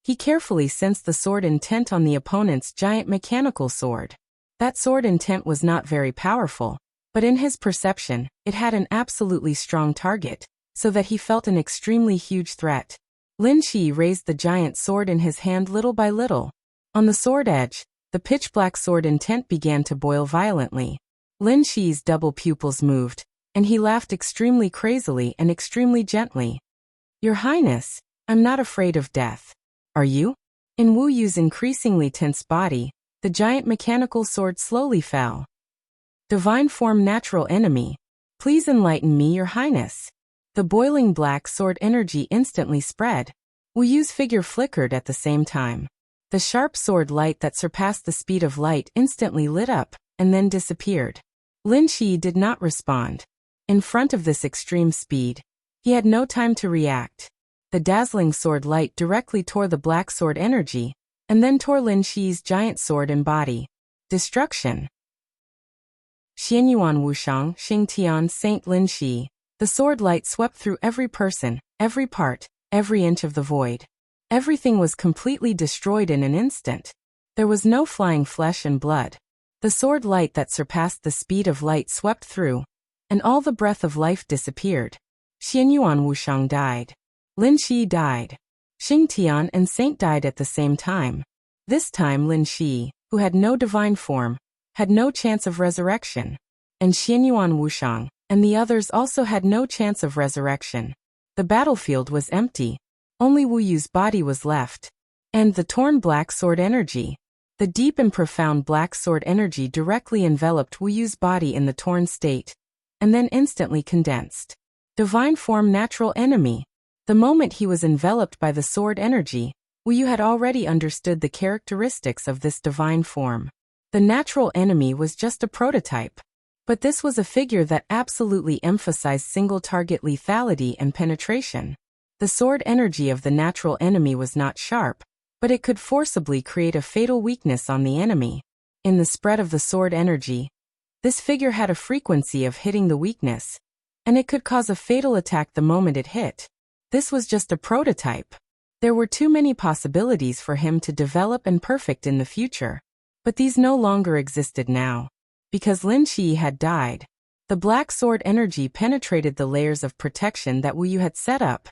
He carefully sensed the sword intent on the opponent's giant mechanical sword. That sword intent was not very powerful, but in his perception, it had an absolutely strong target, so that he felt an extremely huge threat. Lin Shi raised the giant sword in his hand little by little. On the sword edge, the pitch-black sword intent began to boil violently. Lin Shi's double pupils moved, and he laughed extremely crazily and extremely gently. Your Highness, I'm not afraid of death. Are you? In Wu Yu's increasingly tense body, the giant mechanical sword slowly fell. Divine form natural enemy. Please enlighten me, Your Highness. The boiling black sword energy instantly spread. Wu Yu's figure flickered at the same time. The sharp sword light that surpassed the speed of light instantly lit up, and then disappeared. Lin Shi did not respond. In front of this extreme speed, he had no time to react. The dazzling sword light directly tore the black sword energy, and then tore Lin Shi's giant sword and body. Destruction. Xianyuan Wuxiang, Xingtian, Saint Lin Shi. The sword light swept through every person, every part, every inch of the void. Everything was completely destroyed in an instant. There was no flying flesh and blood. The sword light that surpassed the speed of light swept through, and all the breath of life disappeared. Xianyuan Wuxiang died. Lin Shi died. Xingtian and Saint died at the same time. This time Lin Shi, who had no divine form, had no chance of resurrection. And Xianyuan Wuxiang, and the others also had no chance of resurrection. The battlefield was empty. Only Wu Yu's body was left. And the torn black sword energy. The deep and profound black sword energy directly enveloped Wu Yu's body in the torn state, and then instantly condensed. Divine form natural enemy. The moment he was enveloped by the sword energy, Wu Yu had already understood the characteristics of this divine form. The natural enemy was just a prototype. But this was a figure that absolutely emphasized single-target lethality and penetration. The sword energy of the natural enemy was not sharp, but it could forcibly create a fatal weakness on the enemy. In the spread of the sword energy, This figure had a frequency of hitting the weakness, and it could cause a fatal attack the moment it hit. This was just a prototype. There were too many possibilities for him to develop and perfect in the future. But these no longer existed now. Because Lin Shi had died, the black sword energy penetrated the layers of protection that Wu Yu had set up,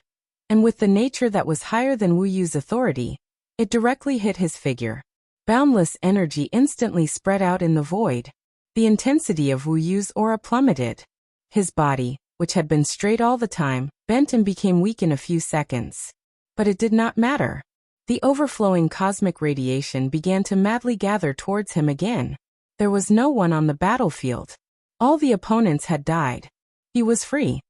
and with the nature that was higher than Wu Yu's authority, it directly hit his figure. Boundless energy instantly spread out in the void. The intensity of Wu Yu's aura plummeted. His body, which had been straight all the time, bent and became weak in a few seconds. But it did not matter. The overflowing cosmic radiation began to madly gather towards him again. There was no one on the battlefield. All the opponents had died. He was free.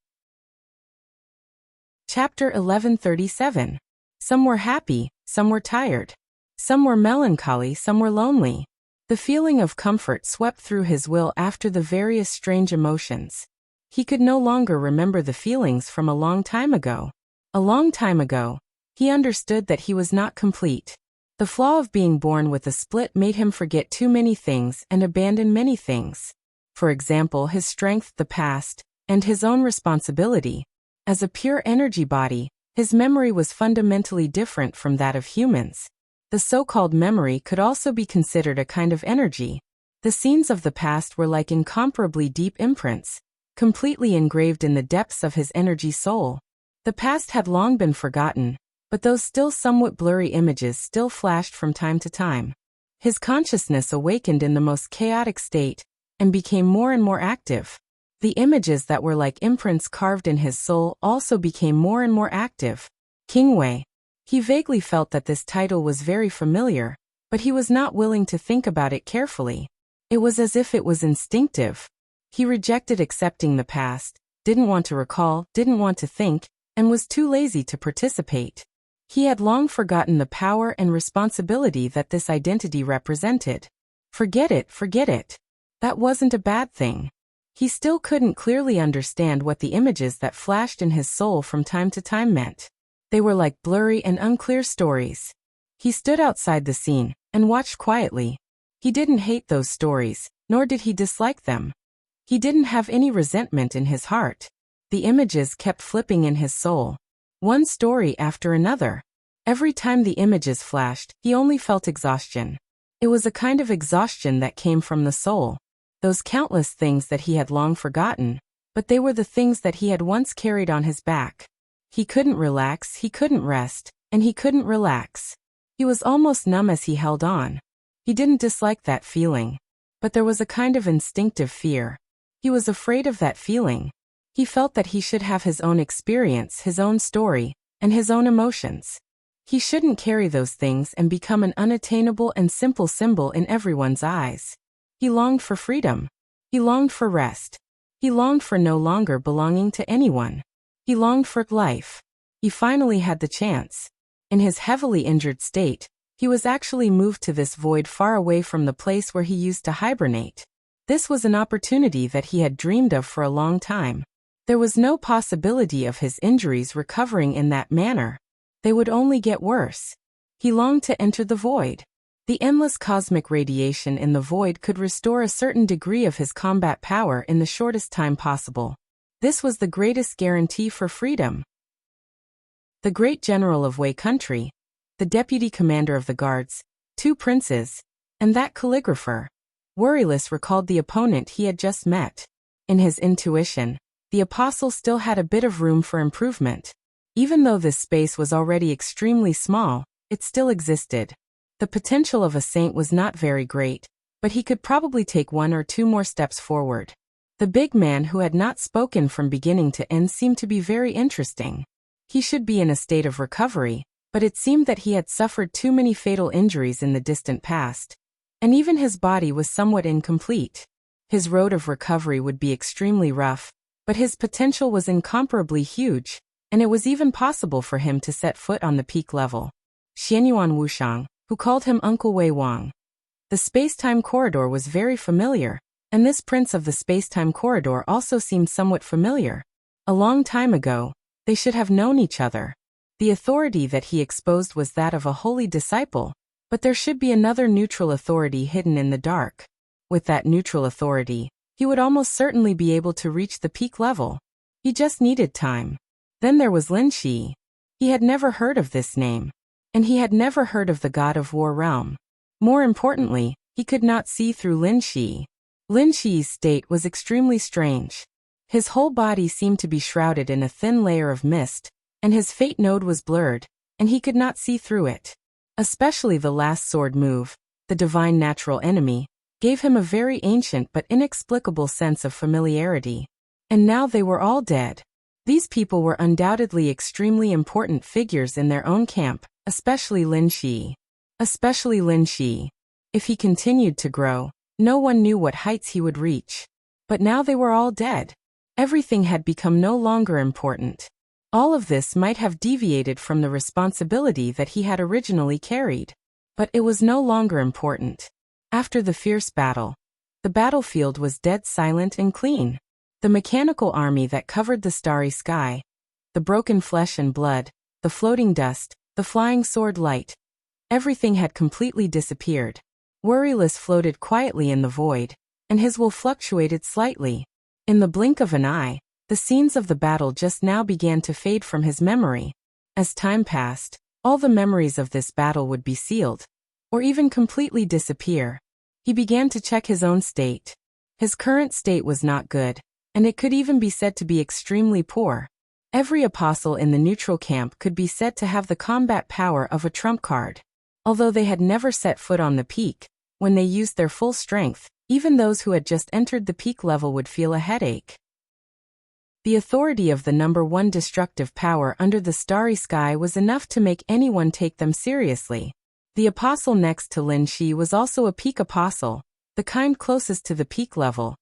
Chapter 1137. Some were happy, some were tired. Some were melancholy, some were lonely. The feeling of comfort swept through his will after the various strange emotions. He could no longer remember the feelings from a long time ago. A long time ago, he understood that he was not complete. The flaw of being born with a split made him forget too many things and abandon many things. For example, his strength, the past, and his own responsibility. As a pure energy body, his memory was fundamentally different from that of humans. The so-called memory could also be considered a kind of energy. The scenes of the past were like incomparably deep imprints, completely engraved in the depths of his energy soul. The past had long been forgotten, but those still somewhat blurry images still flashed from time to time. His consciousness awakened in the most chaotic state, and became more and more active. The images that were like imprints carved in his soul also became more and more active. King Wei. He vaguely felt that this title was very familiar, but he was not willing to think about it carefully. It was as if it was instinctive. He rejected accepting the past, didn't want to recall, didn't want to think, and was too lazy to participate. He had long forgotten the power and responsibility that this identity represented. Forget it, forget it. That wasn't a bad thing. He still couldn't clearly understand what the images that flashed in his soul from time to time meant. They were like blurry and unclear stories. He stood outside the scene and watched quietly. He didn't hate those stories, nor did he dislike them. He didn't have any resentment in his heart. The images kept flipping in his soul. One story after another. Every time the images flashed, he only felt exhaustion. It was a kind of exhaustion that came from the soul. Those countless things that he had long forgotten, but they were the things that he had once carried on his back. He couldn't relax, he couldn't rest, and he couldn't relax. He was almost numb as he held on. He didn't dislike that feeling, but there was a kind of instinctive fear. He was afraid of that feeling. He felt that he should have his own experience, his own story, and his own emotions. He shouldn't carry those things and become an unattainable and simple symbol in everyone's eyes. He longed for freedom. He longed for rest. He longed for no longer belonging to anyone. He longed for life. He finally had the chance. In his heavily injured state, he was actually moved to this void far away from the place where he used to hibernate. This was an opportunity that he had dreamed of for a long time. There was no possibility of his injuries recovering in that manner. They would only get worse. He longed to enter the void. The endless cosmic radiation in the void could restore a certain degree of his combat power in the shortest time possible. This was the greatest guarantee for freedom. The great general of Wei country, the deputy commander of the guards, 2 princes, and that calligrapher. Worryless recalled the opponent he had just met. In his intuition, the apostle still had a bit of room for improvement. Even though this space was already extremely small, it still existed. The potential of a saint was not very great, but he could probably take 1 or 2 more steps forward. The big man who had not spoken from beginning to end seemed to be very interesting. He should be in a state of recovery, but it seemed that he had suffered too many fatal injuries in the distant past, and even his body was somewhat incomplete. His road of recovery would be extremely rough, but his potential was incomparably huge, and it was even possible for him to set foot on the peak level. Xianyuan Wushang, who called him Uncle Wei Wang. The space-time corridor was very familiar, and this prince of the space-time corridor also seemed somewhat familiar. A long time ago, they should have known each other. The authority that he exposed was that of a holy disciple, but there should be another neutral authority hidden in the dark. With that neutral authority, He would almost certainly be able to reach the peak level. He just needed time. Then there was Lin Shi. He had never heard of this name. And he had never heard of the god of war realm. More importantly, he could not see through Lin Shi. Lin Shi's state was extremely strange. His whole body seemed to be shrouded in a thin layer of mist, and his fate node was blurred, and he could not see through it. Especially the last sword move, the divine natural enemy, gave him a very ancient but inexplicable sense of familiarity. And now they were all dead. These people were undoubtedly extremely important figures in their own camp, especially Lin Shi. Especially Lin Shi. If he continued to grow, no one knew what heights he would reach. But now they were all dead. Everything had become no longer important. All of this might have deviated from the responsibility that he had originally carried. But it was no longer important. After the fierce battle, the battlefield was dead silent and clean. The mechanical army that covered the starry sky, the broken flesh and blood, the floating dust, the flying sword light, everything had completely disappeared. Worryless floated quietly in the void, and his will fluctuated slightly. In the blink of an eye, the scenes of the battle just now began to fade from his memory. As time passed, all the memories of this battle would be sealed, or even completely disappear. He began to check his own state. His current state was not good, and it could even be said to be extremely poor. Every apostle in the neutral camp could be said to have the combat power of a trump card. Although they had never set foot on the peak, when they used their full strength, even those who had just entered the peak level would feel a headache. The authority of the number one destructive power under the starry sky was enough to make anyone take them seriously. The apostle next to Lin Shi was also a peak apostle, the kind closest to the peak level,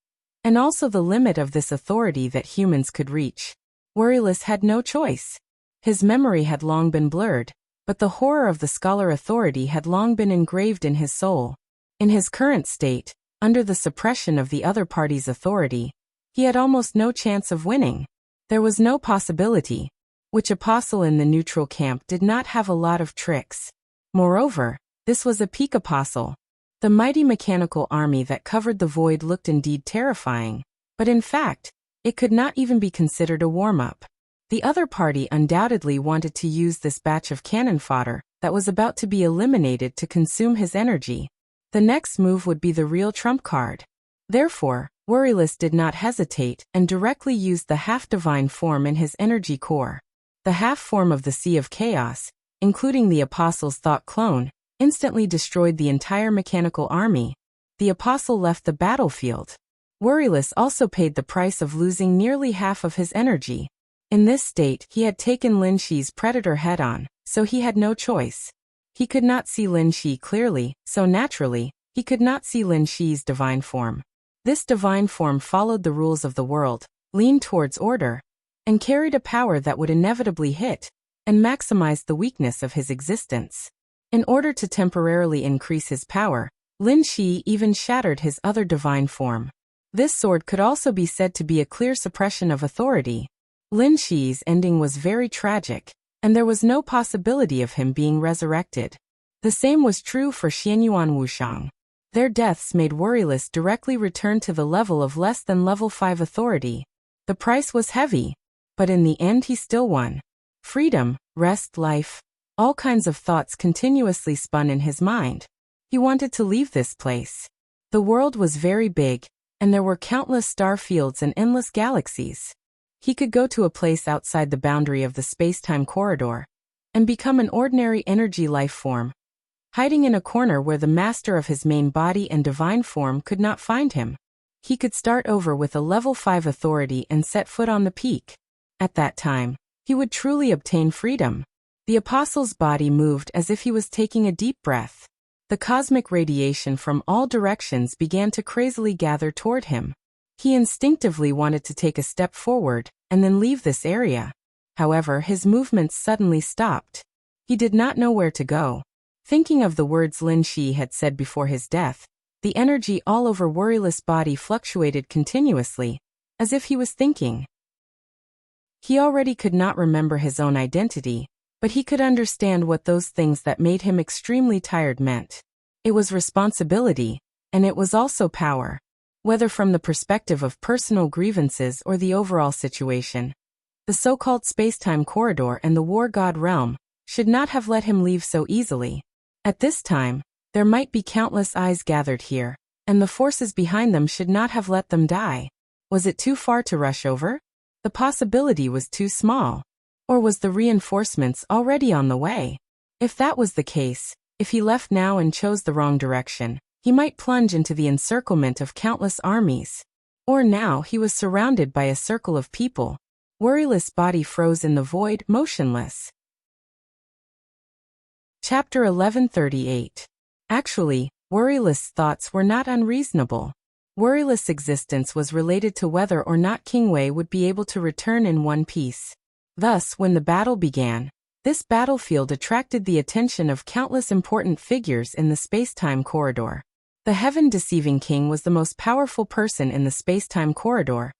and also the limit of this authority that humans could reach. Worryless had no choice. His memory had long been blurred, but the horror of the scholar authority had long been engraved in his soul. In his current state, under the suppression of the other party's authority, he had almost no chance of winning. There was no possibility. Which apostle in the neutral camp did not have a lot of tricks? Moreover, this was a peak apostle. The mighty mechanical army that covered the void looked indeed terrifying, but in fact, it could not even be considered a warm-up. The other party undoubtedly wanted to use this batch of cannon fodder that was about to be eliminated to consume his energy. The next move would be the real trump card. Therefore, Worryless did not hesitate and directly used the half-divine form in his energy core. The half-form of the Sea of Chaos, including the Apostle's thought clone, instantly destroyed the entire mechanical army. The Apostle left the battlefield. Worryless also paid the price of losing nearly half of his energy. In this state, he had taken Lin Shi's predator head-on, so he had no choice. He could not see Lin Shi clearly, so naturally, he could not see Lin Shi's divine form. This divine form followed the rules of the world, leaned towards order, and carried a power that would inevitably hit and maximize the weakness of his existence. In order to temporarily increase his power, Lin Shi even shattered his other divine form. This sword could also be said to be a clear suppression of authority. Lin Shi's ending was very tragic, and there was no possibility of him being resurrected. The same was true for Xianyuan Wuxiang. Their deaths made Worryless directly return to the level of less than level 5 authority. The price was heavy, but in the end he still won. Freedom, rest, life, all kinds of thoughts continuously spun in his mind. He wanted to leave this place. The world was very big, and there were countless star fields and endless galaxies. He could go to a place outside the boundary of the space-time corridor and become an ordinary energy life form, hiding in a corner where the master of his main body and divine form could not find him. He could start over with a level 5 authority and set foot on the peak. At that time, he would truly obtain freedom. The apostle's body moved as if he was taking a deep breath. The cosmic radiation from all directions began to crazily gather toward him. He instinctively wanted to take a step forward and then leave this area. However, his movements suddenly stopped. He did not know where to go. Thinking of the words Lin Shi had said before his death, the energy all over Worryless' body fluctuated continuously, as if he was thinking. He already could not remember his own identity, but he could understand what those things that made him extremely tired meant. It was responsibility, and it was also power. whether from the perspective of personal grievances or the overall situation. The so-called space-time corridor and the war god realm should not have let him leave so easily. At this time, there might be countless eyes gathered here, and the forces behind them should not have let them die. Was it too far to rush over? The possibility was too small. Or was the reinforcements already on the way? If that was the case, if he left now and chose the wrong direction, he might plunge into the encirclement of countless armies. Or now he was surrounded by a circle of people. Worryless body froze in the void, motionless. Chapter 1138. Actually, Worryless thoughts were not unreasonable. Worryless existence was related to whether or not Kingwei would be able to return in one piece. Thus, when the battle began, this battlefield attracted the attention of countless important figures in the space-time corridor. The heaven-deceiving king was the most powerful person in the space-time corridor,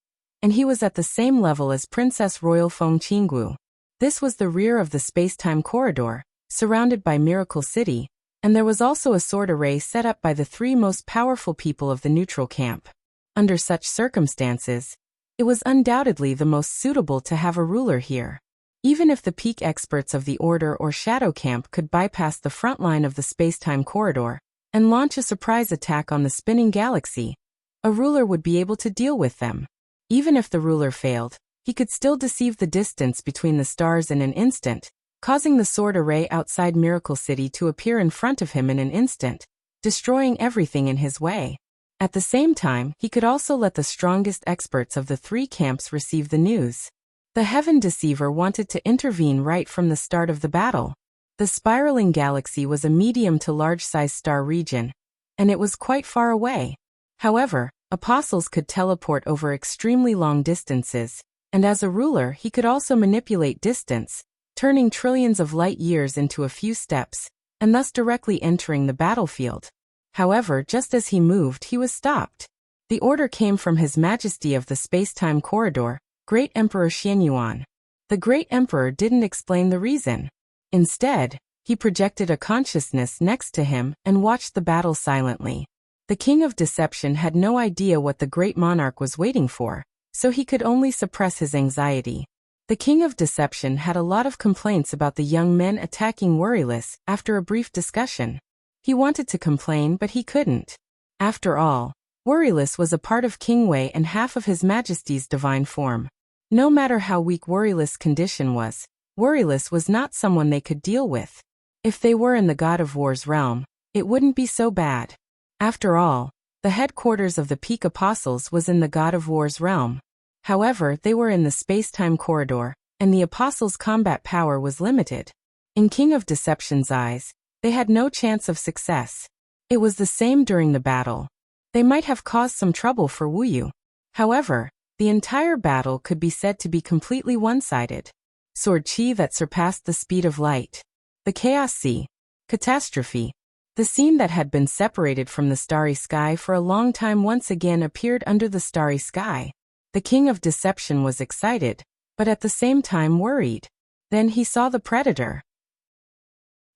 and he was at the same level as Princess Royal Feng Qinggu. This was the rear of the space-time corridor, surrounded by Miracle City, and there was also a sword array set up by the three most powerful people of the neutral camp. Under such circumstances, it was undoubtedly the most suitable to have a ruler here. Even if the peak experts of the Order or Shadow Camp could bypass the front line of the space-time corridor and launch a surprise attack on the spinning galaxy, a ruler would be able to deal with them. Even if the ruler failed, he could still deceive the distance between the stars in an instant, causing the sword array outside Miracle City to appear in front of him in an instant, destroying everything in his way. At the same time, he could also let the strongest experts of the three camps receive the news. The Heaven Deceiver wanted to intervene right from the start of the battle. The spiraling galaxy was a medium to large-sized star region, and it was quite far away. However, apostles could teleport over extremely long distances, and as a ruler he could also manipulate distance, turning trillions of light years into a few steps, and thus directly entering the battlefield. However, just as he moved, he was stopped. The order came from His Majesty of the Space-Time Corridor, Great Emperor Xianyuan. The Great Emperor didn't explain the reason. Instead, he projected a consciousness next to him and watched the battle silently. The King of Deception had no idea what the Great Monarch was waiting for, so he could only suppress his anxiety. The King of Deception had a lot of complaints about the young men attacking Worryless after a brief discussion. He wanted to complain, but he couldn't. After all, Worryless was a part of Kingwei and half of His Majesty's divine form. No matter how weak Worryless' condition was, Worryless was not someone they could deal with. If they were in the God of War's realm, it wouldn't be so bad. After all, the headquarters of the Peak Apostles was in the God of War's realm. However, they were in the space-time corridor, and the Apostles' combat power was limited. In King of Deception's eyes, they had no chance of success. It was the same during the battle. They might have caused some trouble for Wuyu. However, the entire battle could be said to be completely one-sided. Sword chi that surpassed the speed of light. The Chaos Sea. Catastrophe. The scene that had been separated from the starry sky for a long time once again appeared under the starry sky. The King of Deception was excited, but at the same time worried. Then he saw the predator.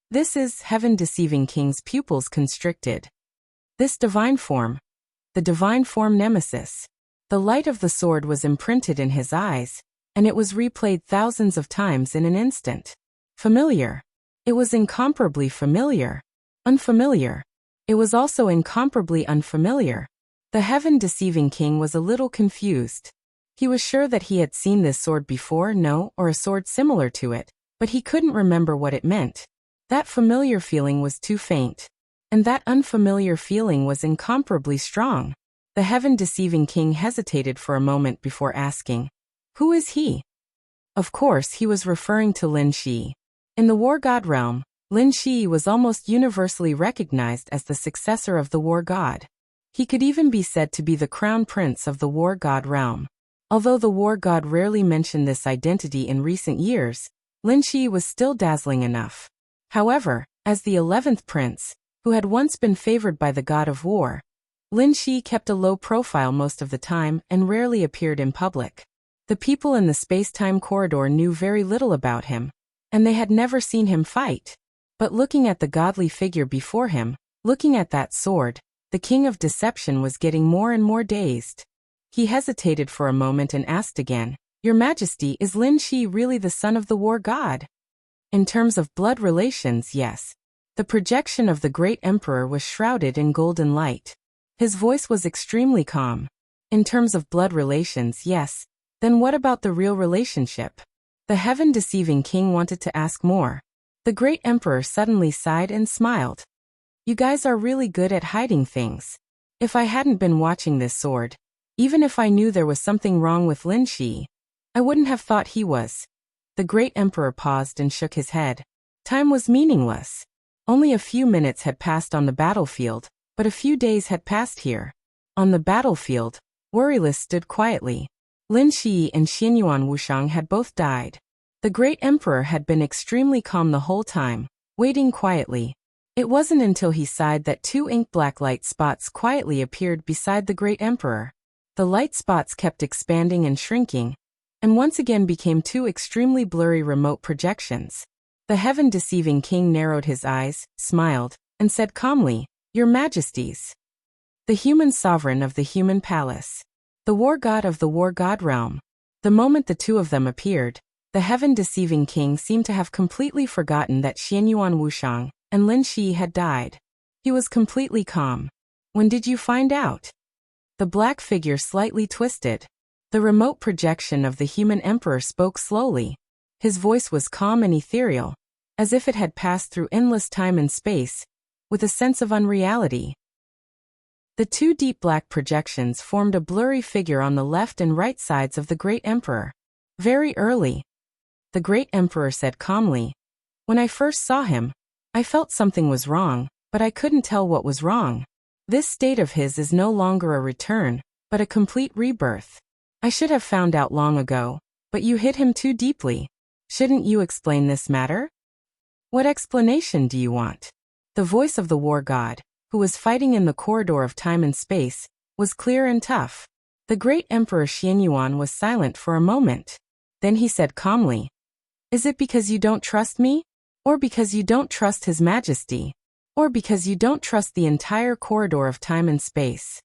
This is Heaven-Deceiving King's pupils constricted. This divine form. The divine form Nemesis. The light of the sword was imprinted in his eyes, and it was replayed thousands of times in an instant. Familiar. It was incomparably familiar. Unfamiliar. It was also incomparably unfamiliar. The Heaven-Deceiving King was a little confused. He was sure that he had seen this sword before, or a sword similar to it, but he couldn't remember what it meant. That familiar feeling was too faint. And that unfamiliar feeling was incomparably strong. The Heaven-Deceiving King hesitated for a moment before asking, "Who is he?" Of course, he was referring to Lin Shi. In the War God realm, Lin Shi was almost universally recognized as the successor of the War God. He could even be said to be the crown prince of the War God realm. Although the War God rarely mentioned this identity in recent years, Lin Shi was still dazzling enough. However, as the 11th prince, who had once been favored by the God of War, Lin Shi kept a low profile most of the time and rarely appeared in public. The people in the space-time corridor knew very little about him, and they had never seen him fight. But looking at the godly figure before him, looking at that sword, The king of deception was getting more and more dazed. He hesitated for a moment and asked again, "Your Majesty, is Lin Shi really the son of the war god?" In terms of blood relations, yes. The projection of the great emperor was shrouded in golden light. His voice was extremely calm. In terms of blood relations, yes. Then what about the real relationship? The heaven-deceiving king wanted to ask more. The great emperor suddenly sighed and smiled. "You guys are really good at hiding things. If I hadn't been watching this sword, even if I knew there was something wrong with Lin Shi, I wouldn't have thought he was." The great emperor paused and shook his head. Time was meaningless. Only a few minutes had passed on the battlefield, but a few days had passed here. On the battlefield, worryless stood quietly. Lin Shi and Xianyuan Wuxiang had both died. The great emperor had been extremely calm the whole time, waiting quietly. It wasn't until he sighed that two ink-black light spots quietly appeared beside the great emperor. The light spots kept expanding and shrinking, and once again became two extremely blurry remote projections. The heaven-deceiving king narrowed his eyes, smiled, and said calmly, "Your Majesties." The human sovereign of the human palace. The war god of the war god realm. The moment the two of them appeared, the heaven-deceiving king seemed to have completely forgotten that Xianyuan Wuxiang and Lin Shi had died. He was completely calm. "When did you find out?" The black figure slightly twisted. The remote projection of the human emperor spoke slowly. His voice was calm and ethereal, as if it had passed through endless time and space, with a sense of unreality. The two deep black projections formed a blurry figure on the left and right sides of the great emperor. Very early, the great emperor said calmly, "When I first saw him, I felt something was wrong, but I couldn't tell what was wrong. This state of his is no longer a return, but a complete rebirth. I should have found out long ago, but you hit him too deeply. Shouldn't you explain this matter?" "What explanation do you want?" The voice of the war god, who was fighting in the corridor of time and space, was clear and tough. The great emperor Xianyuan was silent for a moment. Then he said calmly, "Is it because you don't trust me? Or because you don't trust His Majesty? Or because you don't trust the entire corridor of time and space?"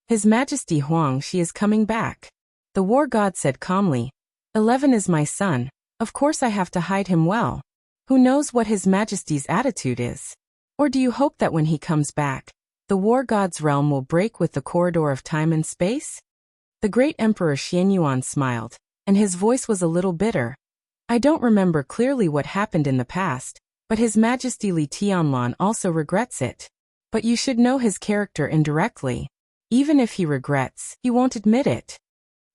"His Majesty Huang Shi is coming back." The war god said calmly, 11 is my son, of course I have to hide him well. Who knows what His Majesty's attitude is? Or do you hope that when he comes back, the war god's realm will break with the corridor of time and space?" The great emperor Xianyuan smiled, and his voice was a little bitter. "I don't remember clearly what happened in the past, but His Majesty Li Tianlan also regrets it. But you should know his character indirectly. Even if he regrets, he won't admit it."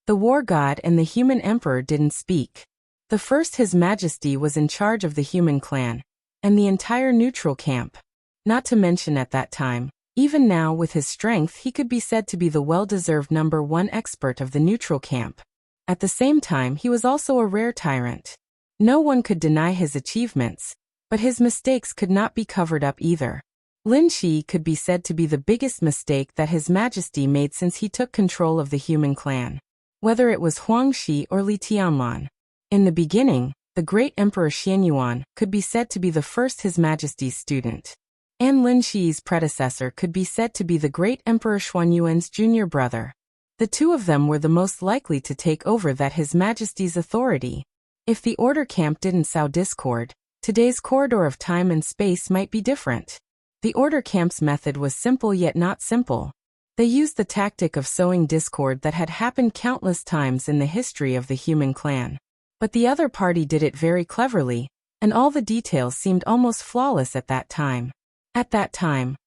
The war god and the human emperor didn't speak. The first His Majesty was in charge of the human clan, and the entire neutral camp. Not to mention at that time, even now with his strength he could be said to be the well-deserved #1 expert of the neutral camp. At the same time he was also a rare tyrant. No one could deny his achievements, but his mistakes could not be covered up either. Lin Shi could be said to be the biggest mistake that His Majesty made since he took control of the human clan. Whether it was Huang Shi or Li Tianlan. In the beginning, the great Emperor Xianyuan could be said to be the first His Majesty's student. And Lin Shi's predecessor could be said to be the great Emperor Xuanyuan's junior brother. The two of them were the most likely to take over that His Majesty's authority. If the Order Camp didn't sow discord, today's corridor of time and space might be different. The Order Camp's method was simple yet not simple. They used the tactic of sowing discord that had happened countless times in the history of the human clan. But the other party did it very cleverly, and all the details seemed almost flawless at that time. At that time,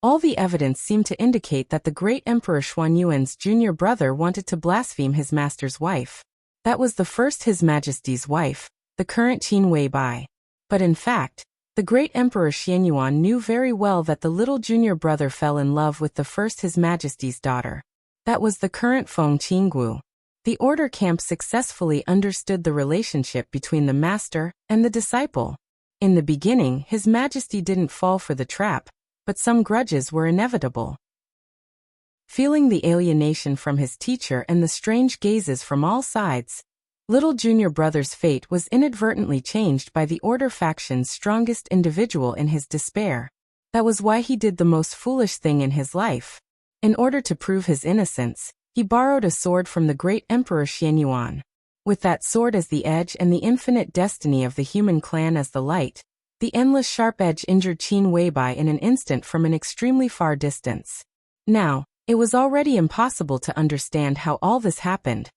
all the evidence seemed to indicate that the great Emperor Xuanyuan's junior brother wanted to blaspheme his master's wife. That was the first His Majesty's wife, the current Qin Weibai. But in fact, the great Emperor Xianyuan knew very well that the little junior brother fell in love with the first His Majesty's daughter. That was the current Feng Qinggu. The Order Camp successfully understood the relationship between the master and the disciple. In the beginning, His Majesty didn't fall for the trap, but some grudges were inevitable. Feeling the alienation from his teacher and the strange gazes from all sides, little junior brother's fate was inadvertently changed by the Order faction's strongest individual in his despair. That was why he did the most foolish thing in his life. In order to prove his innocence, he borrowed a sword from the great Emperor Xianyuan. With that sword as the edge and the infinite destiny of the human clan as the light, the endless sharp edge injured Qin Weibai in an instant from an extremely far distance. Now, it was already impossible to understand how all this happened,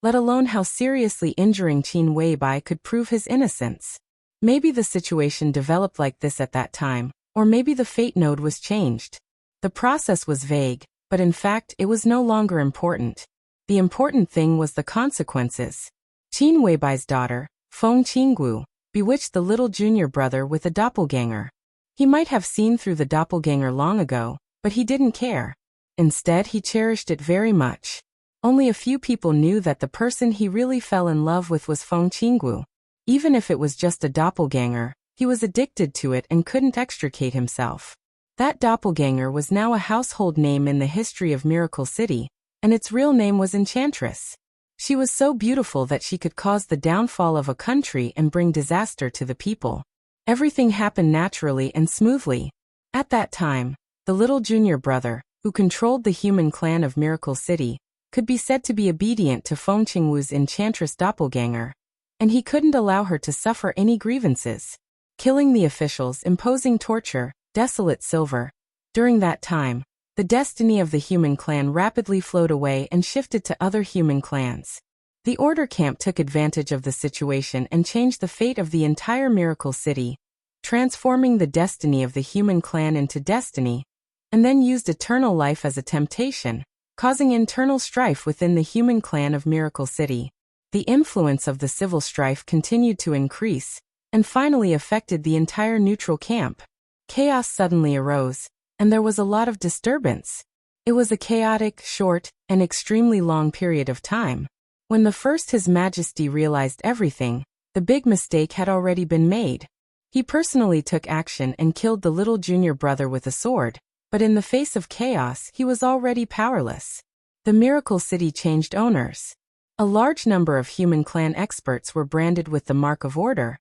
let alone how seriously injuring Qin Weibai could prove his innocence. Maybe the situation developed like this at that time, or maybe the fate node was changed. The process was vague, but in fact it was no longer important. The important thing was the consequences. Qin Weibai's daughter, Feng Qinggu, bewitched the little junior brother with a doppelganger. He might have seen through the doppelganger long ago, but he didn't care. Instead, he cherished it very much. Only a few people knew that the person he really fell in love with was Feng Qinggu. Even if it was just a doppelganger, he was addicted to it and couldn't extricate himself. That doppelganger was now a household name in the history of Miracle City, and its real name was Enchantress. She was so beautiful that she could cause the downfall of a country and bring disaster to the people. Everything happened naturally and smoothly. At that time, the little junior brother, who controlled the human clan of Miracle City, could be said to be obedient to Feng Qingwu's enchantress doppelganger, and he couldn't allow her to suffer any grievances. Killing the officials, imposing torture, desolate silver. During that time, the destiny of the human clan rapidly flowed away and shifted to other human clans. The Order Camp took advantage of the situation and changed the fate of the entire Miracle City, transforming the destiny of the human clan into destiny, and then used eternal life as a temptation, causing internal strife within the human clan of Miracle City. The influence of the civil strife continued to increase, and finally affected the entire neutral camp. Chaos suddenly arose, and there was a lot of disturbance. It was a chaotic, short, and extremely long period of time. When the first His Majesty realized everything, the big mistake had already been made. He personally took action and killed the little junior brother with a sword, but in the face of chaos he was already powerless. The Miracle City changed owners. A large number of human clan experts were branded with the Mark of Order,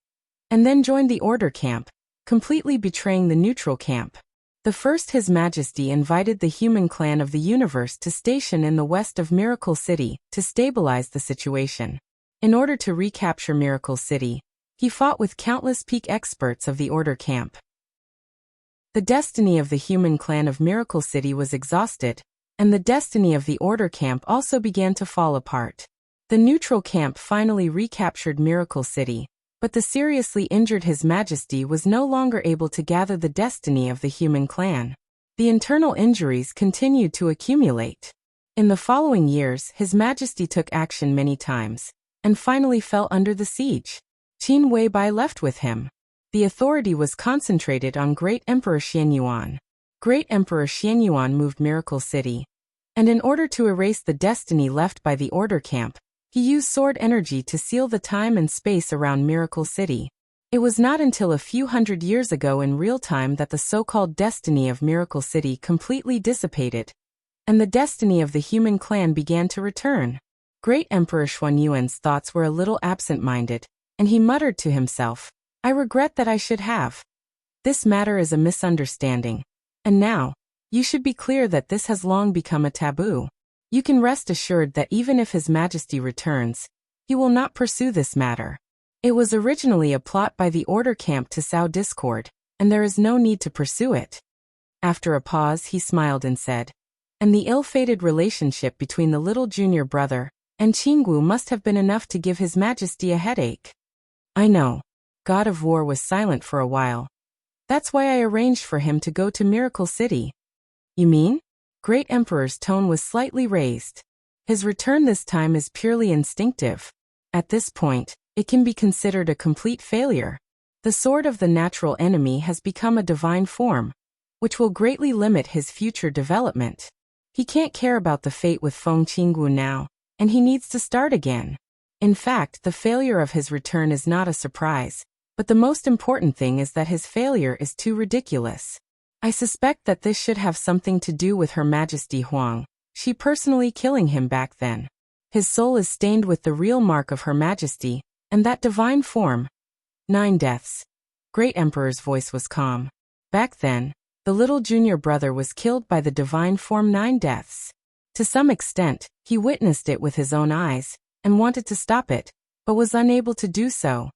and then joined the Order Camp, completely betraying the neutral camp. The first His Majesty invited the human clan of the universe to station in the west of Miracle City to stabilize the situation. In order to recapture Miracle City, he fought with countless peak experts of the Order Camp. The destiny of the human clan of Miracle City was exhausted, and the destiny of the Order Camp also began to fall apart. The neutral camp finally recaptured Miracle City, but the seriously injured His Majesty was no longer able to gather the destiny of the human clan. The internal injuries continued to accumulate. In the following years, His Majesty took action many times, and finally fell under the siege. Qin Weibai left with him. The authority was concentrated on Great Emperor Xianyuan. Great Emperor Xianyuan moved Miracle City, and in order to erase the destiny left by the Order Camp, he used sword energy to seal the time and space around Miracle City. It was not until a few hundred years ago in real time that the so-called destiny of Miracle City completely dissipated, and the destiny of the human clan began to return. Great Emperor Xuanyuan's thoughts were a little absent-minded, and he muttered to himself, "I regret that I should have. This matter is a misunderstanding. And now, you should be clear that this has long become a taboo. You can rest assured that even if His Majesty returns, he will not pursue this matter. It was originally a plot by the Order Camp to sow discord, and there is no need to pursue it." After a pause, he smiled and said, "And the ill-fated relationship between the little junior brother and Qinggu must have been enough to give His Majesty a headache." "I know." God of War was silent for a while. "That's why I arranged for him to go to Miracle City." "You mean?" Great Emperor's tone was slightly raised. "His return this time is purely instinctive. At this point, it can be considered a complete failure. The sword of the natural enemy has become a divine form, which will greatly limit his future development. He can't care about the fate with Feng Qinggu now, and he needs to start again. In fact, the failure of his return is not a surprise, but the most important thing is that his failure is too ridiculous. I suspect that this should have something to do with Her Majesty Huang, she personally killing him back then. His soul is stained with the real mark of Her Majesty, and that divine form. 9 deaths. Great Emperor's voice was calm. Back then, the little junior brother was killed by the divine form 9 deaths. To some extent, he witnessed it with his own eyes, and wanted to stop it, but was unable to do so.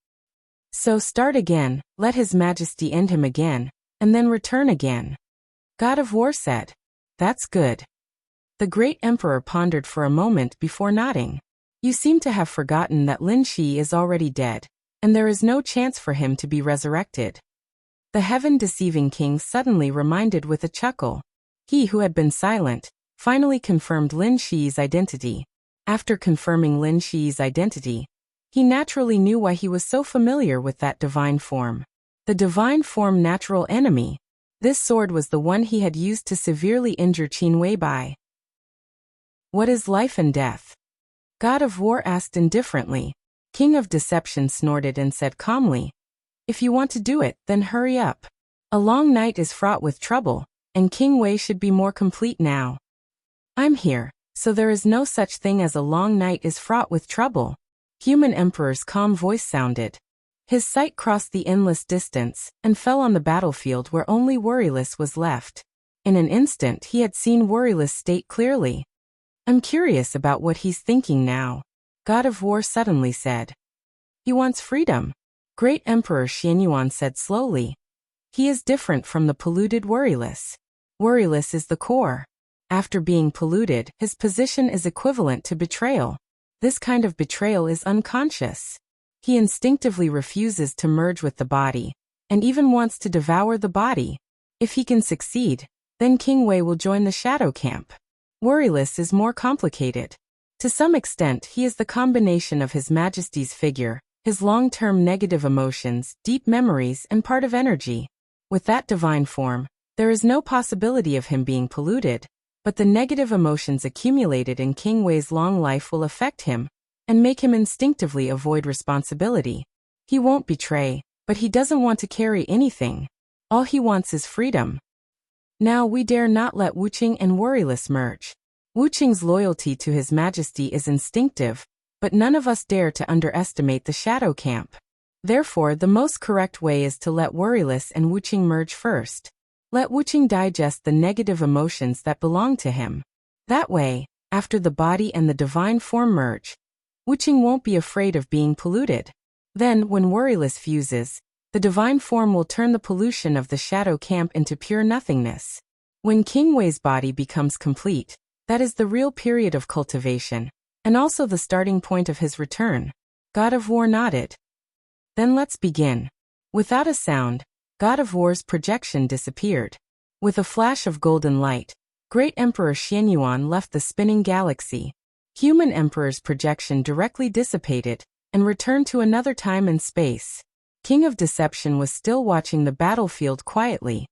So start again, let His Majesty end him again, and then return again. God of War said. That's good. The great emperor pondered for a moment before nodding. You seem to have forgotten that Lin Shi is already dead, and there is no chance for him to be resurrected. The heaven-deceiving king suddenly reminded with a chuckle. He who had been silent, finally confirmed Lin Shi's identity. After confirming Lin Shi's identity, he naturally knew why he was so familiar with that divine form. The divine form natural enemy. This sword was the one he had used to severely injure Qin Weibai. What is life and death? God of War asked indifferently. King of Deception snorted and said calmly, if you want to do it, then hurry up. A long night is fraught with trouble, and King Wei should be more complete now. I'm here, so there is no such thing as a long night is fraught with trouble. Human Emperor's calm voice sounded. His sight crossed the endless distance, and fell on the battlefield where only Worryless was left. In an instant he had seen Worryless state clearly. I'm curious about what he's thinking now. God of War suddenly said. He wants freedom. Great Emperor Xianyuan said slowly. He is different from the polluted Worryless. Worryless is the core. After being polluted, his position is equivalent to betrayal. This kind of betrayal is unconscious. He instinctively refuses to merge with the body, and even wants to devour the body. If he can succeed, then King Wei will join the shadow camp. Worryless is more complicated. To some extent he is the combination of His Majesty's figure, his long-term negative emotions, deep memories, and part of energy. With that divine form, there is no possibility of him being polluted, but the negative emotions accumulated in King Wei's long life will affect him, and make him instinctively avoid responsibility. He won't betray, but he doesn't want to carry anything. All he wants is freedom. Now we dare not let Wuqing and Worryless merge. Wuqing's loyalty to His Majesty is instinctive, but none of us dare to underestimate the shadow camp. Therefore the most correct way is to let Worryless and Wuqing merge first. Let Wuqing digest the negative emotions that belong to him. That way, after the body and the divine form merge, Wuqing won't be afraid of being polluted. Then, when Worryless fuses, the divine form will turn the pollution of the shadow camp into pure nothingness. When King Wei's body becomes complete, that is the real period of cultivation, and also the starting point of his return. God of War nodded. Then let's begin. Without a sound, God of War's projection disappeared. With a flash of golden light, Great Emperor Xianyuan left the spinning galaxy. Human Emperor's projection directly dissipated, and returned to another time and space. King of Deception was still watching the battlefield quietly.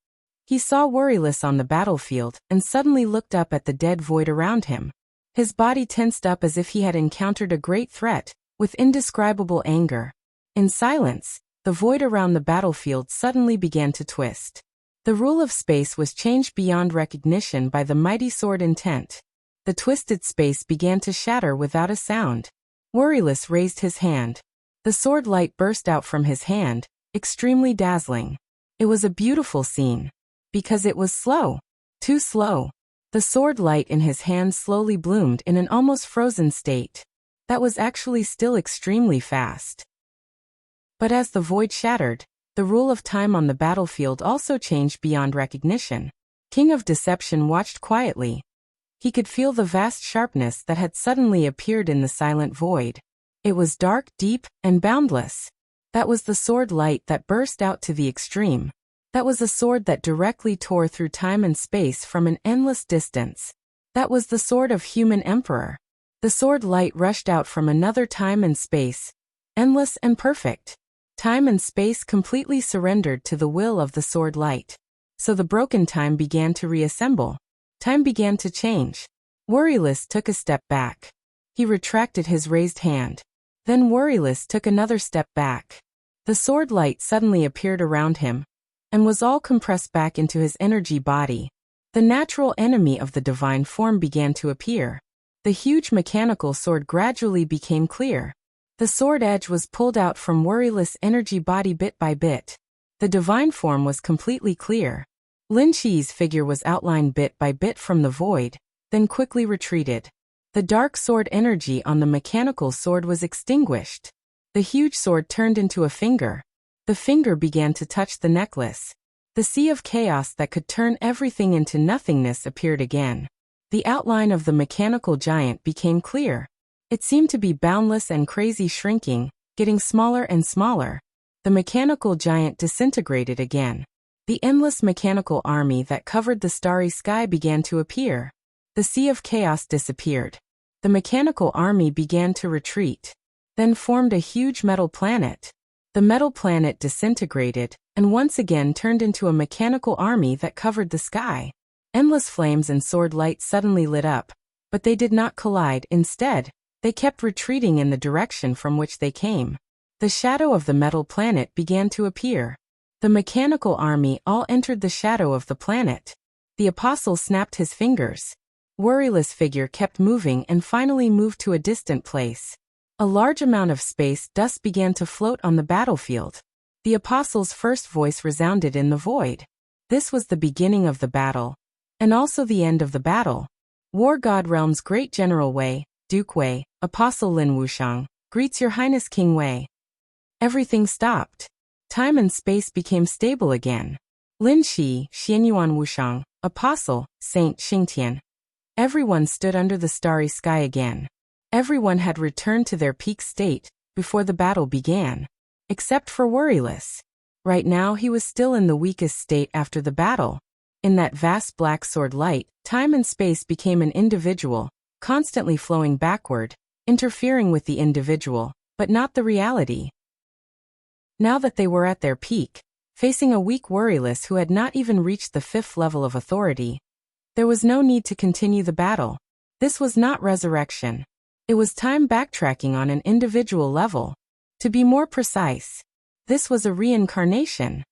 He saw Worryless on the battlefield, and suddenly looked up at the dead void around him. His body tensed up as if he had encountered a great threat, with indescribable anger. In silence, the void around the battlefield suddenly began to twist. The rule of space was changed beyond recognition by the mighty sword intent. The twisted space began to shatter without a sound. Worryless raised his hand. The sword light burst out from his hand, extremely dazzling. It was a beautiful scene. Because it was slow. Too slow. The sword light in his hand slowly bloomed in an almost frozen state. That was actually still extremely fast. But as the void shattered, the rule of time on the battlefield also changed beyond recognition. King of Deception watched quietly. He could feel the vast sharpness that had suddenly appeared in the silent void. It was dark, deep, and boundless. That was the sword light that burst out to the extreme. That was a sword that directly tore through time and space from an endless distance. That was the sword of Human Emperor. The sword light rushed out from another time and space, endless and perfect. Time and space completely surrendered to the will of the sword light. So the broken time began to reassemble. Time began to change. Worryless took a step back. He retracted his raised hand. Then Worryless took another step back. The sword light suddenly appeared around him, and was all compressed back into his energy body. The natural enemy of the divine form began to appear. The huge mechanical sword gradually became clear. The sword edge was pulled out from Worryless' energy body bit by bit. The divine form was completely clear. Lin Qi's figure was outlined bit by bit from the void, then quickly retreated. The dark sword energy on the mechanical sword was extinguished. The huge sword turned into a finger. The finger began to touch the necklace. The sea of chaos that could turn everything into nothingness appeared again. The outline of the mechanical giant became clear. It seemed to be boundless and crazy, shrinking, getting smaller and smaller. The mechanical giant disintegrated again. The endless mechanical army that covered the starry sky began to appear. The sea of chaos disappeared. The mechanical army began to retreat. Then formed a huge metal planet. The metal planet disintegrated, and once again turned into a mechanical army that covered the sky. Endless flames and sword light suddenly lit up, but they did not collide. Instead, they kept retreating in the direction from which they came. The shadow of the metal planet began to appear. The mechanical army all entered the shadow of the planet. The apostle snapped his fingers. Worryless figure kept moving and finally moved to a distant place. A large amount of space dust began to float on the battlefield. The apostle's first voice resounded in the void. This was the beginning of the battle, and also the end of the battle. War God Realm's Great General Wei, Duke Wei, Apostle Lin Wuxiang, greets Your Highness King Wei. Everything stopped. Time and space became stable again. Lin Qi, Xianyuan Wuxiang, Apostle, Saint Xingtian. Everyone stood under the starry sky again. Everyone had returned to their peak state before the battle began. Except for Worryless. Right now he was still in the weakest state after the battle. In that vast black sword light, time and space became an individual, constantly flowing backward, interfering with the individual, but not the reality. Now that they were at their peak, facing a weak Worryless who had not even reached the 5th level of authority, there was no need to continue the battle. This was not resurrection. It was time backtracking on an individual level. To be more precise, this was a reincarnation.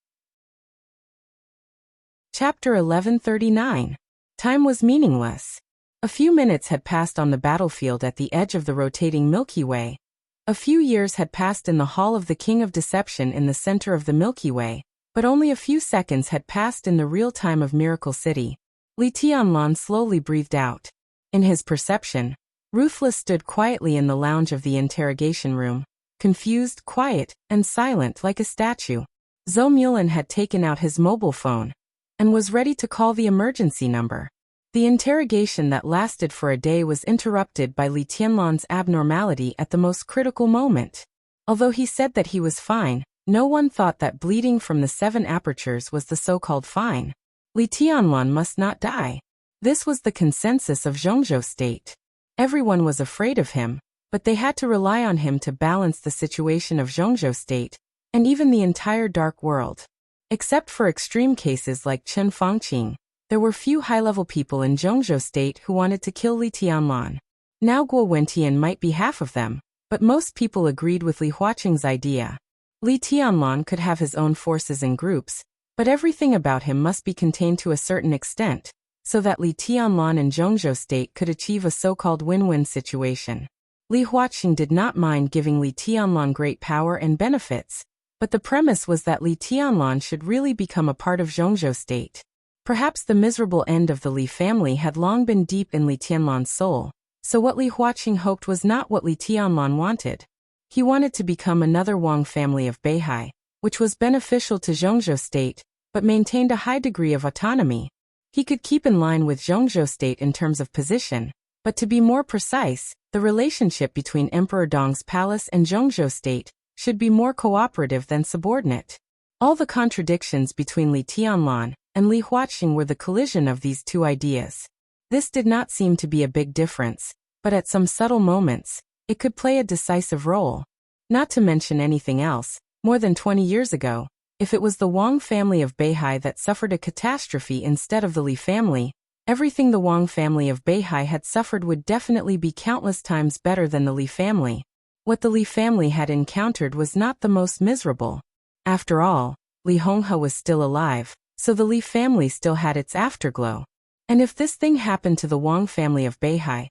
Chapter 1139. Time was meaningless. A few minutes had passed on the battlefield at the edge of the rotating Milky Way. A few years had passed in the Hall of the King of Deception in the center of the Milky Way, but only a few seconds had passed in the real time of Miracle City. Li Tianlan slowly breathed out. In his perception, Ruthless stood quietly in the lounge of the interrogation room, confused, quiet, and silent like a statue. Zhou Mulan had taken out his mobile phone and was ready to call the emergency number. The interrogation that lasted for a day was interrupted by Li Tianlan's abnormality at the most critical moment. Although he said that he was fine, no one thought that bleeding from the 7 apertures was the so-called fine. Li Tianlan must not die. This was the consensus of Zhongzhou State. Everyone was afraid of him, but they had to rely on him to balance the situation of Zhongzhou State, and even the entire dark world. Except for extreme cases like Chen Fangqing, there were few high-level people in Zhongzhou State who wanted to kill Li Tianlan. Now Guo Wentian might be half of them, but most people agreed with Li Huaqing's idea. Li Tianlan could have his own forces and groups, but everything about him must be contained to a certain extent, so that Li Tianlan and Zhongzhou State could achieve a so-called win-win situation. Li Huaqing did not mind giving Li Tianlan great power and benefits, but the premise was that Li Tianlan should really become a part of Zhongzhou State. Perhaps the miserable end of the Li family had long been deep in Li Tianlan's soul, so what Li Huaqing hoped was not what Li Tianlan wanted. He wanted to become another Wang family of Beihai, which was beneficial to Zhongzhou State, but maintained a high degree of autonomy. He could keep in line with Zhongzhou State in terms of position, but to be more precise, the relationship between Emperor Dong's palace and Zhongzhou State should be more cooperative than subordinate. All the contradictions between Li Tianlan and Li Huaqing were the collision of these two ideas. This did not seem to be a big difference, but at some subtle moments, it could play a decisive role. Not to mention anything else, more than 20 years ago, if it was the Wang family of Beihai that suffered a catastrophe instead of the Li family, everything the Wang family of Beihai had suffered would definitely be countless times better than the Li family. What the Li family had encountered was not the most miserable. After all, Li Honghe was still alive, so the Li family still had its afterglow. And if this thing happened to the Wang family of Beihai,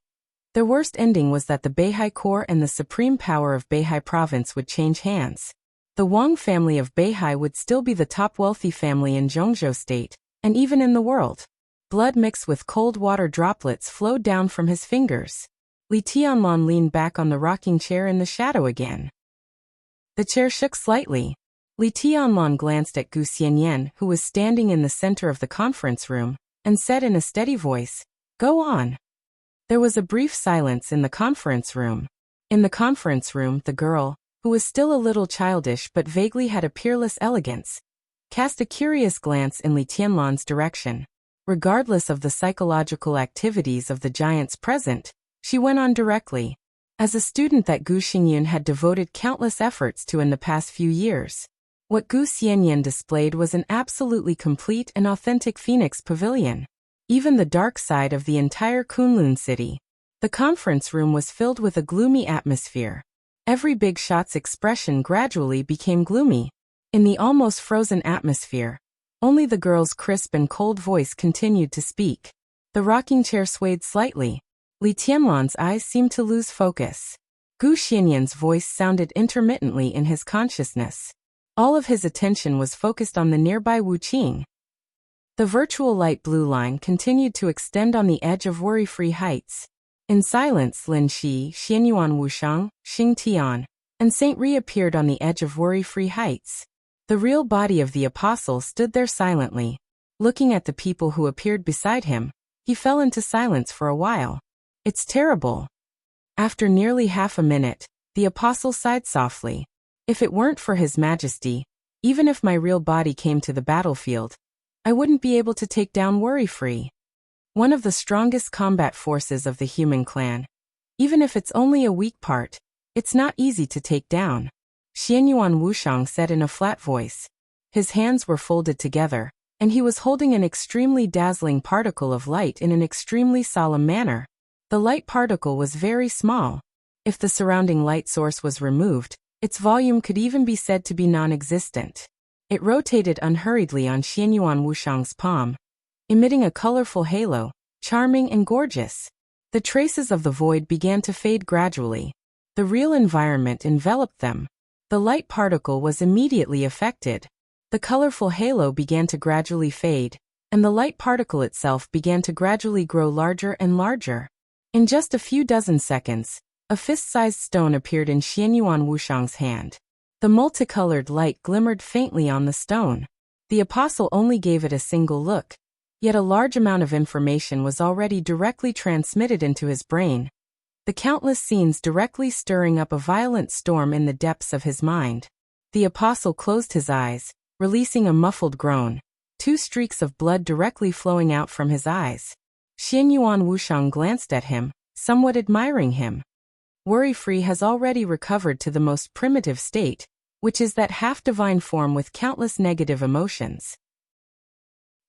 their worst ending was that the Beihai core and the supreme power of Beihai province would change hands. The Wang family of Beihai would still be the top wealthy family in Zhongzhou State, and even in the world. Blood mixed with cold water droplets flowed down from his fingers. Li Tianlan leaned back on the rocking chair in the shadow again. The chair shook slightly. Li Tianlan glanced at Gu Xianyan, who was standing in the center of the conference room, and said in a steady voice, "Go on." There was a brief silence in the conference room. In the conference room, the girl, who was still a little childish but vaguely had a peerless elegance, cast a curious glance in Li Tianlan's direction. Regardless of the psychological activities of the giants present, she went on directly. As a student that Gu Xinyan had devoted countless efforts to in the past few years, what Gu Xianyan displayed was an absolutely complete and authentic Phoenix Pavilion. Even the dark side of the entire Kunlun city. The conference room was filled with a gloomy atmosphere. Every big shot's expression gradually became gloomy. In the almost frozen atmosphere, only the girl's crisp and cold voice continued to speak. The rocking chair swayed slightly. Li Tianlan's eyes seemed to lose focus. Gu Xianyan's voice sounded intermittently in his consciousness. All of his attention was focused on the nearby Wuqing. The virtual light blue line continued to extend on the edge of worry-free heights. In silence, Lin Shi, Xianyuan Wushang, Xing Tian, and Saint Ri appeared on the edge of worry-free heights. The real body of the apostle stood there silently. Looking at the people who appeared beside him, he fell into silence for a while. "It's terrible." After nearly half a minute, the apostle sighed softly. "If it weren't for His Majesty, even if my real body came to the battlefield, I wouldn't be able to take down Worry-Free. One of the strongest combat forces of the human clan. Even if it's only a weak part, it's not easy to take down." Xianyuan Wushang said in a flat voice. His hands were folded together, and he was holding an extremely dazzling particle of light in an extremely solemn manner. The light particle was very small. If the surrounding light source was removed, its volume could even be said to be non-existent. It rotated unhurriedly on Xianyuan Wushang's palm, emitting a colorful halo, charming and gorgeous. The traces of the void began to fade gradually. The real environment enveloped them. The light particle was immediately affected. The colorful halo began to gradually fade, and the light particle itself began to gradually grow larger and larger. In just a few dozen seconds, a fist-sized stone appeared in Xianyuan Wushang's hand. The multicolored light glimmered faintly on the stone. The apostle only gave it a single look, yet a large amount of information was already directly transmitted into his brain. The countless scenes directly stirring up a violent storm in the depths of his mind. The apostle closed his eyes, releasing a muffled groan, 2 streaks of blood directly flowing out from his eyes. Xianyuan Wushang glanced at him, somewhat admiring him. Worry-Free has already recovered to the most primitive state, which is that half-divine form with countless negative emotions.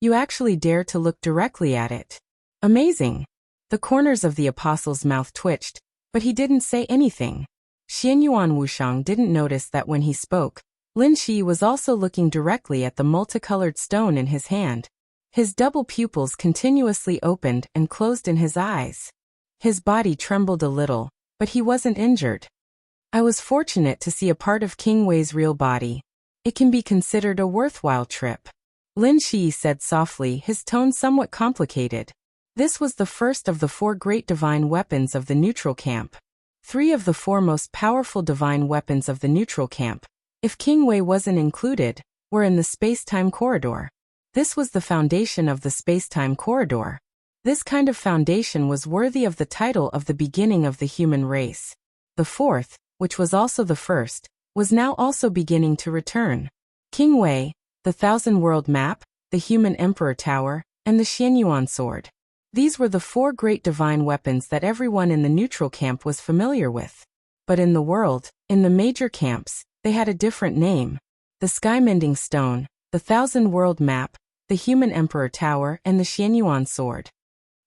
You actually dare to look directly at it. Amazing. The corners of the apostle's mouth twitched, but he didn't say anything. Xianyuan Wushang didn't notice that when he spoke, Lin Shi was also looking directly at the multicolored stone in his hand. His double pupils continuously opened and closed in his eyes. His body trembled a little, but he wasn't injured. "I was fortunate to see a part of King Wei's real body. It can be considered a worthwhile trip," Lin Shi said softly, his tone somewhat complicated. This was the first of the 4 great divine weapons of the neutral camp. 3 of the 4 most powerful divine weapons of the neutral camp, if King Wei wasn't included, were in the space-time corridor. This was the foundation of the space-time corridor. This kind of foundation was worthy of the title of the beginning of the human race. The 4th, which was also the first, was now also beginning to return. King Wei, the Thousand World Map, the Human Emperor Tower, and the Xianyuan Sword. These were the 4 great divine weapons that everyone in the neutral camp was familiar with. But in the world, in the major camps, they had a different name. The Sky-Mending Stone, the Thousand World Map, the Human Emperor Tower, and the Xianyuan Sword.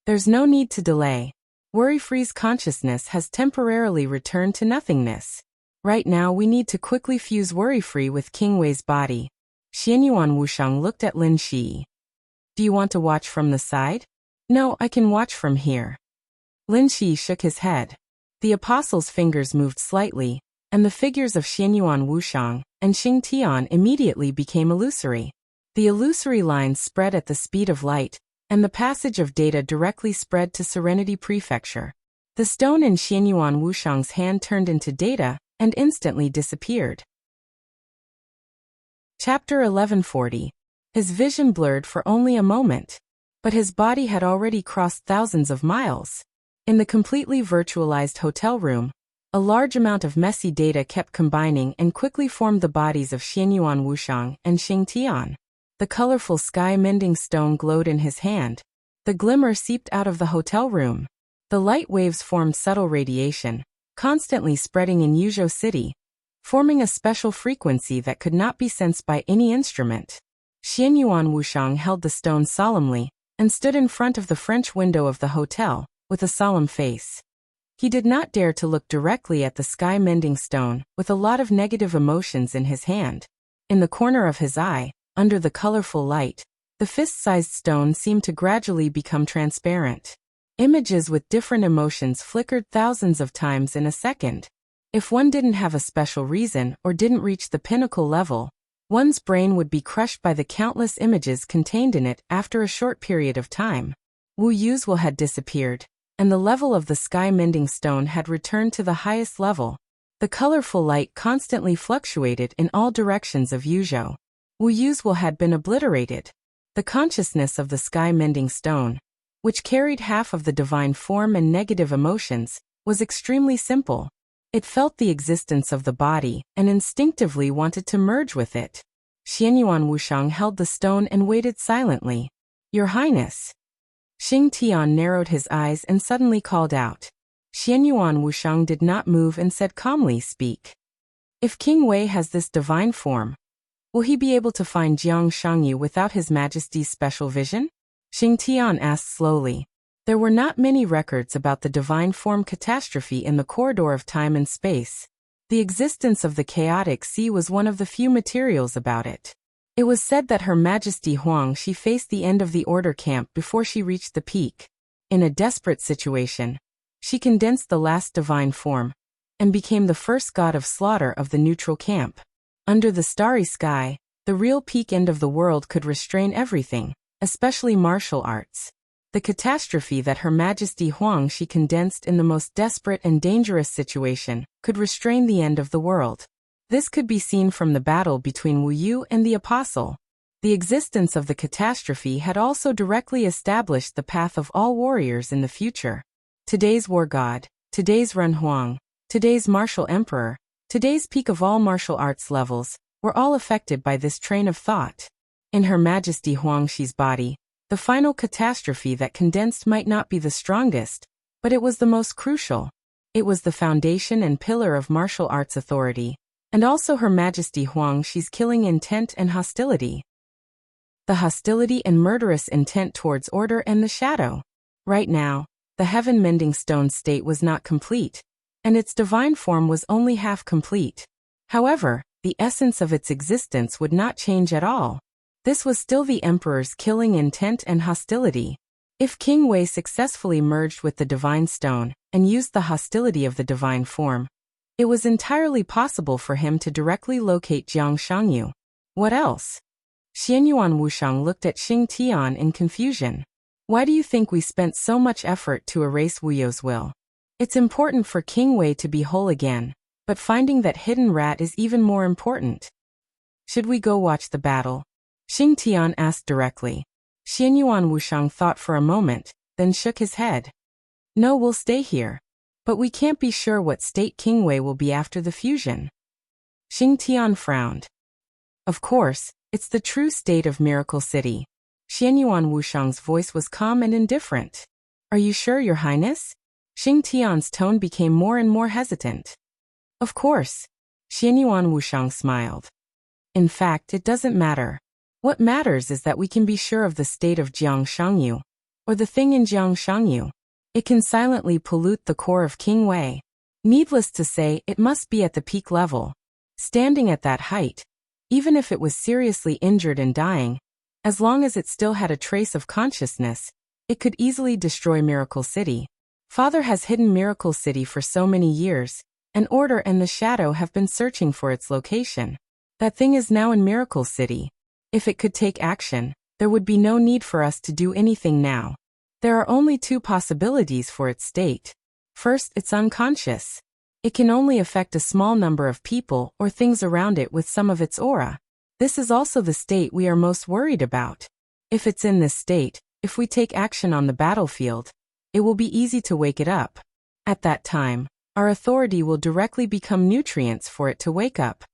There's no need to delay. Worry-Free's consciousness has temporarily returned to nothingness. Right now we need to quickly fuse Worry-Free with King Wei's body. Xianyuan Wushang looked at Lin Shi. "Do you want to watch from the side?" "No, I can watch from here." Lin Shi shook his head. The apostle's fingers moved slightly, and the figures of Xianyuan Wushang and Xing Tian immediately became illusory. The illusory lines spread at the speed of light, and the passage of data directly spread to Serenity Prefecture. The stone in Xianyuan Wuxiang's hand turned into data and instantly disappeared. Chapter 1140. His vision blurred for only a moment, but his body had already crossed thousands of miles. In the completely virtualized hotel room, a large amount of messy data kept combining and quickly formed the bodies of Xianyuan Wuxiang and Xingtian. The colorful sky-mending stone glowed in his hand. The glimmer seeped out of the hotel room. The light waves formed subtle radiation, constantly spreading in Yuzhou City, forming a special frequency that could not be sensed by any instrument. Xianyuan Wuxiang held the stone solemnly and stood in front of the French window of the hotel, with a solemn face. He did not dare to look directly at the sky-mending stone, with a lot of negative emotions in his hand. In the corner of his eye, under the colorful light, the fist-sized stone seemed to gradually become transparent. Images with different emotions flickered thousands of times in a second. If one didn't have a special reason or didn't reach the pinnacle level, one's brain would be crushed by the countless images contained in it after a short period of time. Wu Yu's will had disappeared, and the level of the sky-mending stone had returned to the highest level. The colorful light constantly fluctuated in all directions of Yuzhou. Wu Yu's will had been obliterated. The consciousness of the sky-mending stone, which carried half of the divine form and negative emotions, was extremely simple. It felt the existence of the body and instinctively wanted to merge with it. Xianyuan Wuxiang held the stone and waited silently. "Your Highness." Xingtian narrowed his eyes and suddenly called out. Xianyuan Wuxiang did not move and said calmly, "Speak. If King Wei has this divine form, will he be able to find Jiang Shangyu without His Majesty's special vision?" Xingtian asked slowly. There were not many records about the divine form catastrophe in the corridor of time and space. The existence of the chaotic sea was one of the few materials about it. It was said that Her Majesty Huang Shi faced the end of the order camp before she reached the peak. In a desperate situation, she condensed the last divine form and became the first god of slaughter of the neutral camp. Under the starry sky, the real peak end of the world could restrain everything, especially martial arts. The catastrophe that Her Majesty Huang Shi condensed in the most desperate and dangerous situation could restrain the end of the world. This could be seen from the battle between Wu Yu and the Apostle. The existence of the catastrophe had also directly established the path of all warriors in the future. Today's war god, today's Ren Huang, today's martial emperor, today's peak of all martial arts levels, were all affected by this train of thought. In Her Majesty Huang Shi's body, the final catastrophe that condensed might not be the strongest, but it was the most crucial. It was the foundation and pillar of martial arts authority, and also Her Majesty Huang Shi's killing intent and hostility. The hostility and murderous intent towards order and the shadow. Right now, the heaven-mending stone state was not complete, and its divine form was only half complete. However, the essence of its existence would not change at all. This was still the Emperor's killing intent and hostility. If King Wei successfully merged with the divine stone and used the hostility of the divine form, it was entirely possible for him to directly locate Jiang Shangyu. What else? Xianyuan Wuxiang looked at Xingtian in confusion. Why do you think we spent so much effort to erase Wu You's will? It's important for King Wei to be whole again, but finding that hidden rat is even more important. Should we go watch the battle? Xingtian asked directly. Xianyuan Wuxiang thought for a moment, then shook his head. No, we'll stay here. But we can't be sure what state King Wei will be after the fusion. Xingtian frowned. Of course, it's the true state of Miracle City. Xianyuan Wuxiang's voice was calm and indifferent. Are you sure, Your Highness? Xingtian's tone became more and more hesitant. Of course. Xianyuan Wuxiang smiled. In fact, it doesn't matter. What matters is that we can be sure of the state of Jiang Shangyu, or the thing in Jiang Shangyu. It can silently pollute the core of King Wei. Needless to say, it must be at the peak level. Standing at that height, even if it was seriously injured and dying, as long as it still had a trace of consciousness, it could easily destroy Miracle City. Father has hidden Miracle City for so many years, and Order and the Shadow have been searching for its location. That thing is now in Miracle City. If it could take action, there would be no need for us to do anything now. There are only two possibilities for its state. First, it's unconscious. It can only affect a small number of people or things around it with some of its aura. This is also the state we are most worried about. If it's in this state, if we take action on the battlefield, it will be easy to wake it up. At that time, our authority will directly become nutrients for it to wake up.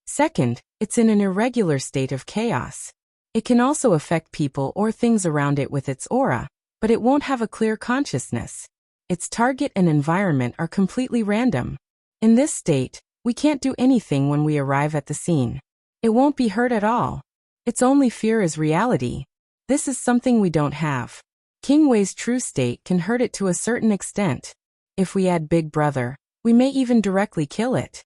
Second, it's in an irregular state of chaos. It can also affect people or things around it with its aura, but it won't have a clear consciousness. Its target and environment are completely random. In this state, we can't do anything when we arrive at the scene. It won't be hurt at all. Its only fear is reality. This is something we don't have. King Wei's true state can hurt it to a certain extent. If we add Big Brother, we may even directly kill it.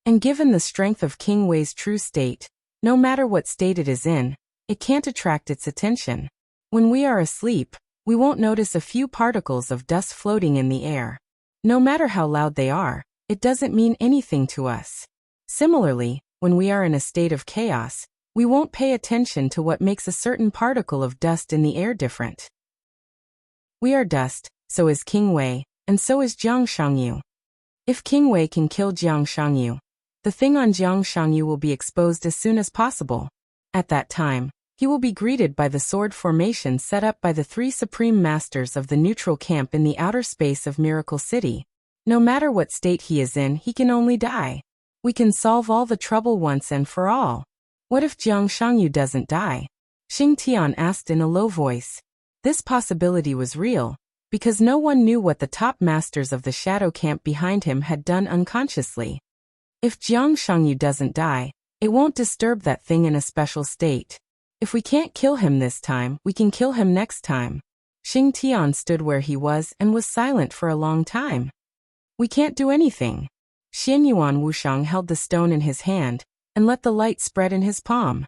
And given the strength of King Wei's true state, no matter what state it is in, it can't attract its attention. When we are asleep, we won't notice a few particles of dust floating in the air. No matter how loud they are, it doesn't mean anything to us. Similarly, when we are in a state of chaos, we won't pay attention to what makes a certain particle of dust in the air different. We are dust, so is King Wei, and so is Jiang Shangyu. If King Wei can kill Jiang Shangyu, the thing on Jiang Shangyu will be exposed as soon as possible. At that time, he will be greeted by the sword formation set up by the three supreme masters of the neutral camp in the outer space of Miracle City. No matter what state he is in, he can only die. We can solve all the trouble once and for all. What if Jiang Shangyu doesn't die? Xing Tian asked in a low voice. This possibility was real, because no one knew what the top masters of the shadow camp behind him had done unconsciously. If Jiang Shangyu doesn't die, it won't disturb that thing in a special state. If we can't kill him this time, we can kill him next time. Xing Tian stood where he was and was silent for a long time. We can't do anything. Xianyuan Wushang held the stone in his hand and let the light spread in his palm.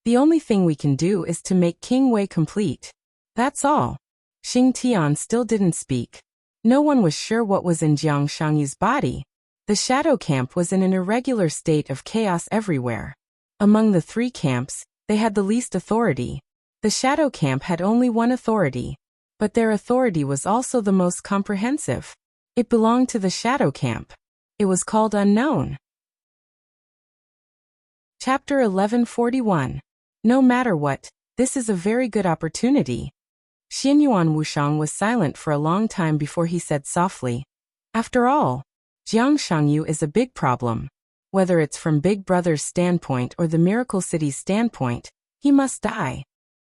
The only thing we can do is to make King Wei complete. That's all. Xing Tian still didn't speak. No one was sure what was in Jiang Shangyu's body. The shadow camp was in an irregular state of chaos everywhere. Among the three camps, they had the least authority. The shadow camp had only one authority, but their authority was also the most comprehensive. It belonged to the shadow camp. It was called Unknown. Chapter 1141. No matter what, this is a very good opportunity. Xianyuan Wushang was silent for a long time before he said softly, after all, Jiang Shangyu is a big problem. Whether it's from Big Brother's standpoint or the Miracle City's standpoint, he must die.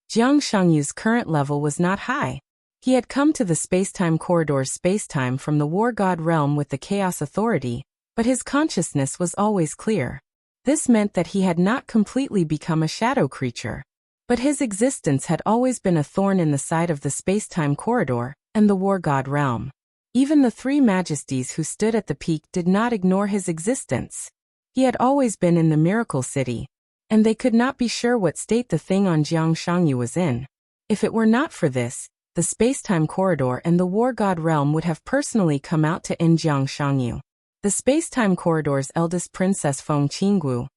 Jiang Shangyu's current level was not high. He had come to the spacetime corridor's spacetime from the War God realm with the Chaos Authority, but his consciousness was always clear. This meant that he had not completely become a shadow creature. But his existence had always been a thorn in the side of the spacetime corridor and the War God realm. Even the three majesties who stood at the peak did not ignore his existence. He had always been in the Miracle City, and they could not be sure what state the thing on Jiang Shangyu was in. If it were not for this, the spacetime corridor and the War God realm would have personally come out to end Jiang Shangyu. The spacetime corridor's eldest princess Feng Qinggu,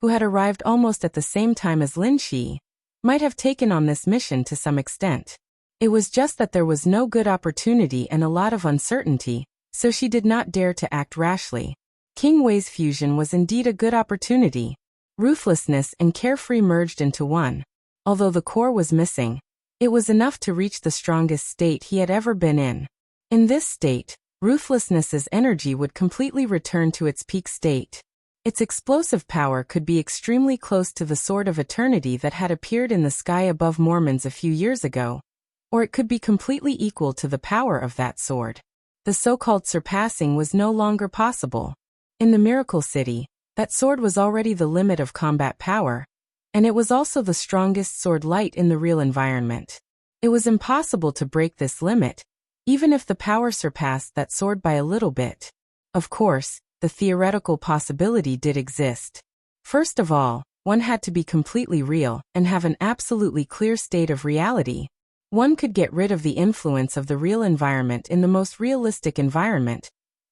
who had arrived almost at the same time as Lin Shi, might have taken on this mission to some extent. It was just that there was no good opportunity and a lot of uncertainty, so she did not dare to act rashly. King Wei's fusion was indeed a good opportunity. Ruthlessness and carefree merged into one. Although the core was missing, it was enough to reach the strongest state he had ever been in. In this state, ruthlessness's energy would completely return to its peak state. Its explosive power could be extremely close to the Sword of Eternity that had appeared in the sky above Mormons a few years ago, or it could be completely equal to the power of that sword. The so-called surpassing was no longer possible. In the Miracle City, that sword was already the limit of combat power, and it was also the strongest sword light in the real environment. It was impossible to break this limit, even if the power surpassed that sword by a little bit. Of course, the theoretical possibility did exist. First of all, one had to be completely real and have an absolutely clear state of reality. One could get rid of the influence of the real environment in the most realistic environment,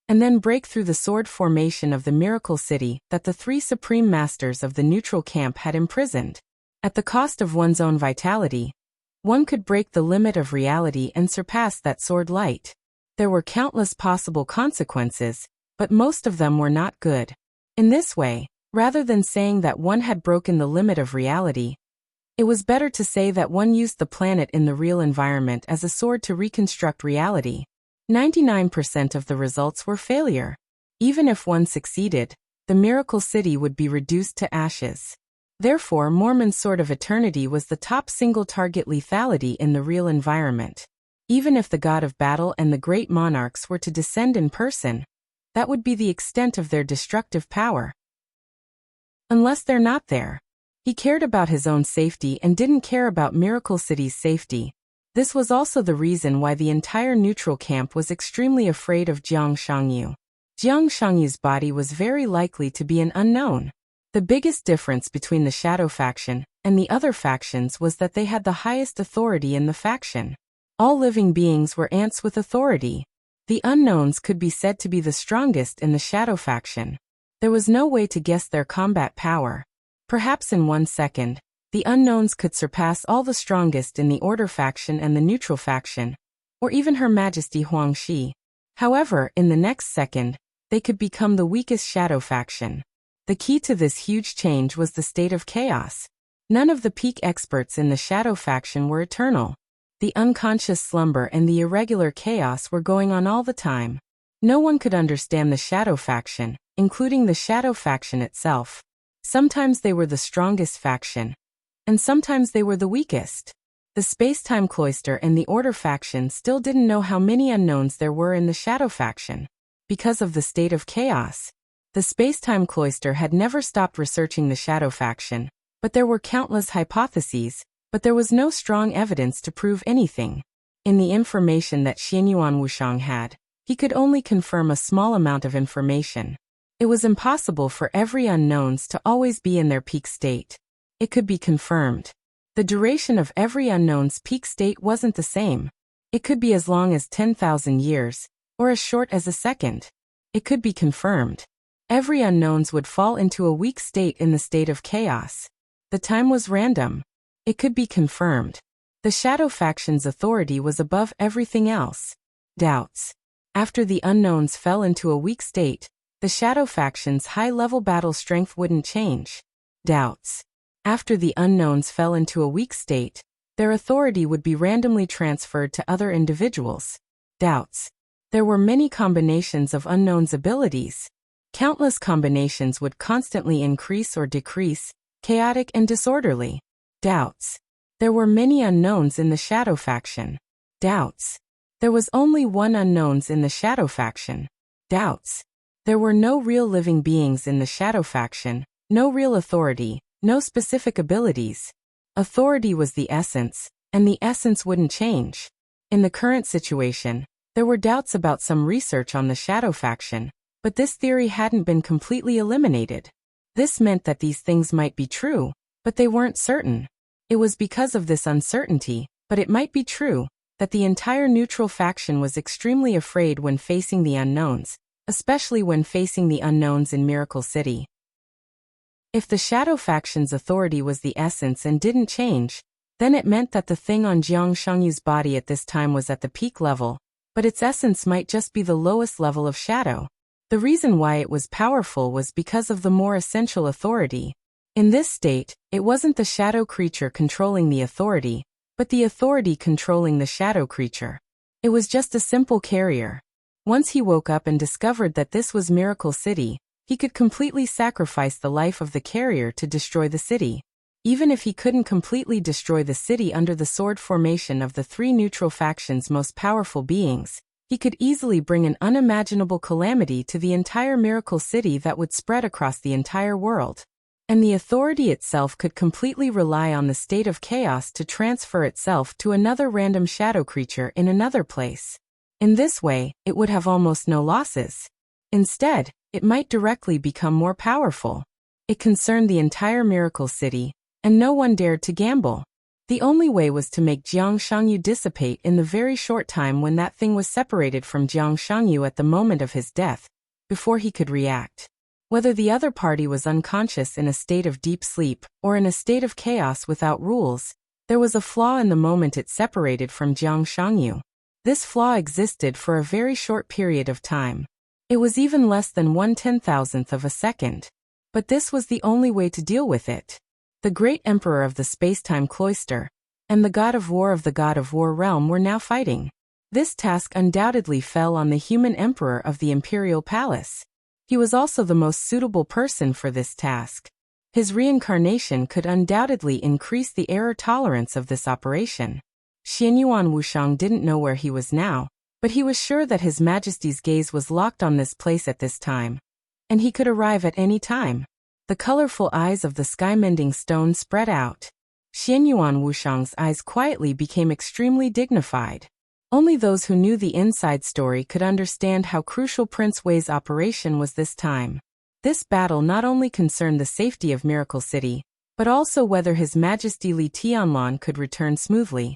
and then break through the sword formation of the Miracle City that the three supreme masters of the neutral camp had imprisoned. At the cost of one's own vitality, one could break the limit of reality and surpass that sword light. There were countless possible consequences, but most of them were not good. In this way, rather than saying that one had broken the limit of reality, it was better to say that one used the planet in the real environment as a sword to reconstruct reality. 99% of the results were failure. Even if one succeeded, the miracle city would be reduced to ashes. Therefore, Mormon's Sword of Eternity was the top single target lethality in the real environment. Even if the god of battle and the great monarchs were to descend in person, that would be the extent of their destructive power. Unless they're not there. He cared about his own safety and didn't care about Miracle City's safety. This was also the reason why the entire neutral camp was extremely afraid of Jiang Shangyu. Jiang Shangyu's body was very likely to be an unknown. The biggest difference between the Shadow faction and the other factions was that they had the highest authority in the faction. All living beings were ants with authority. The unknowns could be said to be the strongest in the Shadow faction. There was no way to guess their combat power. Perhaps in 1 second, the unknowns could surpass all the strongest in the Order faction and the Neutral faction, or even Her Majesty Huangxi. However, in the next second, they could become the weakest Shadow faction. The key to this huge change was the state of chaos. None of the peak experts in the Shadow faction were eternal. The unconscious slumber and the irregular chaos were going on all the time. No one could understand the Shadow faction, including the Shadow faction itself. Sometimes they were the strongest faction, and sometimes they were the weakest. The Space-Time Cloister and the Order faction still didn't know how many unknowns there were in the Shadow faction. Because of the state of chaos, the Space-Time Cloister had never stopped researching the Shadow faction, but there were countless hypotheses, but there was no strong evidence to prove anything. In the information that Xianyuan Wushang had, he could only confirm a small amount of information. It was impossible for every unknowns to always be in their peak state. It could be confirmed. The duration of every unknown's peak state wasn't the same. It could be as long as 10,000 years, or as short as a second. It could be confirmed. Every unknowns would fall into a weak state in the state of chaos. The time was random. It could be confirmed. The Shadow faction's authority was above everything else. Doubts. After the unknowns fell into a weak state, the Shadow faction's high-level battle strength wouldn't change. Doubts. After the unknowns fell into a weak state, their authority would be randomly transferred to other individuals. Doubts. There were many combinations of unknowns' abilities. Countless combinations would constantly increase or decrease, chaotic and disorderly. Doubts. There were many unknowns in the Shadow faction. Doubts. There was only one unknowns in the Shadow faction. Doubts. There were no real living beings in the Shadow faction, no real authority, no specific abilities. Authority was the essence, and the essence wouldn't change. In the current situation, there were doubts about some research on the Shadow faction, but this theory hadn't been completely eliminated. This meant that these things might be true, but they weren't certain. It was because of this uncertainty, but it might be true, that the entire neutral faction was extremely afraid when facing the unknowns, especially when facing the unknowns in Miracle City. If the Shadow faction's authority was the essence and didn't change, then it meant that the thing on Jiang Shangyu's body at this time was at the peak level, but its essence might just be the lowest level of Shadow. The reason why it was powerful was because of the more essential authority. In this state, it wasn't the Shadow creature controlling the authority, but the authority controlling the Shadow creature. It was just a simple carrier. Once he woke up and discovered that this was Miracle City, he could completely sacrifice the life of the carrier to destroy the city. Even if he couldn't completely destroy the city under the sword formation of the three neutral factions' most powerful beings, he could easily bring an unimaginable calamity to the entire Miracle City that would spread across the entire world. And the authority itself could completely rely on the state of chaos to transfer itself to another random Shadow creature in another place. In this way, it would have almost no losses. Instead, it might directly become more powerful. It concerned the entire Miracle City, and no one dared to gamble. The only way was to make Jiang Shangyu dissipate in the very short time when that thing was separated from Jiang Shangyu at the moment of his death, before he could react. Whether the other party was unconscious in a state of deep sleep or in a state of chaos without rules, there was a flaw in the moment it separated from Jiang Shangyu. This flaw existed for a very short period of time. It was even less than 1/10,000th of a second. But this was the only way to deal with it. The great emperor of the space-time cloister and the god of war realm were now fighting. This task undoubtedly fell on the human emperor of the imperial palace. He was also the most suitable person for this task. His reincarnation could undoubtedly increase the error tolerance of this operation. Xianyuan Wushang didn't know where he was now, but he was sure that His Majesty's gaze was locked on this place at this time, and he could arrive at any time. The colorful eyes of the sky-mending stone spread out. Xianyuan Wushang's eyes quietly became extremely dignified. Only those who knew the inside story could understand how crucial Prince Wei's operation was this time. This battle not only concerned the safety of Miracle City, but also whether His Majesty Li Tianlan could return smoothly.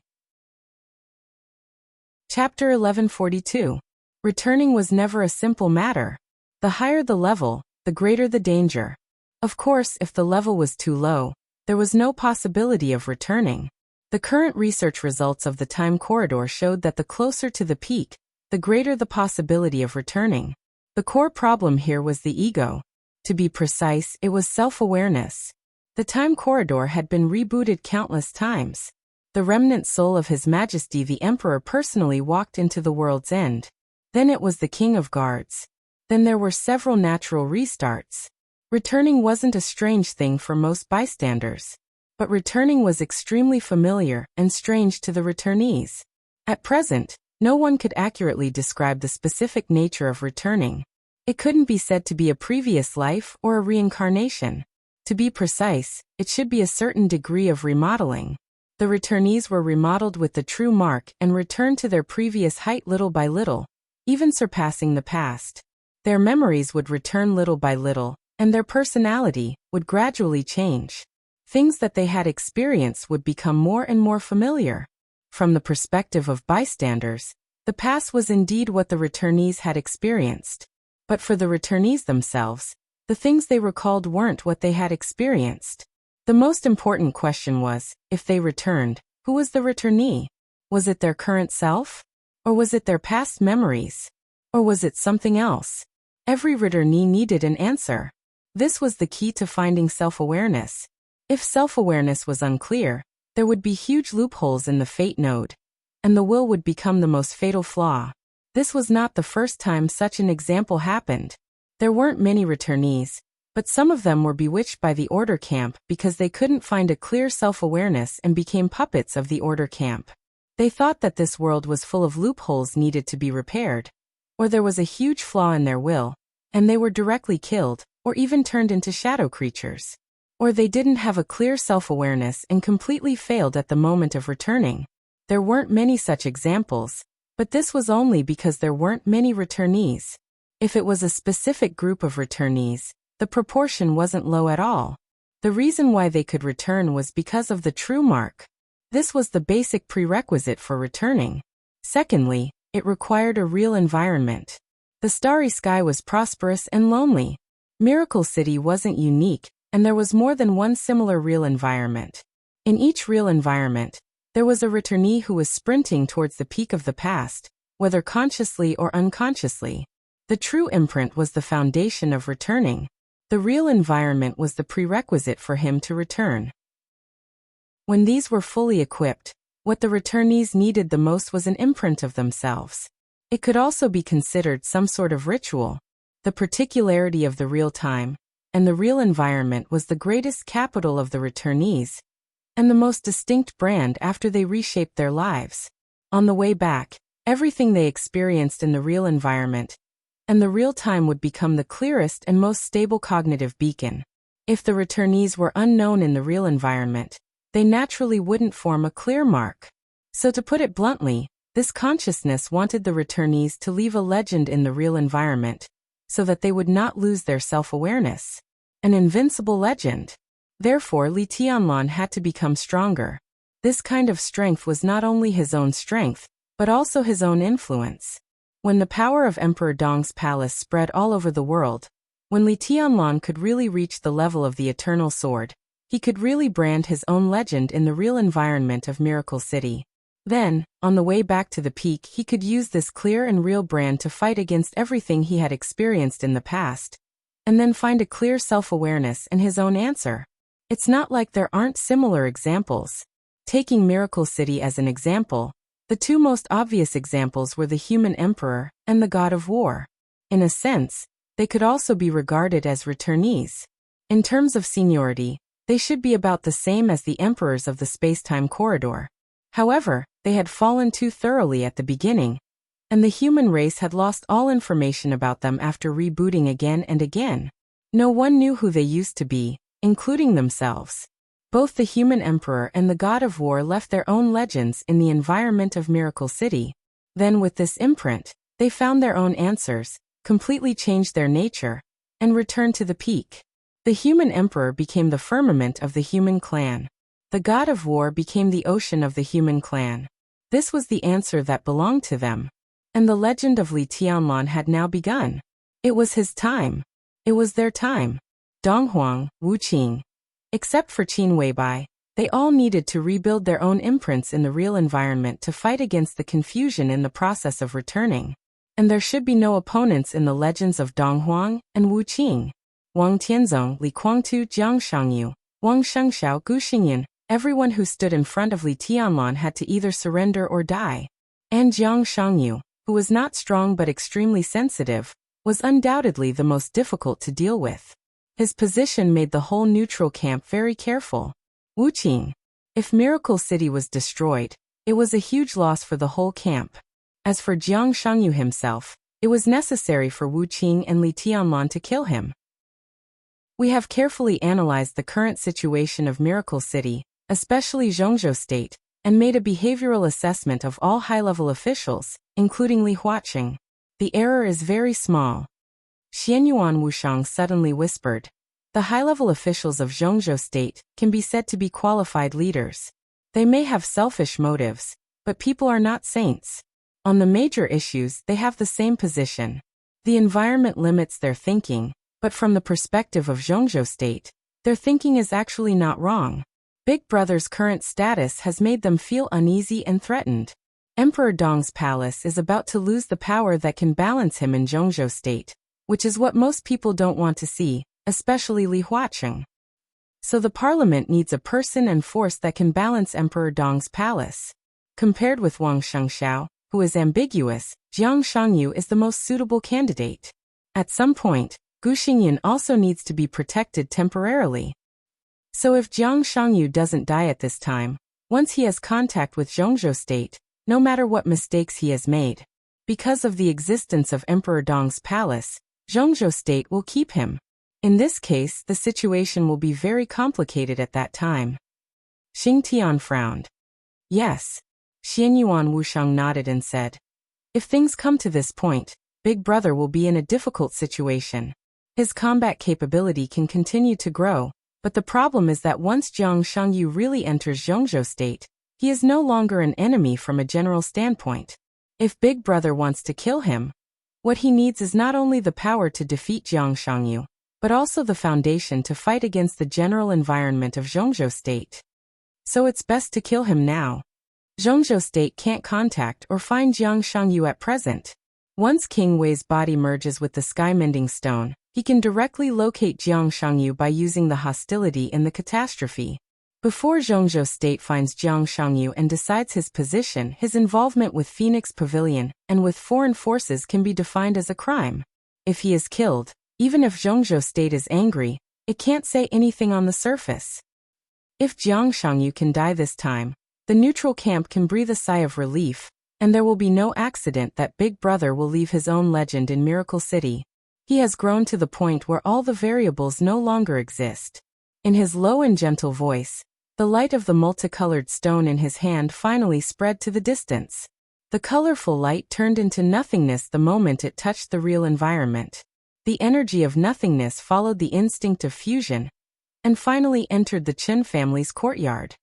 Chapter 1142. Returning was never a simple matter. The higher the level, the greater the danger. Of course, if the level was too low, there was no possibility of returning. The current research results of the time corridor showed that the closer to the peak, the greater the possibility of returning. The core problem here was the ego. To be precise, it was self-awareness. The time corridor had been rebooted countless times. The remnant soul of His Majesty the Emperor personally walked into the world's end. Then it was the King of Guards. Then there were several natural restarts. Returning wasn't a strange thing for most bystanders. But returning was extremely familiar and strange to the returnees. At present, no one could accurately describe the specific nature of returning. It couldn't be said to be a previous life or a reincarnation. To be precise, it should be a certain degree of remodeling. The returnees were remodeled with the true mark and returned to their previous height little by little, even surpassing the past. Their memories would return little by little, and their personality would gradually change. Things that they had experienced would become more and more familiar. From the perspective of bystanders, the past was indeed what the returnees had experienced. But for the returnees themselves, the things they recalled weren't what they had experienced. The most important question was, if they returned, who was the returnee? Was it their current self? Or was it their past memories? Or was it something else? Every returnee needed an answer. This was the key to finding self-awareness. If self-awareness was unclear, there would be huge loopholes in the fate node, and the will would become the most fatal flaw. This was not the first time such an example happened. There weren't many returnees, but some of them were bewitched by the order camp because they couldn't find a clear self-awareness and became puppets of the order camp. They thought that this world was full of loopholes needed to be repaired, or there was a huge flaw in their will, and they were directly killed, or even turned into shadow creatures. Or they didn't have a clear self-awareness and completely failed at the moment of returning. There weren't many such examples, but this was only because there weren't many returnees. If it was a specific group of returnees, the proportion wasn't low at all. The reason why they could return was because of the true mark. This was the basic prerequisite for returning. Secondly, it required a real environment. The starry sky was prosperous and lonely. Miracle City wasn't unique, and there was more than one similar real environment. In each real environment, there was a returnee who was sprinting towards the peak of the past, whether consciously or unconsciously. The true imprint was the foundation of returning. The real environment was the prerequisite for him to return. When these were fully equipped, what the returnees needed the most was an imprint of themselves. It could also be considered some sort of ritual. The particularity of the real time and the real environment was the greatest capital of the returnees, and the most distinct brand after they reshaped their lives. On the way back, everything they experienced in the real environment and the real time would become the clearest and most stable cognitive beacon. If the returnees were unknown in the real environment, they naturally wouldn't form a clear mark. So to put it bluntly, this consciousness wanted the returnees to leave a legend in the real environment, so that they would not lose their self-awareness. An invincible legend. Therefore, Li Tianlan had to become stronger. This kind of strength was not only his own strength, but also his own influence. When the power of Emperor Dong's palace spread all over the world, When Li Tianlan could really reach the level of the Eternal Sword, he could really brand his own legend in the real environment of Miracle City. Then, on the way back to the peak, he could use this clear and real brand to fight against everything he had experienced in the past, and then find a clear self-awareness in his own answer. It's not like there aren't similar examples. Taking Miracle City as an example, the two most obvious examples were the human emperor and the god of war. In a sense, they could also be regarded as returnees. In terms of seniority, they should be about the same as the emperors of the space-time corridor. However, they had fallen too thoroughly at the beginning, and the human race had lost all information about them after rebooting again and again. No one knew who they used to be, including themselves. Both the human emperor and the god of war left their own legends in the environment of Miracle City. Then with this imprint, they found their own answers, completely changed their nature, and returned to the peak. The human emperor became the firmament of the human clan. The god of war became the ocean of the human clan. This was the answer that belonged to them. And the legend of Li Tianlan had now begun. It was his time. It was their time. Donghuang, Wuqing. Except for Qin Weibai, they all needed to rebuild their own imprints in the real environment to fight against the confusion in the process of returning. And there should be no opponents in the legends of Donghuang and Wuqing. Wang Tianzong, Li Kuangtu, Jiang Shangyu, Wang Shengxiao, Gu Xingyan. Everyone who stood in front of Li Tianlan had to either surrender or die. And Jiang Shangyu, who was not strong but extremely sensitive, was undoubtedly the most difficult to deal with. His position made the whole neutral camp very careful. Wuqing. If Miracle City was destroyed, it was a huge loss for the whole camp. As for Jiang Shangyu himself, it was necessary for Wuqing and Li Tianlan to kill him. We have carefully analyzed the current situation of Miracle City, especially Zhongzhou State, and made a behavioral assessment of all high-level officials, including Li Huaqing. The error is very small. Xianyuan Wushang suddenly whispered. The high-level officials of Zhongzhou State can be said to be qualified leaders. They may have selfish motives, but people are not saints. On the major issues, they have the same position. The environment limits their thinking, but from the perspective of Zhongzhou State, their thinking is actually not wrong. Big Brother's current status has made them feel uneasy and threatened. Emperor Dong's palace is about to lose the power that can balance him in Zhongzhou State, which is what most people don't want to see, especially Li Huaqing. So the parliament needs a person and force that can balance Emperor Dong's palace. Compared with Wang Shengxiao, who is ambiguous, Jiang Shangyu is the most suitable candidate. At some point, Gu Xingyan also needs to be protected temporarily. So if Jiang Shangyu doesn't die at this time, once he has contact with Zhongzhou State, no matter what mistakes he has made, because of the existence of Emperor Dong's palace, Zhongzhou State will keep him. In this case, the situation will be very complicated at that time. Xing Tian frowned. Yes. Xianyuan Wushang nodded and said, if things come to this point, Big Brother will be in a difficult situation. His combat capability can continue to grow, but the problem is that once Jiang Shangyu really enters Zhongzhou State, he is no longer an enemy from a general standpoint. If Big Brother wants to kill him, what he needs is not only the power to defeat Jiang Shangyu, but also the foundation to fight against the general environment of Zhongzhou State. So it's best to kill him now. Zhongzhou State can't contact or find Jiang Shangyu at present. Once King Wei's body merges with the sky-mending stone, he can directly locate Jiang Shangyu by using the hostility in the catastrophe. Before Zhongzhou State finds Jiang Shangyu and decides his position, his involvement with Phoenix Pavilion and with foreign forces can be defined as a crime. If he is killed, even if Zhongzhou State is angry, it can't say anything on the surface. If Jiang Shangyu can die this time, the neutral camp can breathe a sigh of relief, and there will be no accident that Big Brother will leave his own legend in Miracle City. He has grown to the point where all the variables no longer exist. In his low and gentle voice, the light of the multicolored stone in his hand finally spread to the distance. The colorful light turned into nothingness the moment it touched the real environment. The energy of nothingness followed the instinct of fusion, and finally entered the Chen family's courtyard.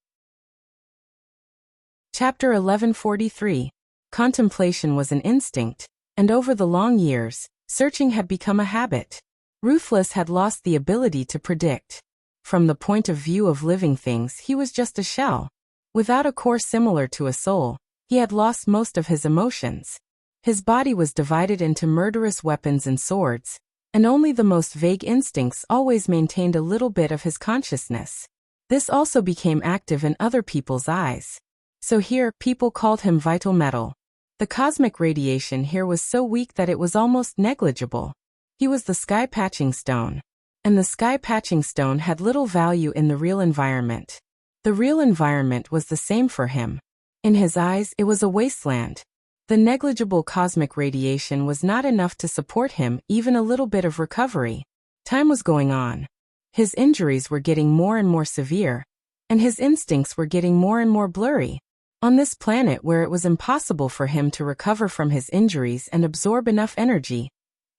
Chapter 1143. Contemplation was an instinct, and over the long years, searching had become a habit. Ruthless had lost the ability to predict. From the point of view of living things, he was just a shell. Without a core similar to a soul, he had lost most of his emotions. His body was divided into murderous weapons and swords, and only the most vague instincts always maintained a little bit of his consciousness. This also became active in other people's eyes. So here, people called him vital metal. The cosmic radiation here was so weak that it was almost negligible. He was the sky-patching stone. And the sky-patching stone had little value in the real environment. The real environment was the same for him. In his eyes, it was a wasteland. The negligible cosmic radiation was not enough to support him even a little bit of recovery. Time was going on. His injuries were getting more and more severe, and his instincts were getting more and more blurry. On this planet where it was impossible for him to recover from his injuries and absorb enough energy,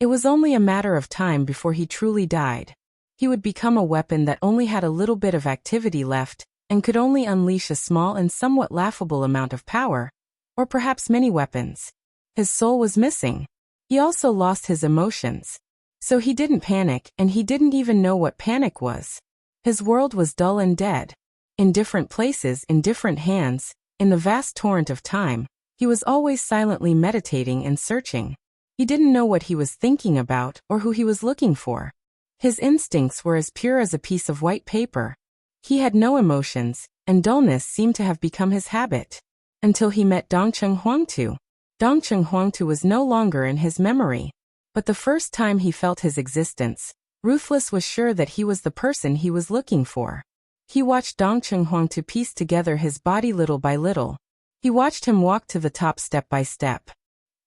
it was only a matter of time before he truly died. He would become a weapon that only had a little bit of activity left and could only unleash a small and somewhat laughable amount of power, or perhaps many weapons. His soul was missing. He also lost his emotions. So he didn't panic, and he didn't even know what panic was. His world was dull and dead. In different places, in different hands, in the vast torrent of time, he was always silently meditating and searching. He didn't know what he was thinking about or who he was looking for. His instincts were as pure as a piece of white paper. He had no emotions, and dullness seemed to have become his habit. Until he met Dongcheng Huangtu. Dongcheng Huangtu was no longer in his memory. But the first time he felt his existence, Ruthless was sure that he was the person he was looking for. He watched Dongcheng Huangtu piece together his body little by little. He watched him walk to the top step by step.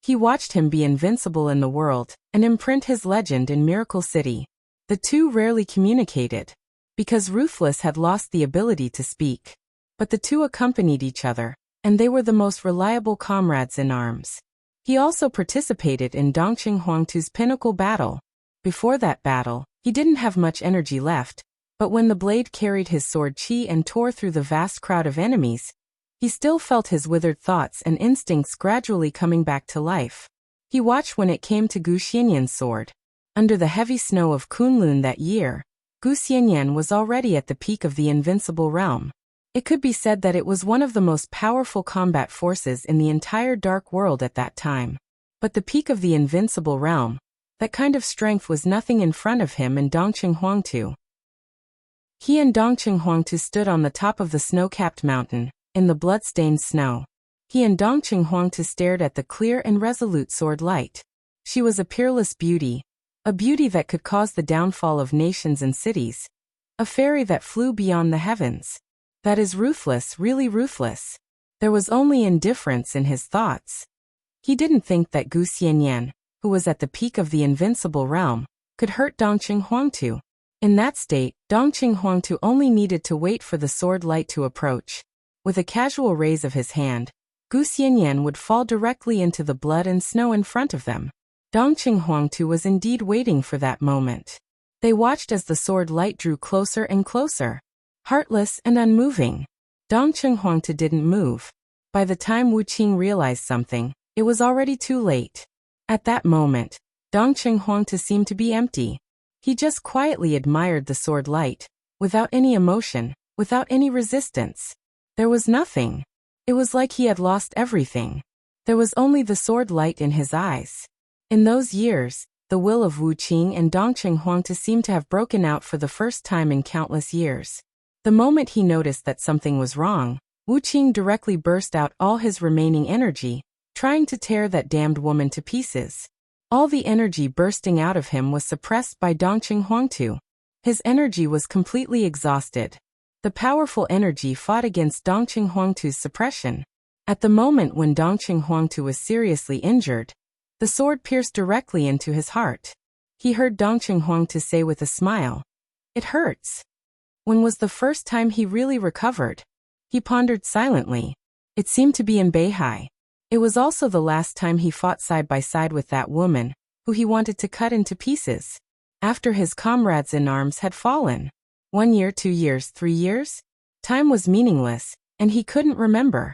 He watched him be invincible in the world and imprint his legend in Miracle City. The two rarely communicated, because Ruthless had lost the ability to speak. But the two accompanied each other, and they were the most reliable comrades in arms. He also participated in Dongcheng Huangtu's pinnacle battle. Before that battle, he didn't have much energy left, but when the blade carried his sword chi and tore through the vast crowd of enemies, he still felt his withered thoughts and instincts gradually coming back to life. He watched when it came to Gu Xianyan's sword. Under the heavy snow of Kunlun that year, Gu Xianyan was already at the peak of the invincible realm. It could be said that it was one of the most powerful combat forces in the entire dark world at that time. But the peak of the invincible realm, that kind of strength was nothing in front of him and Dongcheng Huangtu. He and Dongcheng Huangtu stood on the top of the snow-capped mountain, in the blood-stained snow. He and Dongcheng Huangtu stared at the clear and resolute sword light. She was a peerless beauty, a beauty that could cause the downfall of nations and cities, a fairy that flew beyond the heavens. That is ruthless, really ruthless. There was only indifference in his thoughts. He didn't think that Gu Xianyan, who was at the peak of the invincible realm, could hurt Dongcheng Huangtu. In that state, Dongcheng Huangtu only needed to wait for the sword light to approach. With a casual raise of his hand, Gu Xianyan would fall directly into the blood and snow in front of them. Dongcheng Huangtu was indeed waiting for that moment. They watched as the sword light drew closer and closer. Heartless and unmoving. Dongcheng Huangtu didn't move. By the time Wu Qing realized something, it was already too late. At that moment, Dongcheng Huangtu seemed to be empty. He just quietly admired the sword light, without any emotion, without any resistance. There was nothing. It was like he had lost everything. There was only the sword light in his eyes. In those years, the will of Wu Qing and Dongcheng Huangtu seemed to have broken out for the first time in countless years. The moment he noticed that something was wrong, Wu Qing directly burst out all his remaining energy, trying to tear that damned woman to pieces. All the energy bursting out of him was suppressed by Dongcheng Huangtu. His energy was completely exhausted. The powerful energy fought against Dongcheng Huangtu's suppression. At the moment when Dongcheng Huangtu was seriously injured, the sword pierced directly into his heart. He heard Dongcheng Huangtu say with a smile, "It hurts." When was the first time he really recovered? He pondered silently. It seemed to be in Beihai. It was also the last time he fought side by side with that woman, who he wanted to cut into pieces. After his comrades in arms had fallen. 1 year, 2 years, 3 years? Time was meaningless, and he couldn't remember.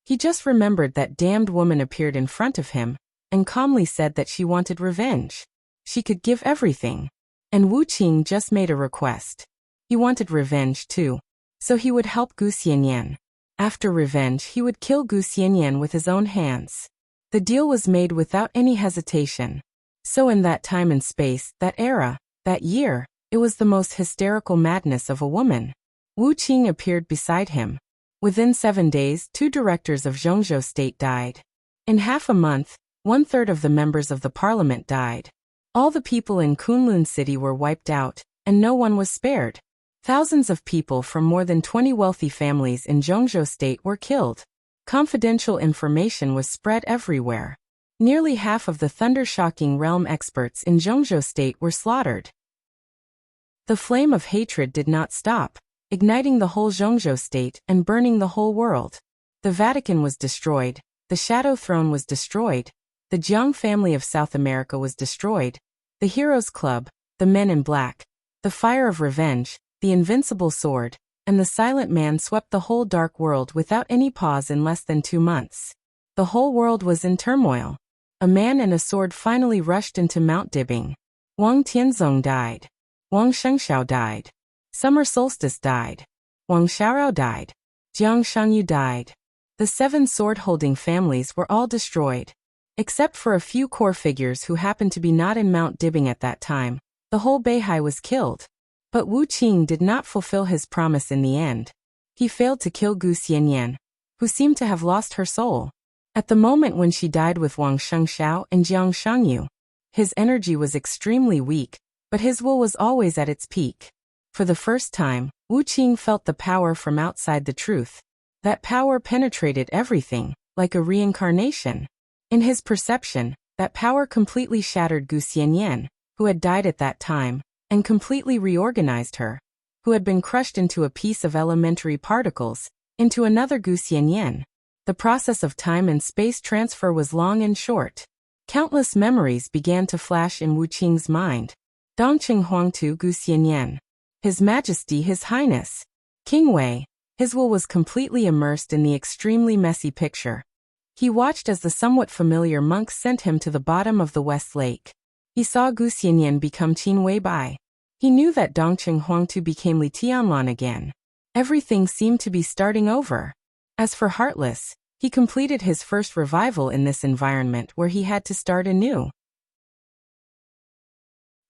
He just remembered that damned woman appeared in front of him, and calmly said that she wanted revenge. She could give everything. And Wu Qing just made a request. He wanted revenge too. So he would help Gu Xianyan. After revenge, he would kill Gu Xianyan with his own hands. The deal was made without any hesitation. So in that time and space, that era, that year, it was the most hysterical madness of a woman. Wu Qing appeared beside him. Within 7 days, 2 directors of Zhongzhou state died. In half a month, 1/3 of the members of the parliament died. All the people in Kunlun city were wiped out, and no one was spared. Thousands of people from more than 20 wealthy families in Zhongzhou state were killed. Confidential information was spread everywhere. Nearly half of the thunder-shocking realm experts in Zhongzhou state were slaughtered. The flame of hatred did not stop, igniting the whole Zhongzhou state and burning the whole world. The Vatican was destroyed, the Shadow Throne was destroyed, the Jiang family of South America was destroyed, the Heroes Club, the Men in Black, the Fire of Revenge, the Invincible Sword, and the Silent Man swept the whole dark world without any pause in less than 2 months. The whole world was in turmoil. A man and a sword finally rushed into Mount Dibing. Wang Tianzong died. Wang Shengxiao died. Summer Solstice died. Wang Xiaorao died. Jiang Shangyu died. The 7 sword-holding families were all destroyed. Except for a few core figures who happened to be not in Mount Dibing at that time, the whole Beihai was killed. But Wu Qing did not fulfill his promise in the end. He failed to kill Gu Xianyan, who seemed to have lost her soul. At the moment when she died with Wang Shengxiao and Jiang Shangyu, his energy was extremely weak, but his will was always at its peak. For the first time, Wu Qing felt the power from outside the truth. That power penetrated everything, like a reincarnation. In his perception, that power completely shattered Gu Xianyan, who had died at that time, and completely reorganized her, who had been crushed into a piece of elementary particles, into another Gu Xianyan. The process of time and space transfer was long and short. Countless memories began to flash in Wu Qing's mind. Dongqing Huangtu Gu Xianyan. His Majesty His Highness. King Wei. His will was completely immersed in the extremely messy picture. He watched as the somewhat familiar monks sent him to the bottom of the West Lake. He saw Gu Xianyan become Qin Weibai. He knew that Dongqing Huangtu became Li Tianlan again. Everything seemed to be starting over. As for Heartless, he completed his first revival in this environment where he had to start anew.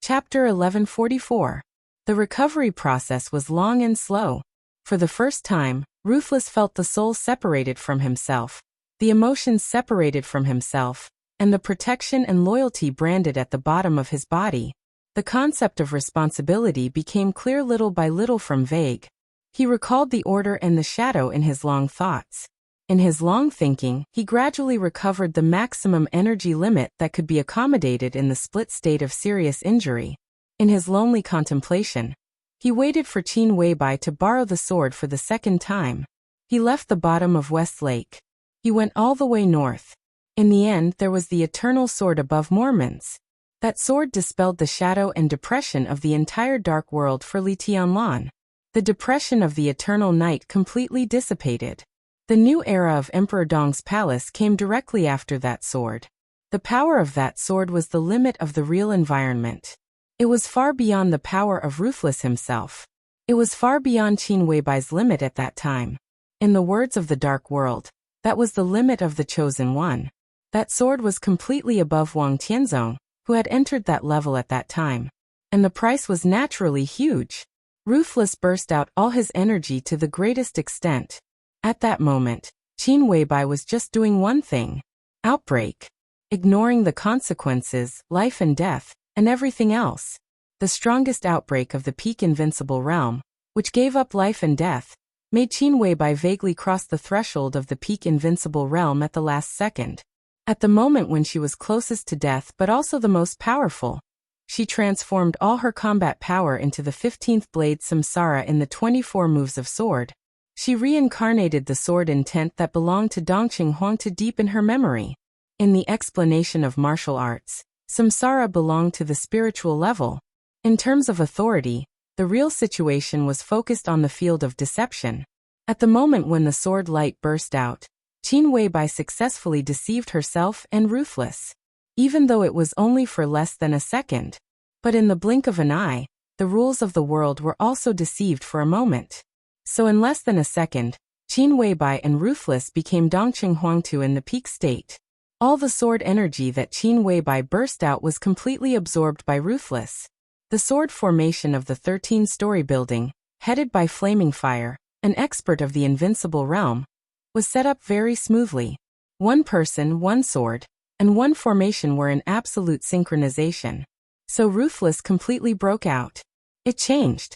Chapter 1144. The recovery process was long and slow. For the first time, Ruthless felt the soul separated from himself, the emotions separated from himself, and the protection and loyalty branded at the bottom of his body. The concept of responsibility became clear little by little from vague. He recalled the order and the shadow in his long thoughts. In his long thinking, he gradually recovered the maximum energy limit that could be accommodated in the split state of serious injury. In his lonely contemplation, he waited for Qin Weibai to borrow the sword for the second time. He left the bottom of West Lake. He went all the way north. In the end, there was the eternal sword above Mormons. That sword dispelled the shadow and depression of the entire dark world for Li Tianlan. The depression of the eternal night completely dissipated. The new era of Emperor Dong's palace came directly after that sword. The power of that sword was the limit of the real environment. It was far beyond the power of Ruthless himself. It was far beyond Qin Weibai's limit at that time. In the words of the Dark World, that was the limit of the Chosen One. That sword was completely above Wang Tianzong, who had entered that level at that time. And the price was naturally huge. Ruthless burst out all his energy to the greatest extent. At that moment, Qin Weibai was just doing one thing. Outbreak. Ignoring the consequences, life and death, and everything else. The strongest outbreak of the peak invincible realm, which gave up life and death, made Qin Weibai vaguely cross the threshold of the peak invincible realm at the last second. At the moment when she was closest to death but also the most powerful, she transformed all her combat power into the 15th blade Samsara in the 24 moves of sword. She reincarnated the sword intent that belonged to Dongqing Huangtu deep in her memory. In the explanation of martial arts, Samsara belonged to the spiritual level. In terms of authority, the real situation was focused on the field of deception. At the moment when the sword light burst out, Qin Weibai successfully deceived herself and Ruthless. Even though it was only for less than a second, But in the blink of an eye, the rules of the world were also deceived for a moment. So in less than a second, Qin Weibai and Ruthless became Dongqing Huangtu in the peak state. All the sword energy that Qin Weibai burst out was completely absorbed by Ruthless. The sword formation of the 13-story building, headed by Flaming Fire, an expert of the invincible realm, was set up very smoothly. One person, one sword, and one formation were in absolute synchronization. So Ruthless completely broke out. It changed.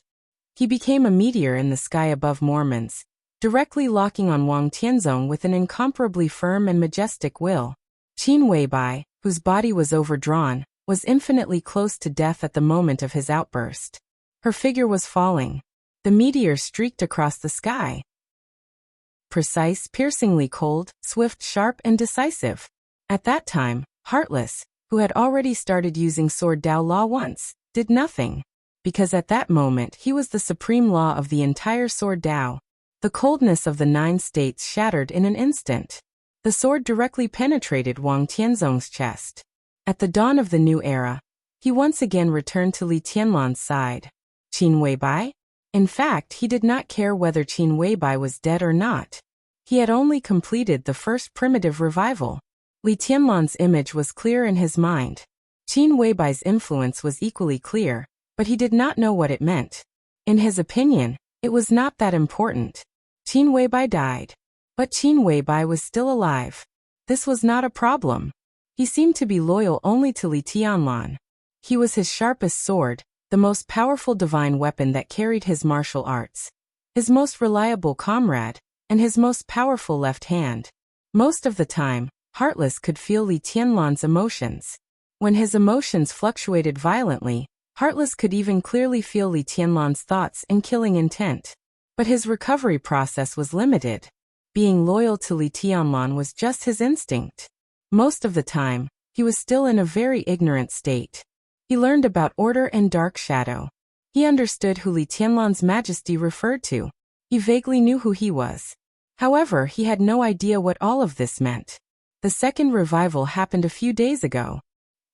He became a meteor in the sky above Mormons, directly locking on Wang Tianzong with an incomparably firm and majestic will. Qin Weibai, whose body was overdrawn, was infinitely close to death at the moment of his outburst. Her figure was falling. The meteor streaked across the sky. Precise, piercingly cold, swift, sharp, and decisive. At that time, Heartless, who had already started using Sword Dao Law once, did nothing. Because at that moment he was the supreme law of the entire Sword Dao. The coldness of the 9 states shattered in an instant. The sword directly penetrated Wang Tianzong's chest. At the dawn of the new era, he once again returned to Li Tianlan's side. Qin Weibai? In fact, he did not care whether Qin Weibai was dead or not. He had only completed the first primitive revival. Li Tianlan's image was clear in his mind. Qin Weibai's influence was equally clear, but he did not know what it meant. In his opinion, it was not that important. Qin Weibai died. But Qin Weibai was still alive. This was not a problem. He seemed to be loyal only to Li Tianlan. He was his sharpest sword, the most powerful divine weapon that carried his martial arts, his most reliable comrade, and his most powerful left hand. Most of the time, Heartless could feel Li Tianlan's emotions. When his emotions fluctuated violently, Heartless could even clearly feel Li Tianlan's thoughts and killing intent. But his recovery process was limited. Being loyal to Li Tianlan was just his instinct. Most of the time, he was still in a very ignorant state. He learned about order and dark shadow. He understood who Li Tianlan's majesty referred to. He vaguely knew who he was. However, he had no idea what all of this meant. The second revival happened a few days ago.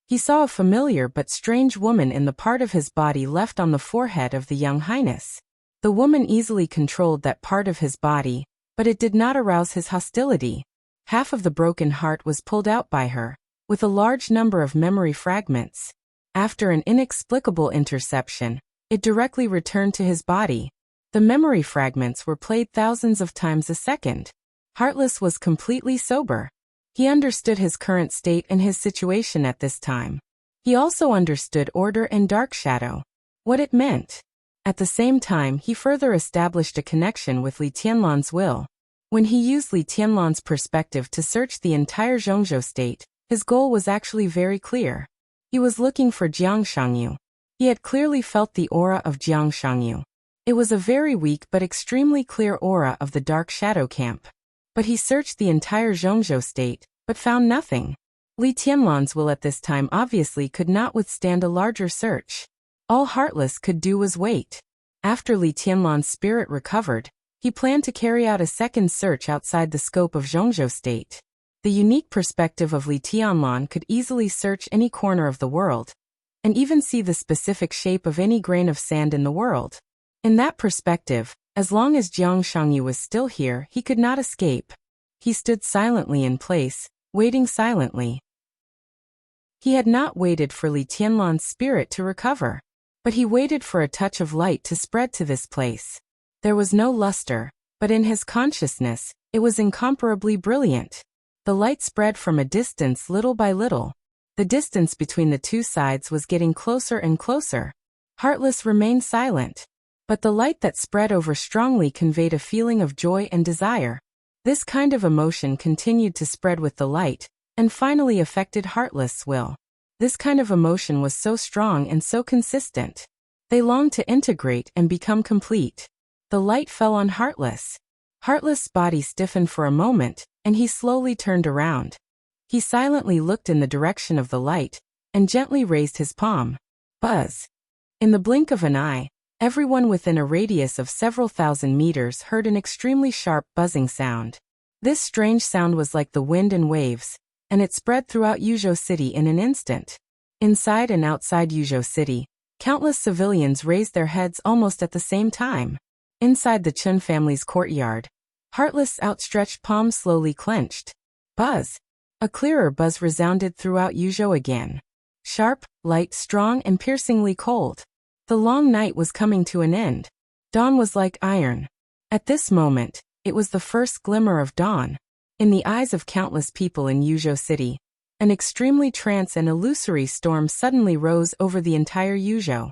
He saw a familiar but strange woman in the part of his body left on the forehead of the young highness. The woman easily controlled that part of his body, but it did not arouse his hostility. Half of the broken heart was pulled out by her, with a large number of memory fragments. After an inexplicable interception, it directly returned to his body. The memory fragments were played thousands of times a second. Heartless was completely sober. He understood his current state and his situation at this time. He also understood order and dark shadow, what it meant. At the same time, he further established a connection with Li Tianlan's will. When he used Li Tianlan's perspective to search the entire Zhongzhou state, his goal was actually very clear. He was looking for Jiang Shangyu. He had clearly felt the aura of Jiang Shangyu. It was a very weak but extremely clear aura of the dark shadow camp. But he searched the entire Zhongzhou state, but found nothing. Li Tianlan's will at this time obviously could not withstand a larger search. All Heartless could do was wait. After Li Tianlan's spirit recovered, he planned to carry out a second search outside the scope of Zhongzhou state. The unique perspective of Li Tianlan could easily search any corner of the world, and even see the specific shape of any grain of sand in the world. In that perspective, as long as Jiang Shangyu was still here, he could not escape. He stood silently in place, waiting silently. He had not waited for Li Tianlan's spirit to recover, but he waited for a touch of light to spread to this place. There was no luster, but in his consciousness, it was incomparably brilliant. The light spread from a distance little by little. The distance between the two sides was getting closer and closer. Heartless remained silent, but the light that spread over strongly conveyed a feeling of joy and desire. This kind of emotion continued to spread with the light, and finally affected Heartless' will. This kind of emotion was so strong and so consistent. They longed to integrate and become complete. The light fell on Heartless. Heartless' body stiffened for a moment, and he slowly turned around. He silently looked in the direction of the light, and gently raised his palm. Buzz! In the blink of an eye, everyone within a radius of several thousand meters heard an extremely sharp buzzing sound. This strange sound was like the wind and waves, and it spread throughout Yuzhou City in an instant. Inside and outside Yuzhou City, countless civilians raised their heads almost at the same time. Inside the Chun family's courtyard, Heartless' outstretched palms slowly clenched. Buzz! A clearer buzz resounded throughout Yuzhou again. Sharp, light, strong, and piercingly cold. The long night was coming to an end. Dawn was like iron. At this moment, it was the first glimmer of dawn. In the eyes of countless people in Yuzhou City, an extremely trance and illusory storm suddenly rose over the entire Yuzhou.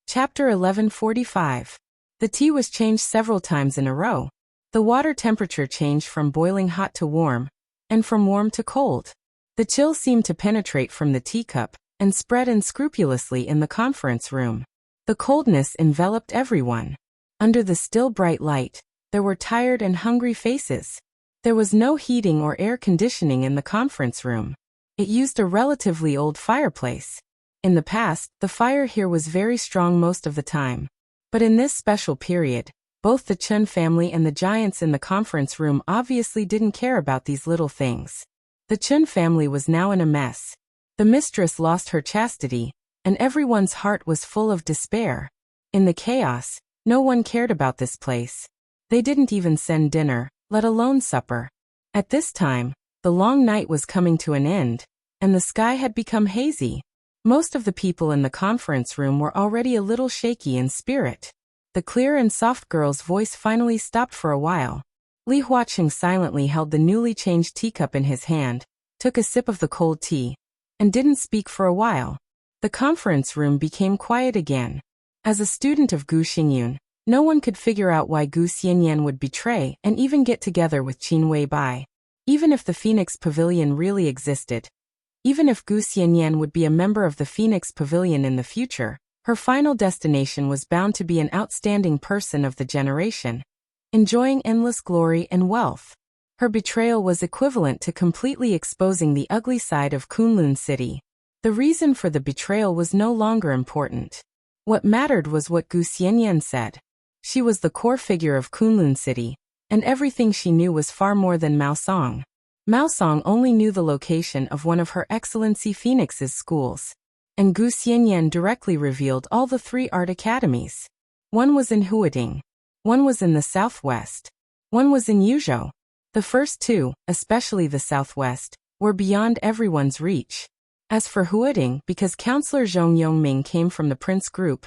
Chapter 1145. The tea was changed several times in a row. The water temperature changed from boiling hot to warm, and from warm to cold. The chill seemed to penetrate from the teacup and spread unscrupulously in the conference room. The coldness enveloped everyone. Under the still bright light, there were tired and hungry faces. There was no heating or air conditioning in the conference room. It used a relatively old fireplace. In the past, the fire here was very strong most of the time. But in this special period, both the Chun family and the giants in the conference room obviously didn't care about these little things. The Chun family was now in a mess. The mistress lost her chastity, and everyone's heart was full of despair. In the chaos, no one cared about this place. They didn't even send dinner, let alone supper. At this time, the long night was coming to an end, and the sky had become hazy. Most of the people in the conference room were already a little shaky in spirit. The clear and soft girl's voice finally stopped for a while. Li Huaqing silently held the newly changed teacup in his hand, took a sip of the cold tea, and didn't speak for a while. The conference room became quiet again. As a student of Gu Xingyun, no one could figure out why Gu Xianyan would betray and even get together with Qin Weibai. Even if the Phoenix Pavilion really existed, even if Gu Xianyan would be a member of the Phoenix Pavilion in the future, her final destination was bound to be an outstanding person of the generation, enjoying endless glory and wealth. Her betrayal was equivalent to completely exposing the ugly side of Kunlun City. The reason for the betrayal was no longer important. What mattered was what Gu Xianyan said. She was the core figure of Kunlun City, and everything she knew was far more than Mao Song. Mao Song only knew the location of one of Her Excellency Phoenix's schools, and Gu Xianyan directly revealed all the 3 art academies. One was in Huading, one was in the southwest, one was in Yuzhou. The first 2, especially the southwest, were beyond everyone's reach. As for Huading, because Counselor Zhong Yongming came from the Prince Group,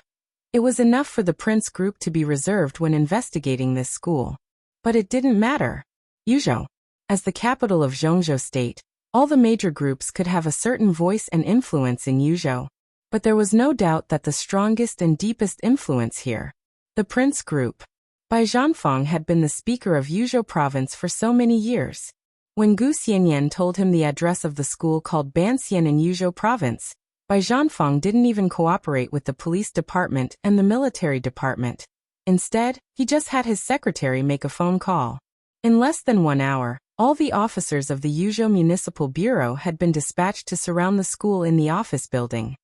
it was enough for the Prince Group to be reserved when investigating this school. But it didn't matter. Yuzhou, as the capital of Zhongzhou State, all the major groups could have a certain voice and influence in Yuzhou. But there was no doubt that the strongest and deepest influence here, the Prince Group. Bai Zhanfang had been the speaker of Yuzhou province for so many years. When Gu Xianyan told him the address of the school called Banxian in Yuzhou province, Bai Zhanfang didn't even cooperate with the police department and the military department. Instead, he just had his secretary make a phone call. In less than 1 hour, all the officers of the Yuzhou Municipal Bureau had been dispatched to surround the school in the office building.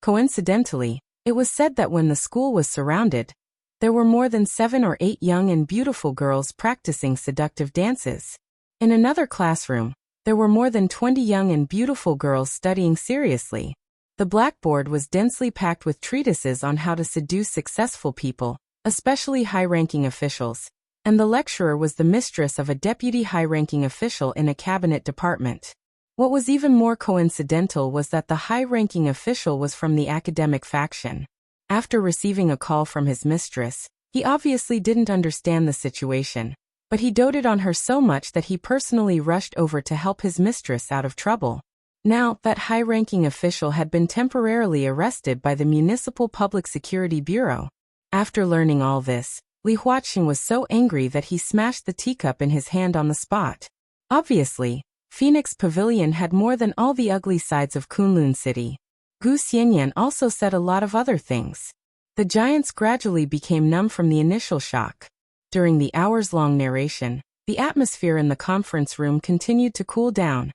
Coincidentally, it was said that when the school was surrounded, there were more than 7 or 8 young and beautiful girls practicing seductive dances. In another classroom, there were more than 20 young and beautiful girls studying seriously. The blackboard was densely packed with treatises on how to seduce successful people, especially high-ranking officials, and the lecturer was the mistress of a deputy high-ranking official in a cabinet department. What was even more coincidental was that the high-ranking official was from the academic faction. After receiving a call from his mistress, he obviously didn't understand the situation, but he doted on her so much that he personally rushed over to help his mistress out of trouble. Now, that high-ranking official had been temporarily arrested by the Municipal Public Security Bureau. After learning all this, Li Huaqing was so angry that he smashed the teacup in his hand on the spot. Obviously, Phoenix Pavilion had more than all the ugly sides of Kunlun City. Gu Xianyan also said a lot of other things. The giants gradually became numb from the initial shock. During the hours-long narration, the atmosphere in the conference room continued to cool down,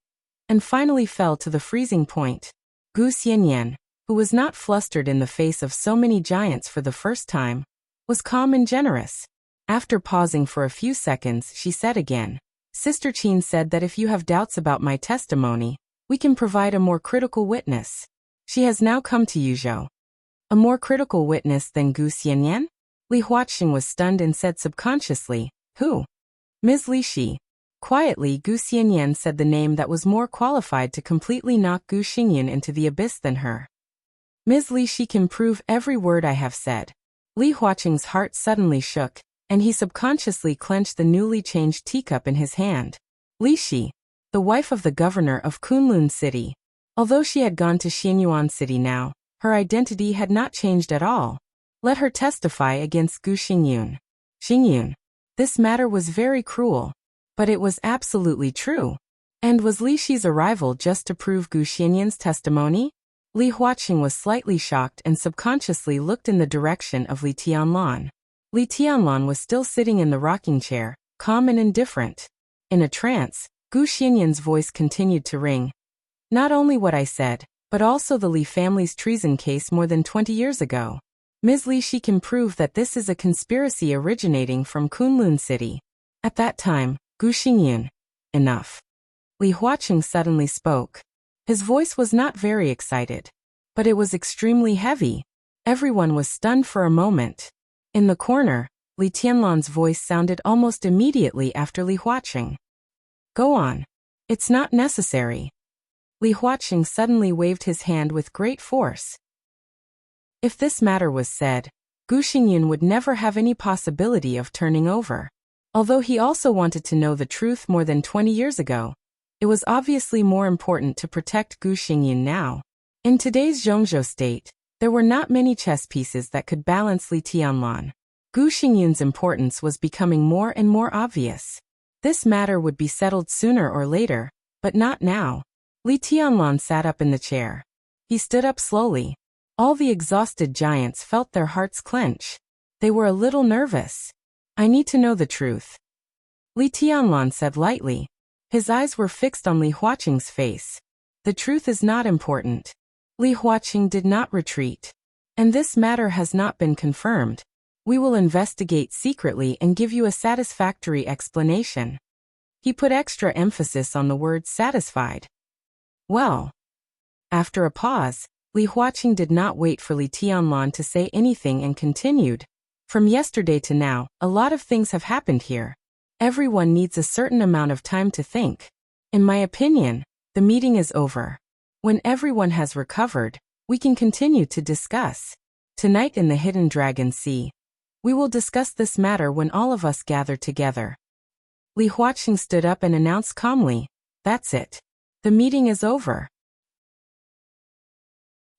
and finally fell to the freezing point. Gu Xianyan, who was not flustered in the face of so many giants for the first time, was calm and generous. After pausing for a few seconds, she said again, "Sister Qin said that if you have doubts about my testimony, We can provide a more critical witness. She has now come to Yuzhou. A more critical witness than Gu Xianyan? Li Huaqing was stunned and said subconsciously, "Who?" "Ms. Li Shi." Quietly, Gu Xianyan said the name that was more qualified to completely knock Gu Xingyun into the abyss than her. "Ms. Li Shi can prove every word I have said." Li Huaqing's heart suddenly shook, and he subconsciously clenched the newly changed teacup in his hand. Li Shi, the wife of the governor of Kunlun City. Although she had gone to Xianyuan City now, her identity had not changed at all. Let her testify against Gu Xingyun. Xingyun. This matter was very cruel. But it was absolutely true. And was Li Shi's arrival just to prove Gu Xianyun's testimony? Li Huaqing was slightly shocked and subconsciously looked in the direction of Li Tianlan. Li Tianlan was still sitting in the rocking chair, calm and indifferent. In a trance, Gu Xianyun's voice continued to ring. "Not only what I said, but also the Li family's treason case more than 20 years ago. Ms. Li Shi can prove that this is a conspiracy originating from Kunlun City." At that time, Gu Xingyun. "Enough." Li Huaqing suddenly spoke. His voice was not very excited, but it was extremely heavy. Everyone was stunned for a moment. In the corner, Li Tianlan's voice sounded almost immediately after Li Huaqing. "Go on. It's not necessary." Li Huaqing suddenly waved his hand with great force. If this matter was said, Gu Xingyun would never have any possibility of turning over. Although he also wanted to know the truth more than 20 years ago, it was obviously more important to protect Gu Xingyun now. In today's Zhongzhou state, there were not many chess pieces that could balance Li Tianlan. Gu Xingyun's importance was becoming more and more obvious. This matter would be settled sooner or later, but not now. Li Tianlan sat up in the chair. He stood up slowly. All the exhausted giants felt their hearts clench. They were a little nervous. "I need to know the truth," Li Tianlan said lightly. His eyes were fixed on Li Huaqing's face. "The truth is not important." Li Huaqing did not retreat. "And this matter has not been confirmed. We will investigate secretly and give you a satisfactory explanation." He put extra emphasis on the word satisfied. "Well." After a pause, Li Huaqing did not wait for Li Tianlan to say anything and continued. "From yesterday to now, a lot of things have happened here. Everyone needs a certain amount of time to think. In my opinion, the meeting is over. When everyone has recovered, we can continue to discuss. Tonight in the Hidden Dragon Sea, we will discuss this matter when all of us gather together." Li Huaqing stood up and announced calmly, "That's it. The meeting is over."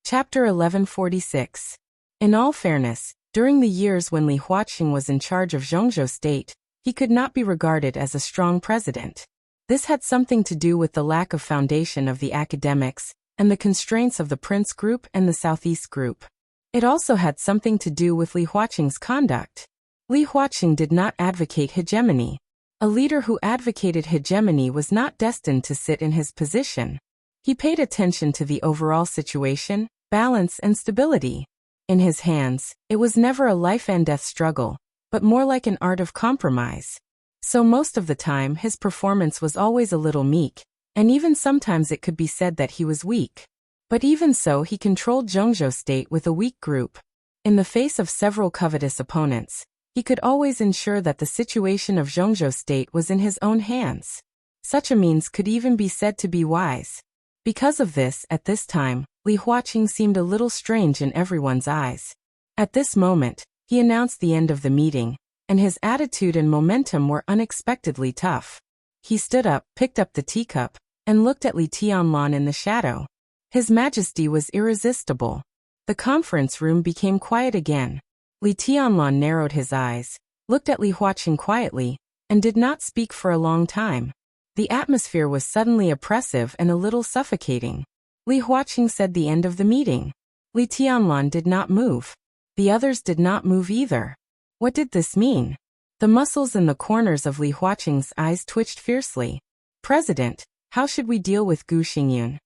Chapter 1146. In all fairness, during the years when Li Huaqing was in charge of Zhongzhou State, he could not be regarded as a strong president. This had something to do with the lack of foundation of the academics and the constraints of the Prince Group and the Southeast Group. It also had something to do with Li Huaqing's conduct. Li Huaqing did not advocate hegemony. A leader who advocated hegemony was not destined to sit in his position. He paid attention to the overall situation, balance, and stability. In his hands, it was never a life-and-death struggle, but more like an art of compromise. So most of the time his performance was always a little meek, and even sometimes it could be said that he was weak. But even so, he controlled Zhongzhou State with a weak group. In the face of several covetous opponents, he could always ensure that the situation of Zhongzhou State was in his own hands. Such a means could even be said to be wise. Because of this, at this time, Li Huaqing seemed a little strange in everyone's eyes. At this moment, he announced the end of the meeting, and his attitude and momentum were unexpectedly tough. He stood up, picked up the teacup, and looked at Li Tianlan in the shadow. His majesty was irresistible. The conference room became quiet again. Li Tianlan narrowed his eyes, looked at Li Huaqing quietly, and did not speak for a long time. The atmosphere was suddenly oppressive and a little suffocating. Li Huaqing said the end of the meeting. Li Tianlan did not move. The others did not move either. What did this mean? The muscles in the corners of Li Huaqing's eyes twitched fiercely. "President, how should we deal with Gu Xingyun?"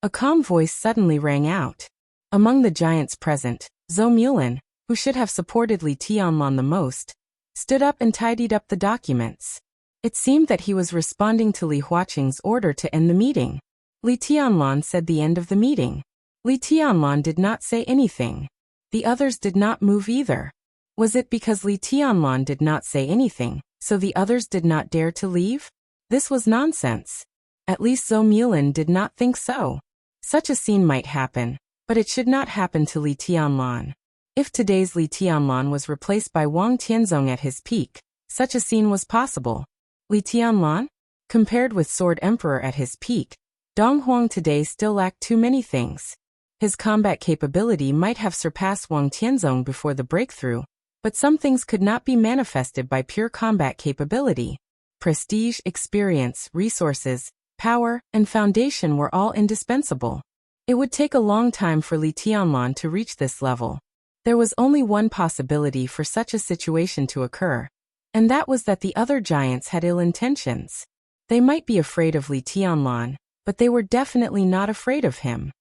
A calm voice suddenly rang out. Among the giants present, Zhou Mulin, who should have supported Li Tianlan the most, stood up and tidied up the documents. It seemed that he was responding to Li Huaqing's order to end the meeting. Li Tianlan said the end of the meeting. Li Tianlan did not say anything. The others did not move either. Was it because Li Tianlan did not say anything, so the others did not dare to leave? This was nonsense. At least Zhou Mulin did not think so. Such a scene might happen, but it should not happen to Li Tianlan. If today's Li Tianlan was replaced by Wang Tianzong at his peak, such a scene was possible. Li Tianlan? Compared with Sword Emperor at his peak, Dong Huang today still lacked too many things. His combat capability might have surpassed Wang Tianzong before the breakthrough, but some things could not be manifested by pure combat capability. Prestige, experience, resources, power, and foundation were all indispensable. It would take a long time for Li Tianlan to reach this level. There was only one possibility for such a situation to occur, and that was that the other giants had ill intentions. They might be afraid of Li Tianlan, but they were definitely not afraid of him.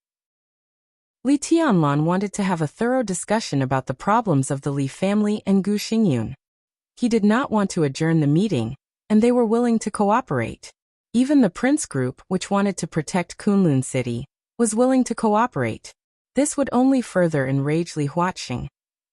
Li Tianlan wanted to have a thorough discussion about the problems of the Li family and Gu Xingyun. He did not want to adjourn the meeting, and they were willing to cooperate. Even the Prince Group, which wanted to protect Kunlun City, was willing to cooperate. This would only further enrage Li Huaqing,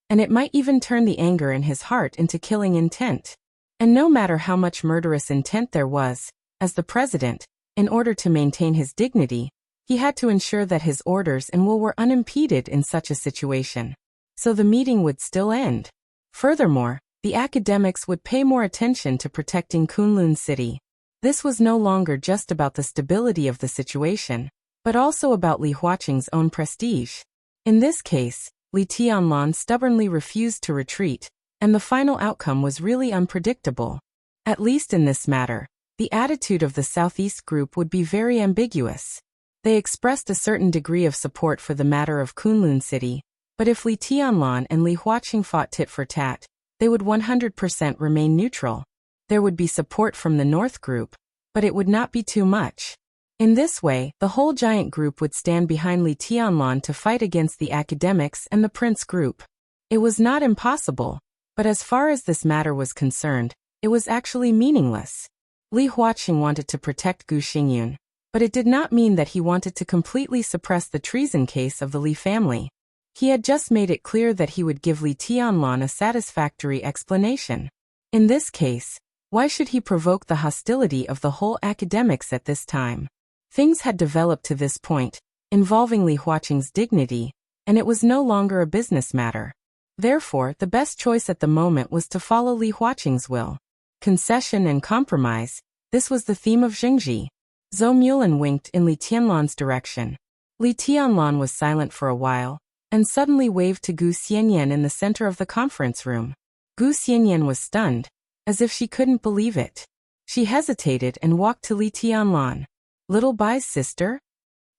and it might even turn the anger in his heart into killing intent. And no matter how much murderous intent there was, as the president, in order to maintain his dignity, he had to ensure that his orders and will were unimpeded in such a situation. So the meeting would still end. Furthermore, the academics would pay more attention to protecting Kunlun City. This was no longer just about the stability of the situation, but also about Li Huaqing's own prestige. In this case, Li Tianlan stubbornly refused to retreat, and the final outcome was really unpredictable. At least in this matter, the attitude of the Southeast Group would be very ambiguous. They expressed a certain degree of support for the matter of Kunlun City, but if Li Tianlan and Li Huaqing fought tit for tat, they would 100% remain neutral. There would be support from the North Group, but it would not be too much. In this way, the whole giant group would stand behind Li Tianlan to fight against the academics and the Prince Group. It was not impossible, but as far as this matter was concerned, it was actually meaningless. Li Huaqing wanted to protect Gu Xingyun, but it did not mean that he wanted to completely suppress the treason case of the Li family. He had just made it clear that he would give Li Tianlan a satisfactory explanation. In this case, why should he provoke the hostility of the whole academics at this time? Things had developed to this point, involving Li Huaqing's dignity, and it was no longer a business matter. Therefore, the best choice at the moment was to follow Li Huaqing's will. Concession and compromise, this was the theme of Jingji. Zhou Mulin winked in Li Tianlan's direction. Li Tianlan was silent for a while, and suddenly waved to Gu Xianyan in the center of the conference room. Gu Xianyan was stunned, as if she couldn't believe it. She hesitated and walked to Li Tianlan. "Little Bai's sister?"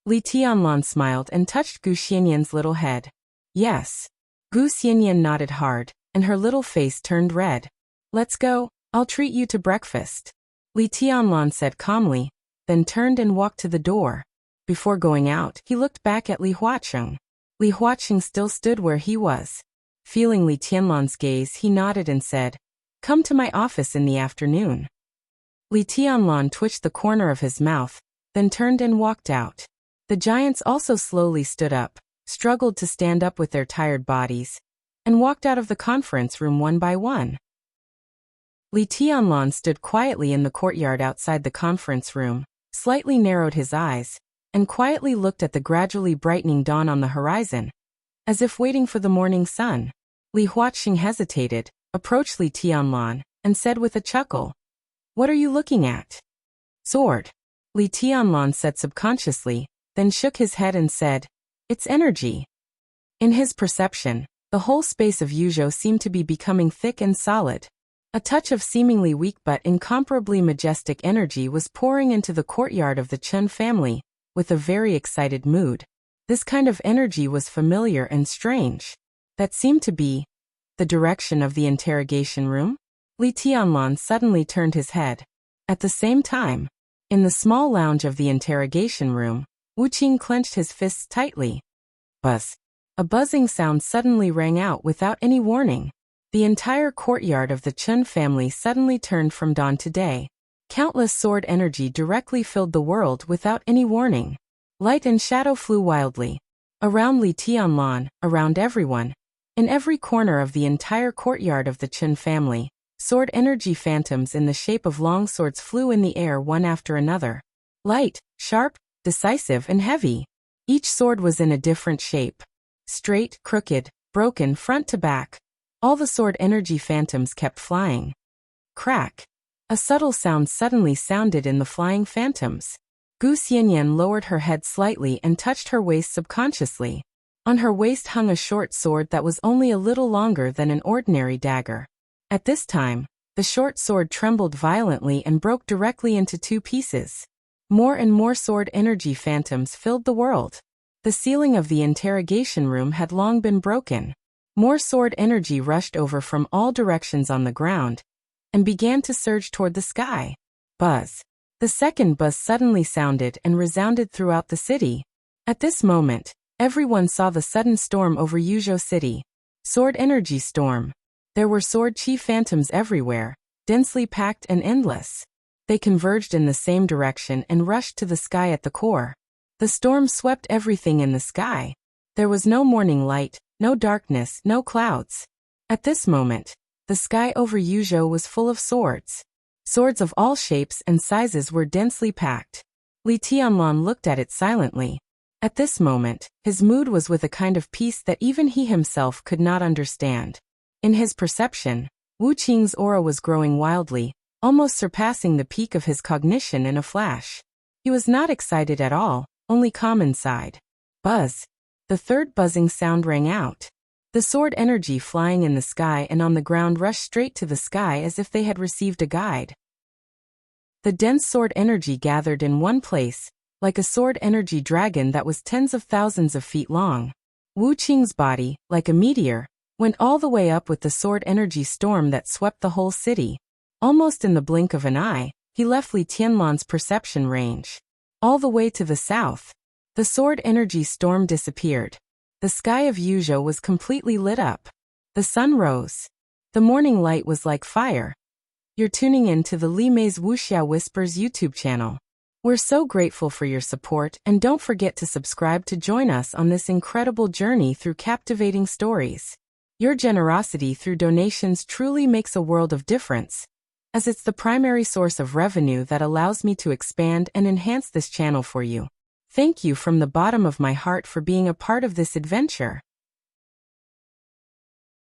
Li Tianlan smiled and touched Gu Xianyan's little head. "Yes." Gu Xianyan nodded hard, and her little face turned red. "Let's go, I'll treat you to breakfast," Li Tianlan said calmly, then turned and walked to the door. Before going out, he looked back at Li Huaqing. Li Huaqing still stood where he was. Feeling Li Tianlan's gaze, he nodded and said, "Come to my office in the afternoon." Li Tianlan twitched the corner of his mouth, then turned and walked out. The giants also slowly stood up, struggled to stand up with their tired bodies, and walked out of the conference room one by one. Li Tianlan stood quietly in the courtyard outside the conference room, slightly narrowed his eyes, and quietly looked at the gradually brightening dawn on the horizon, as if waiting for the morning sun. Li Huaqing hesitated, approached Li Tianlan, and said with a chuckle, "What are you looking at?" "Sword," Li Tianlan said subconsciously, then shook his head and said, "It's energy." In his perception, the whole space of Yuzhou seemed to be becoming thick and solid. A touch of seemingly weak but incomparably majestic energy was pouring into the courtyard of the Chen family, with a very excited mood. This kind of energy was familiar and strange. That seemed to be the direction of the interrogation room. Li Tianlan suddenly turned his head. At the same time, in the small lounge of the interrogation room, Wuqing clenched his fists tightly. Buzz. A buzzing sound suddenly rang out without any warning. The entire courtyard of the Chen family suddenly turned from dawn to day. Countless sword energy directly filled the world without any warning. Light and shadow flew wildly. Around Li Tianlan, around everyone. In every corner of the entire courtyard of the Chen family, sword energy phantoms in the shape of long swords flew in the air one after another. Light, sharp, decisive and heavy. Each sword was in a different shape. Straight, crooked, broken front to back. All the sword energy phantoms kept flying. Crack. A subtle sound suddenly sounded in the flying phantoms. Gu Xianyan lowered her head slightly and touched her waist subconsciously. On her waist hung a short sword that was only a little longer than an ordinary dagger. At this time, the short sword trembled violently and broke directly into two pieces. More and more sword energy phantoms filled the world. The ceiling of the interrogation room had long been broken. More sword energy rushed over from all directions on the ground and began to surge toward the sky. Buzz. The second buzz suddenly sounded and resounded throughout the city. At this moment, everyone saw the sudden storm over Yuzhou City. Sword energy storm. There were sword chi phantoms everywhere, densely packed and endless. They converged in the same direction and rushed to the sky at the core. The storm swept everything in the sky. There was no morning light, no darkness, no clouds. At this moment, the sky over Yuzhou was full of swords. Swords of all shapes and sizes were densely packed. Li Tianlan looked at it silently. At this moment, his mood was with a kind of peace that even he himself could not understand. In his perception, Wu Qing's aura was growing wildly, almost surpassing the peak of his cognition in a flash. He was not excited at all, only calm inside. Buzz. The third buzzing sound rang out. The sword energy flying in the sky and on the ground rushed straight to the sky as if they had received a guide. The dense sword energy gathered in one place, like a sword energy dragon that was tens of thousands of feet long. Wu Qing's body, like a meteor, went all the way up with the sword energy storm that swept the whole city. Almost in the blink of an eye, he left Li Tianlan's perception range. All the way to the south, the sword energy storm disappeared. The sky of Yuzhou was completely lit up. The sun rose. The morning light was like fire. You're tuning in to the Li Mei's Wuxia Whispers YouTube channel. We're so grateful for your support and don't forget to subscribe to join us on this incredible journey through captivating stories. Your generosity through donations truly makes a world of difference, as it's the primary source of revenue that allows me to expand and enhance this channel for you. Thank you from the bottom of my heart for being a part of this adventure.